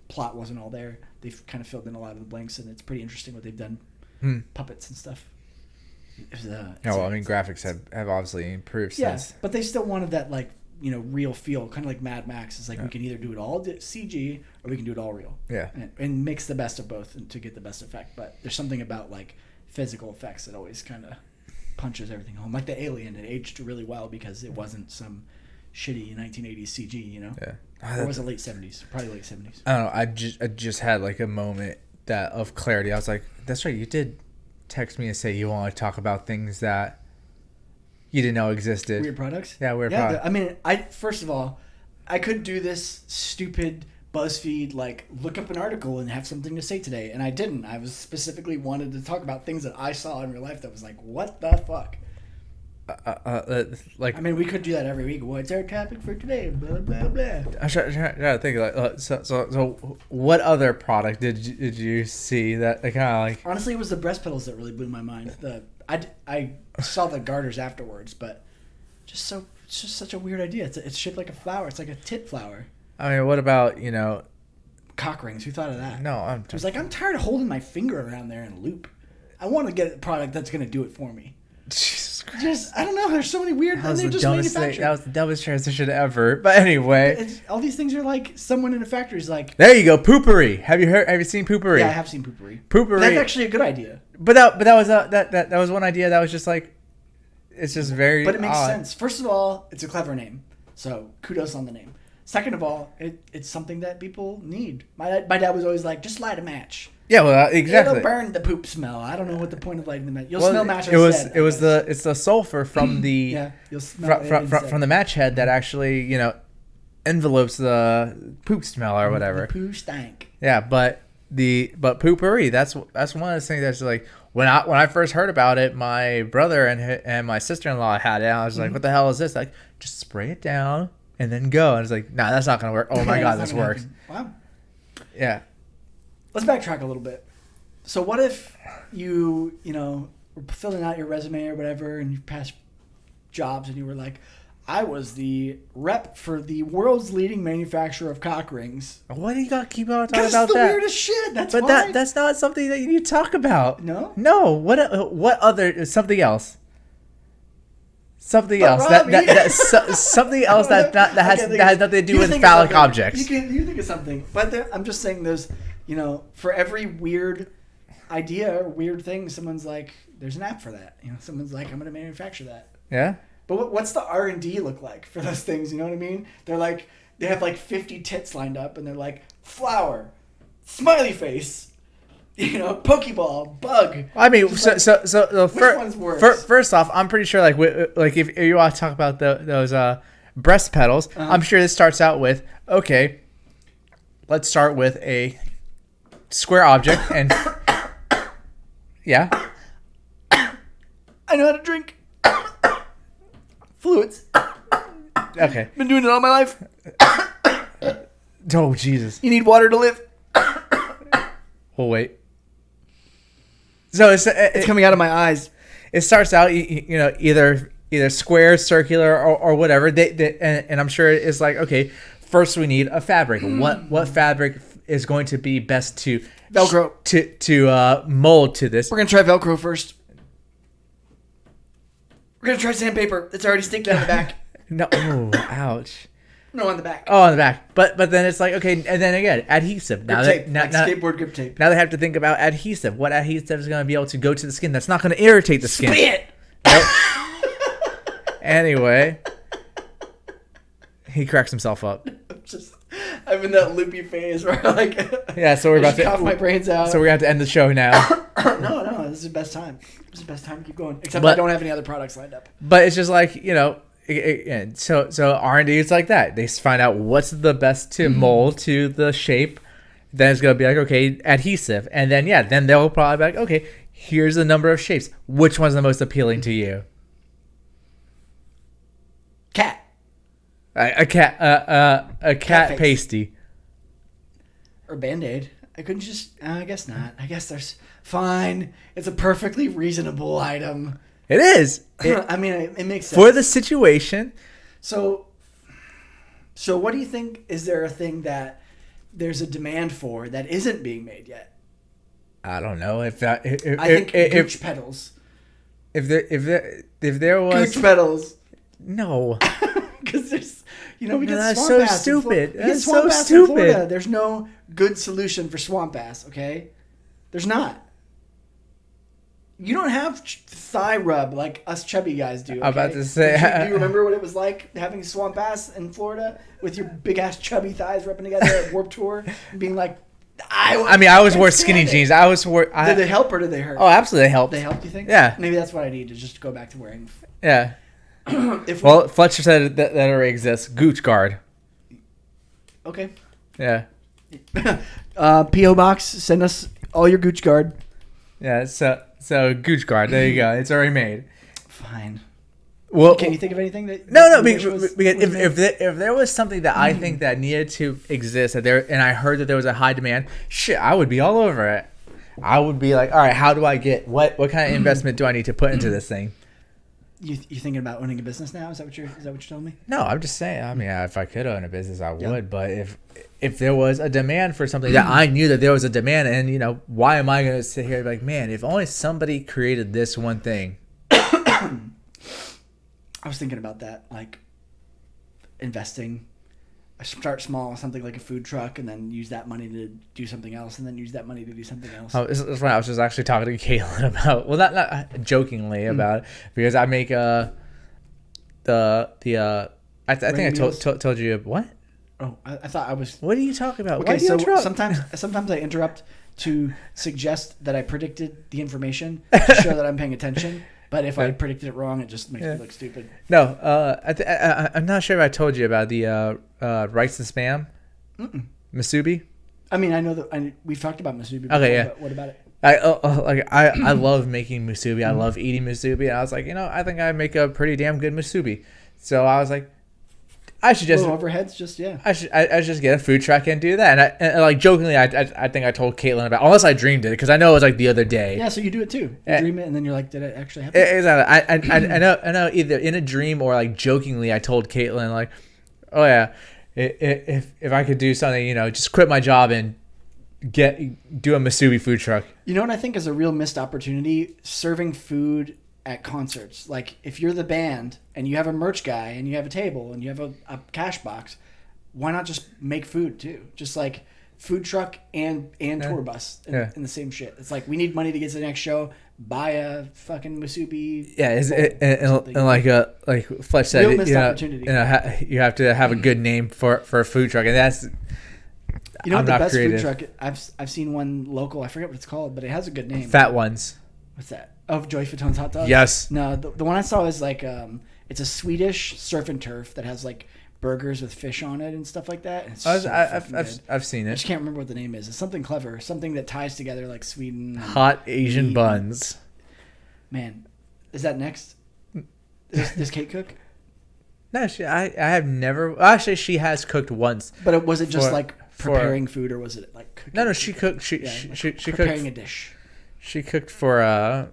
plot wasn't all there, they've kind of filled in a lot of the blanks, and it's pretty interesting what they've done. Puppets and stuff. Graphics have obviously improved since. Yeah, but they still wanted that like real feel, kind of like Mad Max. It's like we can either do it all CG or we can do it all real. Yeah, and mix the best of both to get the best effect. But there's something about like physical effects that always kind of punches everything home. Like the Alien, it aged really well because it wasn't some shitty 1980s CG. Yeah, or was it late 70s? Probably late 70s. I don't know. I just had like a moment of clarity. I was like, that's right. You did text me and say you want to talk about things that you didn't know existed. Weird products? Yeah, weird products. I mean, first of all, I could do this stupid BuzzFeed, like, look up an article and have something to say today, and I didn't. I was specifically wanted to talk about things that I saw in real life that was like, what the fuck? I mean, we could do that every week. What's our topic for today? Blah, blah, blah. I'm trying to think, like, so what other product did you see that kind of like... Honestly, it was the breast pedals that really blew my mind. I saw the garters afterwards, but it's just such a weird idea. It's shaped like a flower. It's like a tit flower. I mean, what about, cock rings? Who thought of that? No, it was like, I'm tired of holding my finger around there in a loop. I want to get a product that's going to do it for me. Jesus Christ. Just, I don't know. There's so many weird things they just manufacture. That was the dumbest transition ever. But anyway, all these things are like someone in a factory is like. There you go, poopery. Have you seen poopery? Yeah, I have seen poopery. Poopery. That's actually a good idea. But that was that was one idea that was just like, it's just very. But it makes odd. sense. First of all, it's a clever name, so kudos on the name. Second of all, it's something that people need. My dad was always like, just light a match. Yeah, well, exactly. It'll burn the poop smell. I don't know what the point of lighting the match. You'll smell match instead. It's the sulfur from the you'll smell from the match head that actually envelopes the poop smell or whatever. The poo stank. Yeah, but poopery. That's one of those things that's like when I first heard about it, my brother and my sister-in-law had it. I was like, what the hell is this? Like, just spray it down and then go. And it's like, nah, that's not gonna work. Oh my god, this works. Wow. Yeah. Let's backtrack a little bit. So what if you were filling out your resume or whatever and you passed jobs and you were like, I was the rep for the world's leading manufacturer of cock rings. Why do you got to keep on talking about that? That's the that? weirdest shit. That's but why. That's not something that you need to talk about. No? No. What other something else? Something But else Robbi- something else that has nothing to do with phallic objects. You think of something, but I'm just saying there's, for every weird idea or weird thing, someone's like, there's an app for that. Someone's like, I'm going to manufacture that. Yeah. But what's the R&D look like for those things? You know what I mean? They're like, they have like 50 tits lined up, and they're like, flower, smiley face, Pokeball, bug. I mean, Just which one's worse? First off, I'm pretty sure like if you want to talk about those breast pedals, I'm sure this starts out with, okay, let's start with a square object and yeah. I know how to drink fluids. Okay. Been doing it all my life. Oh Jesus. You need water to live. Oh wait. So it's coming out of my eyes. It starts out, either square, circular, or whatever. And I'm sure it's like, okay, first we need a fabric. What fabric is going to be best to Velcro to mold to this? We're gonna try Velcro first. We're gonna try sandpaper. It's already sticking on the back. No, oh, ouch. No, on the back. Oh, on the back. But then it's like, okay, and then again, adhesive. Grip tape, skateboard grip tape. Now they have to think about adhesive. What adhesive is going to be able to go to the skin that's not going to irritate the skin? Spit! Nope. Anyway, he cracks himself up. I'm in that loopy phase where yeah, so we're about to cough my brains out. So we're going to have to end the show now. No, this is the best time. This is the best time to keep going. Except I don't have any other products lined up. But it's just like, so R&D is like that. They find out what's the best to mold to the shape. Then it's going to be like, okay, adhesive. And then they'll probably be like, okay, here's the number of shapes. Which one's the most appealing to you? Cat. A cat pasty. Or Band-Aid. I couldn't just... I guess not. I guess there's... Fine. It's a perfectly reasonable item. It is. I mean, it makes sense. For the situation. So what do you think? Is there a thing that there's a demand for that isn't being made yet? I don't know. I think gooch pedals. If there was gooch pedals. No. Because there's, we get that's swamp so ass. Stupid. That's so stupid. There's no good solution for swamp ass. Okay, there's not. You don't have thigh rub like us chubby guys do. Okay? I'm about to say. Do you remember what it was like having swamp ass in Florida with your big ass chubby thighs rubbing together at Warped Tour and being like, I was wore skinny jeans. Did they help or did they hurt? Oh, absolutely, they helped. They helped, you think? Yeah. Maybe that's what I need to just go back to wearing. Yeah. Fletcher said that already exists. Gooch guard. Okay. Yeah. P.O. Box, send us all your Gooch guard. Yeah, so Gooch guard, there you go. It's already made. Fine. Well, can you think of anything that? No. If there was something that I think that needed to exist, and I heard that there was a high demand, shit, I would be all over it. I would be like, all right, how do I get what kind of investment do I need to put into this thing? You thinking about owning a business now? Is that what you're telling me? No, I'm just saying. I mean, if I could own a business, I would. Yep. But if there was a demand for something that I knew that there was a demand, and why am I going to sit here and be like, man, if only somebody created this one thing. I was thinking about that, like investing. I start small, something like a food truck, and then use that money to do something else, and then use that money to do something else. Oh, that's right. I was just actually talking to Caitlin about, well, not jokingly about it, because I make I think I told you what? Oh, I thought I was. What are you talking about? Okay, so sometimes I interrupt to suggest that I predicted the information to show that I'm paying attention. But if I predicted it wrong, it just makes me look stupid. No, I'm not sure if I told you about the rice and spam, musubi. I mean, I know that we've talked about musubi before, okay, yeah. But what about it? I love making musubi. I love eating musubi. And I was like, I think I make a pretty damn good musubi. So I was like, I should just overheads, just I should just get a food truck and do that. And like jokingly, I think I told Caitlin about, unless I dreamed it, because I know it was like the other day. Yeah, so you do it too. You dream it, and then you're like, did it actually happen? Exactly. I know either in a dream or like jokingly, I told Caitlin like, oh yeah, if I could do something, just quit my job and do a musubi food truck. You know what I think is a real missed opportunity? Serving food at concerts. Like if you're the band and you have a merch guy and you have a table and you have a cash box, why not just make food too? Just like food truck and tour bus in the same shit. It's like we need money to get to the next show. Buy a fucking musubi. Yeah, and like Fletch said, Real missed opportunity. You have to have a good name for a food truck, and that's. You know I'm what the not best creative. food truck? I've seen one local. I forget what it's called, but it has a good name. Fat Ones. What's that? Oh, Joey Fatone's hot dogs. Yes. No, the one I saw is like it's a Swedish surf and turf that has like burgers with fish on it and stuff like that. And it's I've seen I it. just can't remember what the name is. It's something clever, something that ties together like Sweden. Hot Asian meat. buns. Man, is that next? Does Kate cook? No, I have never. Actually, she has cooked once. But was it just like preparing food, or was it like cooking? No, she cooked. She preparing cooked a dish. She cooked for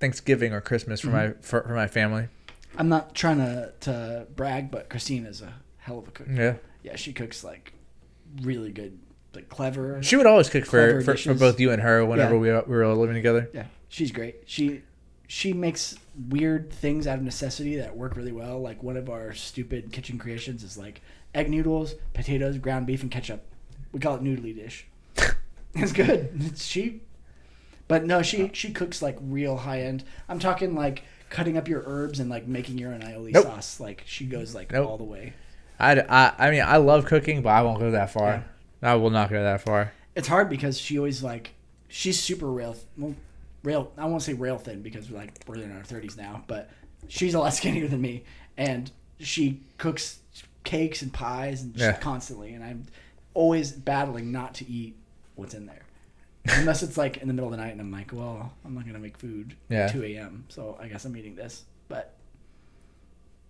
Thanksgiving or Christmas for my family. I'm not trying to brag, but Christine is a hell of a cook. Yeah. Yeah, she cooks like really good, like clever. She would always cook for dishes. both you and her whenever we were all living together. Yeah, she's great. She makes weird things out of necessity that work really well. Like one of our stupid kitchen creations is like egg noodles, potatoes, ground beef, and ketchup. We call it noodly dish. It's good. It's cheap. But no, she cooks like real high end. I'm talking like cutting up your herbs and like making your own aioli sauce. Like she goes like all the way. I mean I love cooking, but I won't go that far. Yeah. I will not go that far. It's hard because she always like she's super rail. I won't say rail thin because we're in our 30s now, but she's a lot skinnier than me, and she cooks cakes and pies and just constantly, and I'm always battling not to eat what's in there. Unless it's like in the middle of the night and I'm like, well, I'm not going to make food at 2 a.m., so I guess I'm eating this.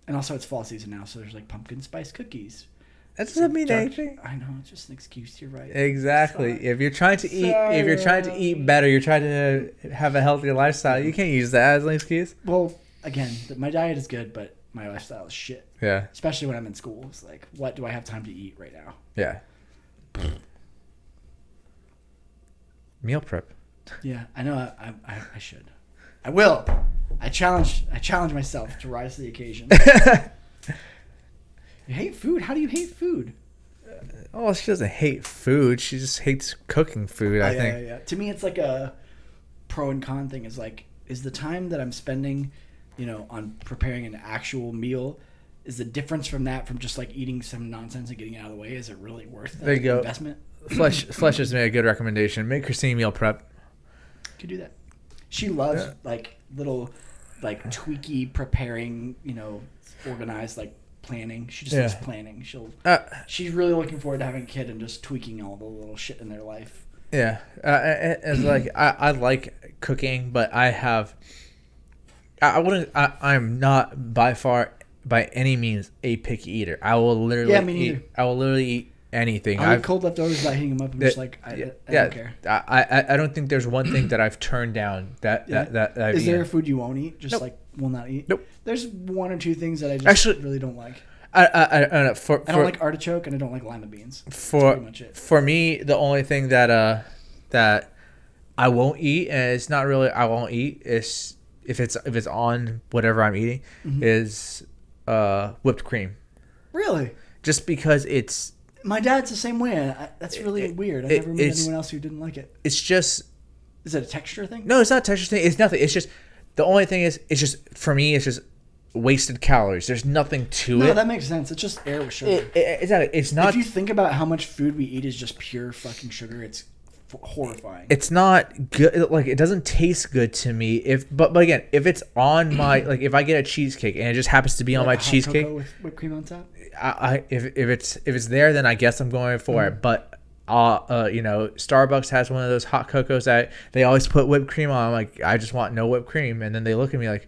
And also it's fall season now, so there's like pumpkin spice cookies. That doesn't mean anything. I know, it's just an excuse. You're right. Exactly. Sorry. If you're trying to eat better, you're trying to have a healthier lifestyle. You can't use that as an excuse. Well, again, my diet is good, but my lifestyle is shit. Yeah. Especially when I'm in school. It's like, what do I have time to eat right now? Yeah. Meal prep. Yeah, I know. I should. I will. I challenge myself to rise to the occasion. You hate food? How do you hate food? Oh, she doesn't hate food. She just hates cooking food, I think. Yeah. To me, it's like a pro and con thing. Is like, is the time that I'm spending, on preparing an actual meal, is the difference from just like eating some nonsense and getting it out of the way, is it really worth the investment? Flesh has made a good recommendation. Make Christine meal prep. Could do that. She loves like little, like tweaky preparing, organized like planning. She just loves planning. She's really looking forward to having a kid and just tweaking all the little shit in their life. Yeah, it's like I like cooking, but I'm not by any means a picky eater. I will literally eat anything. I have cold leftovers by heating them up. I'm just like, I don't care. I don't think there's one thing that I've turned down that I've Is there a food you won't eat? Just like will not eat? Nope. There's one or two things that I just really don't like. I don't like artichoke and I don't like lima beans. That's pretty much it. For me, the only thing that I won't eat, and it's not really I won't eat, is if it's on whatever I'm eating, is whipped cream. Really? Just because it's. My dad's the same way. That's really weird. I never met anyone else who didn't like it. It's just. Is it a texture thing? No, it's not a texture thing. It's nothing. It's just the only thing is it's just for me. It's just wasted calories. There's nothing to it. No, that makes sense. It's just air with sugar. It's not. If you think about how much food we eat is just pure fucking sugar, it's horrifying. It's not good. Like it doesn't taste good to me. But again, if it's on my if I get a cheesecake and it just happens to be on my cheesecake with whipped cream on top. If it's there, then I guess I'm going for it. But Starbucks has one of those hot cocos that they always put whipped cream on. I'm like, I just want no whipped cream, and then they look at me like,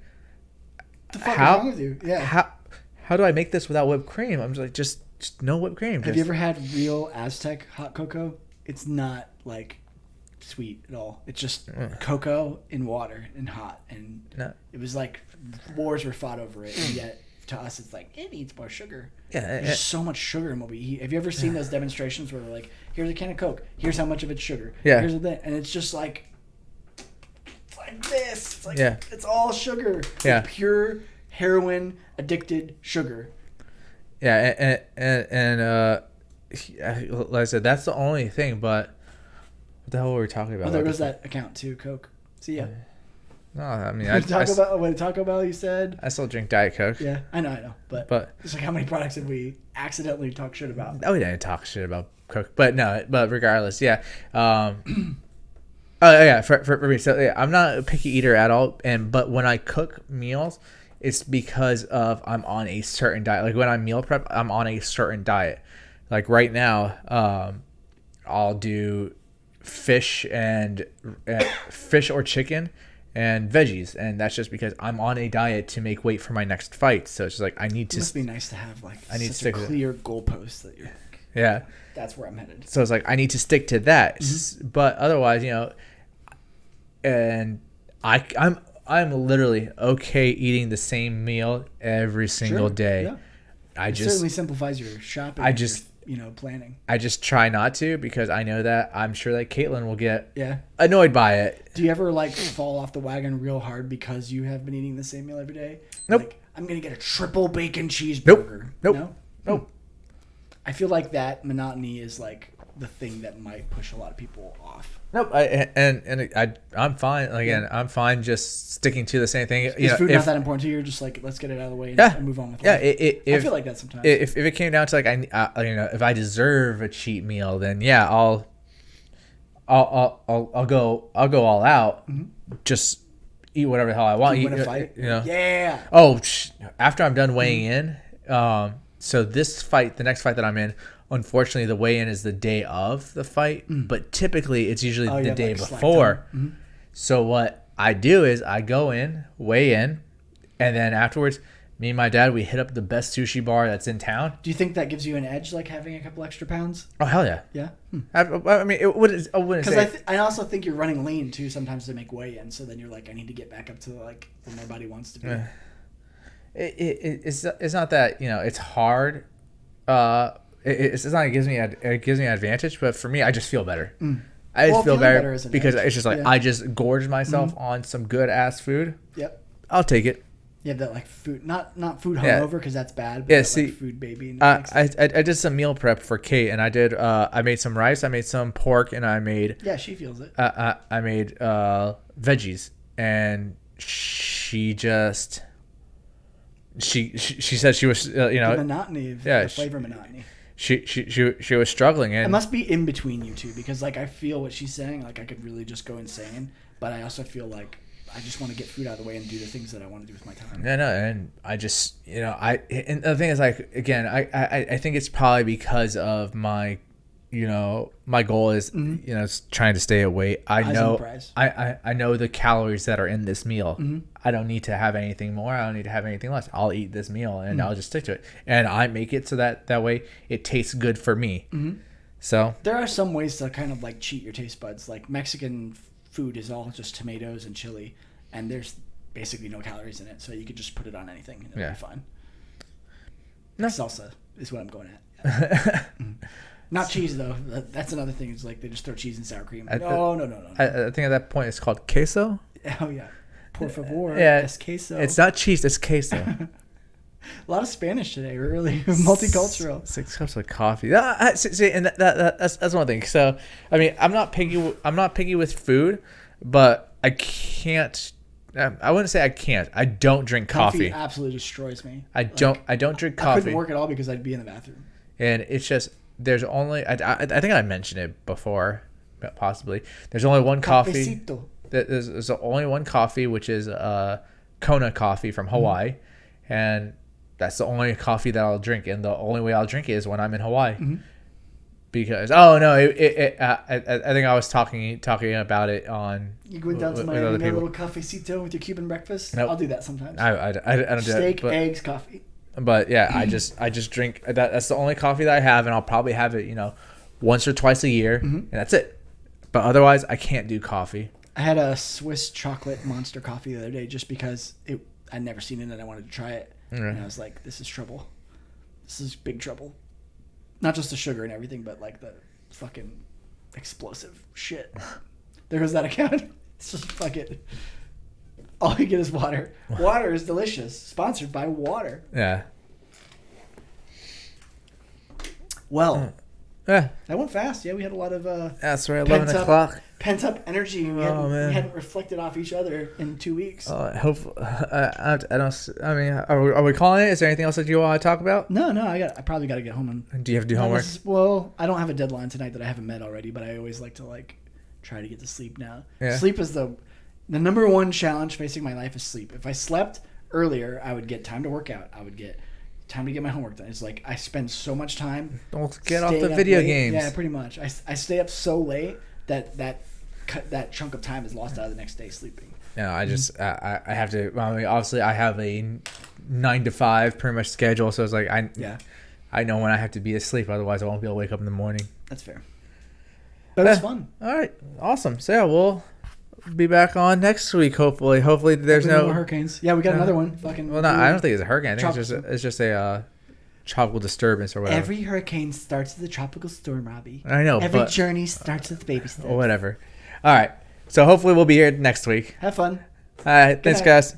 the fuck is wrong with you? Yeah. How do I make this without whipped cream? I'm just like, just no whipped cream. Have you ever had real Aztec hot cocoa? It's not like sweet at all. It's just cocoa in water and hot, and it was like wars were fought over it, and yet to us it's like it needs more sugar. Yeah, there's so much sugar in what we eat. Have you ever seen those demonstrations where we're like, here's a can of Coke, here's how much of it's sugar, here's a bit, and it's just like like this. It's like Yeah. it's all sugar. Yeah. It's pure heroin addicted sugar. Yeah, like I said, that's the only thing. But what the hell were we talking about? Oh, there goes that account too, Coke. See ya. No, I mean, When Taco Bell, you said. I still drink Diet Coke. Yeah, I know, but it's like how many products did we accidentally talk shit about? Oh, we didn't talk shit about Coke, but regardless, yeah. Oh yeah, for me, so yeah, I'm not a picky eater at all, but when I cook meals, it's because of I'm on a certain diet. Like when I meal prep, I'm on a certain diet. Like right now, I'll do fish or chicken and veggies, and that's just because I'm on a diet to make weight for my next fight. So it's just like I need to. It must be nice to have like I need such a clear goalpost that you're. Yeah. That's where I'm headed. So it's like I need to stick to that, but otherwise, and I'm literally okay eating the same meal every single day. Yeah. It certainly simplifies your shopping. Your planning. I just try not to because I know that I'm sure that Caitlin will get Yeah. annoyed by it. Do you ever fall off the wagon real hard because you have been eating the same meal every day? Nope. Like, I'm gonna get a triple bacon cheeseburger. Nope. I feel like that monotony is like the thing that might push a lot of people off. Nope. I'm fine. Again, I'm fine just sticking to the same thing. Is food not that important to you? You're just like, let's get it out of the way and move on with life. I feel like that sometimes. If it came down to like if I deserve a cheat meal, then yeah, I'll go all out. Just eat whatever the hell I want. Win a fight. Yeah. Oh, after I'm done weighing in. So the next fight that I'm in, unfortunately, the weigh-in is the day of the fight, but typically it's usually the day before. So what I do is I go in, weigh in, and then afterwards, me and my dad, we hit up the best sushi bar that's in town. Do you think that gives you an edge, like having a couple extra pounds? Oh, hell yeah. Yeah? I mean, I wouldn't say... Because I also think you're running lean, too, sometimes to make weigh-in, so then you're like, I need to get back up to, like, where my body wants to be. It's not that it's hard. It's not it gives me an advantage, but for me, I just feel better. I just feel better because it's just like I just gorged myself on some good ass food. Yep, I'll take it. You have that like food, not food hungover because that's bad. But yeah, that, see, like, food baby. I did some meal prep for Kate, and I made some rice, I made some pork, and I made she feels it. I made veggies, and she just. She said she was the monotony of the flavor monotony. She was struggling, and it must be in between you two because like I feel what she's saying, like I could really just go insane, but I also feel like I just want to get food out of the way and do the things that I want to do with my time. No, and I just and the thing is like again I think it's probably because of my my goal is trying to stay away. I know the calories that are in this meal. I don't need to have anything more. I don't need to have anything less. I'll eat this meal and I'll just stick to it. And I make it so that way it tastes good for me. So there are some ways to kind of like cheat your taste buds. Like Mexican food is all just tomatoes and chili, and there's basically no calories in it, so you could just put it on anything and it'll be fine. No. Salsa is what I'm going at. Not cheese though. That's another thing. It's like they just throw cheese and sour cream. No. I think at that point it's called queso. Oh yeah, por favor. Yeah, es queso. It's not cheese. It's queso. A lot of Spanish today. We're really multicultural. 6 cups of coffee. See, and that's one thing. So I mean, I'm not picky with food, but I can't. I wouldn't say I can't. I don't drink coffee. Absolutely destroys me. I don't drink coffee. I couldn't work at all because I'd be in the bathroom. And it's just. There's only I think I mentioned it before, possibly. There's only one coffee. There's only one coffee, which is Kona coffee from Hawaii, and that's the only coffee that I'll drink. And the only way I'll drink it is when I'm in Hawaii, because I think I was talking about it on. You went down to Miami, a little cafecito with your Cuban breakfast. Nope. I'll do that sometimes. I don't do steak, eggs, coffee. But yeah, I just drink that. That's the only coffee that I have, and I'll probably have it, once or twice a year, and that's it. But otherwise, I can't do coffee. I had a Swiss chocolate monster coffee the other day just because I'd never seen it and I wanted to try it, and I was like, "This is trouble. This is big trouble. Not just the sugar and everything, but like the fucking explosive shit." There goes that account. It's just fucking. All you get is water. Water is delicious. Sponsored by water. Yeah. Well, Yeah. that went fast. Yeah, we had a lot of That's right. 11 o'clock. pent up energy. We hadn't reflected off each other in 2 weeks. Hopefully, I don't. I mean, are we calling it? Is there anything else that you want to talk about? No. I probably got to get home and. Do you have to do homework? Well, I don't have a deadline tonight that I haven't met already, but I always like to try to get to sleep now. Yeah. Sleep is the number one challenge facing my life is sleep. If I slept earlier, I would get time to work out. I would get time to get my homework done. It's like I spend so much time. Don't get off the video games. Yeah, pretty much. I stay up so late that chunk of time is lost out of the next day sleeping. No, I just I have to. Well, I mean, obviously, I have a 9 to 5 pretty much schedule, so it's like I know when I have to be asleep. Otherwise, I won't be able to wake up in the morning. That's fair. But it's fun. All right, awesome. So yeah, we'll be back on next week. Hopefully there's no more hurricanes. Yeah, we got another one. Fucking. Well, no, I don't think it's a hurricane. I think it's just a tropical disturbance or whatever. Every hurricane starts with a tropical storm, Robbi. I know. Every journey starts with baby steps. Whatever. All right. So hopefully we'll be here next week. Have fun. All right. Thanks, guys.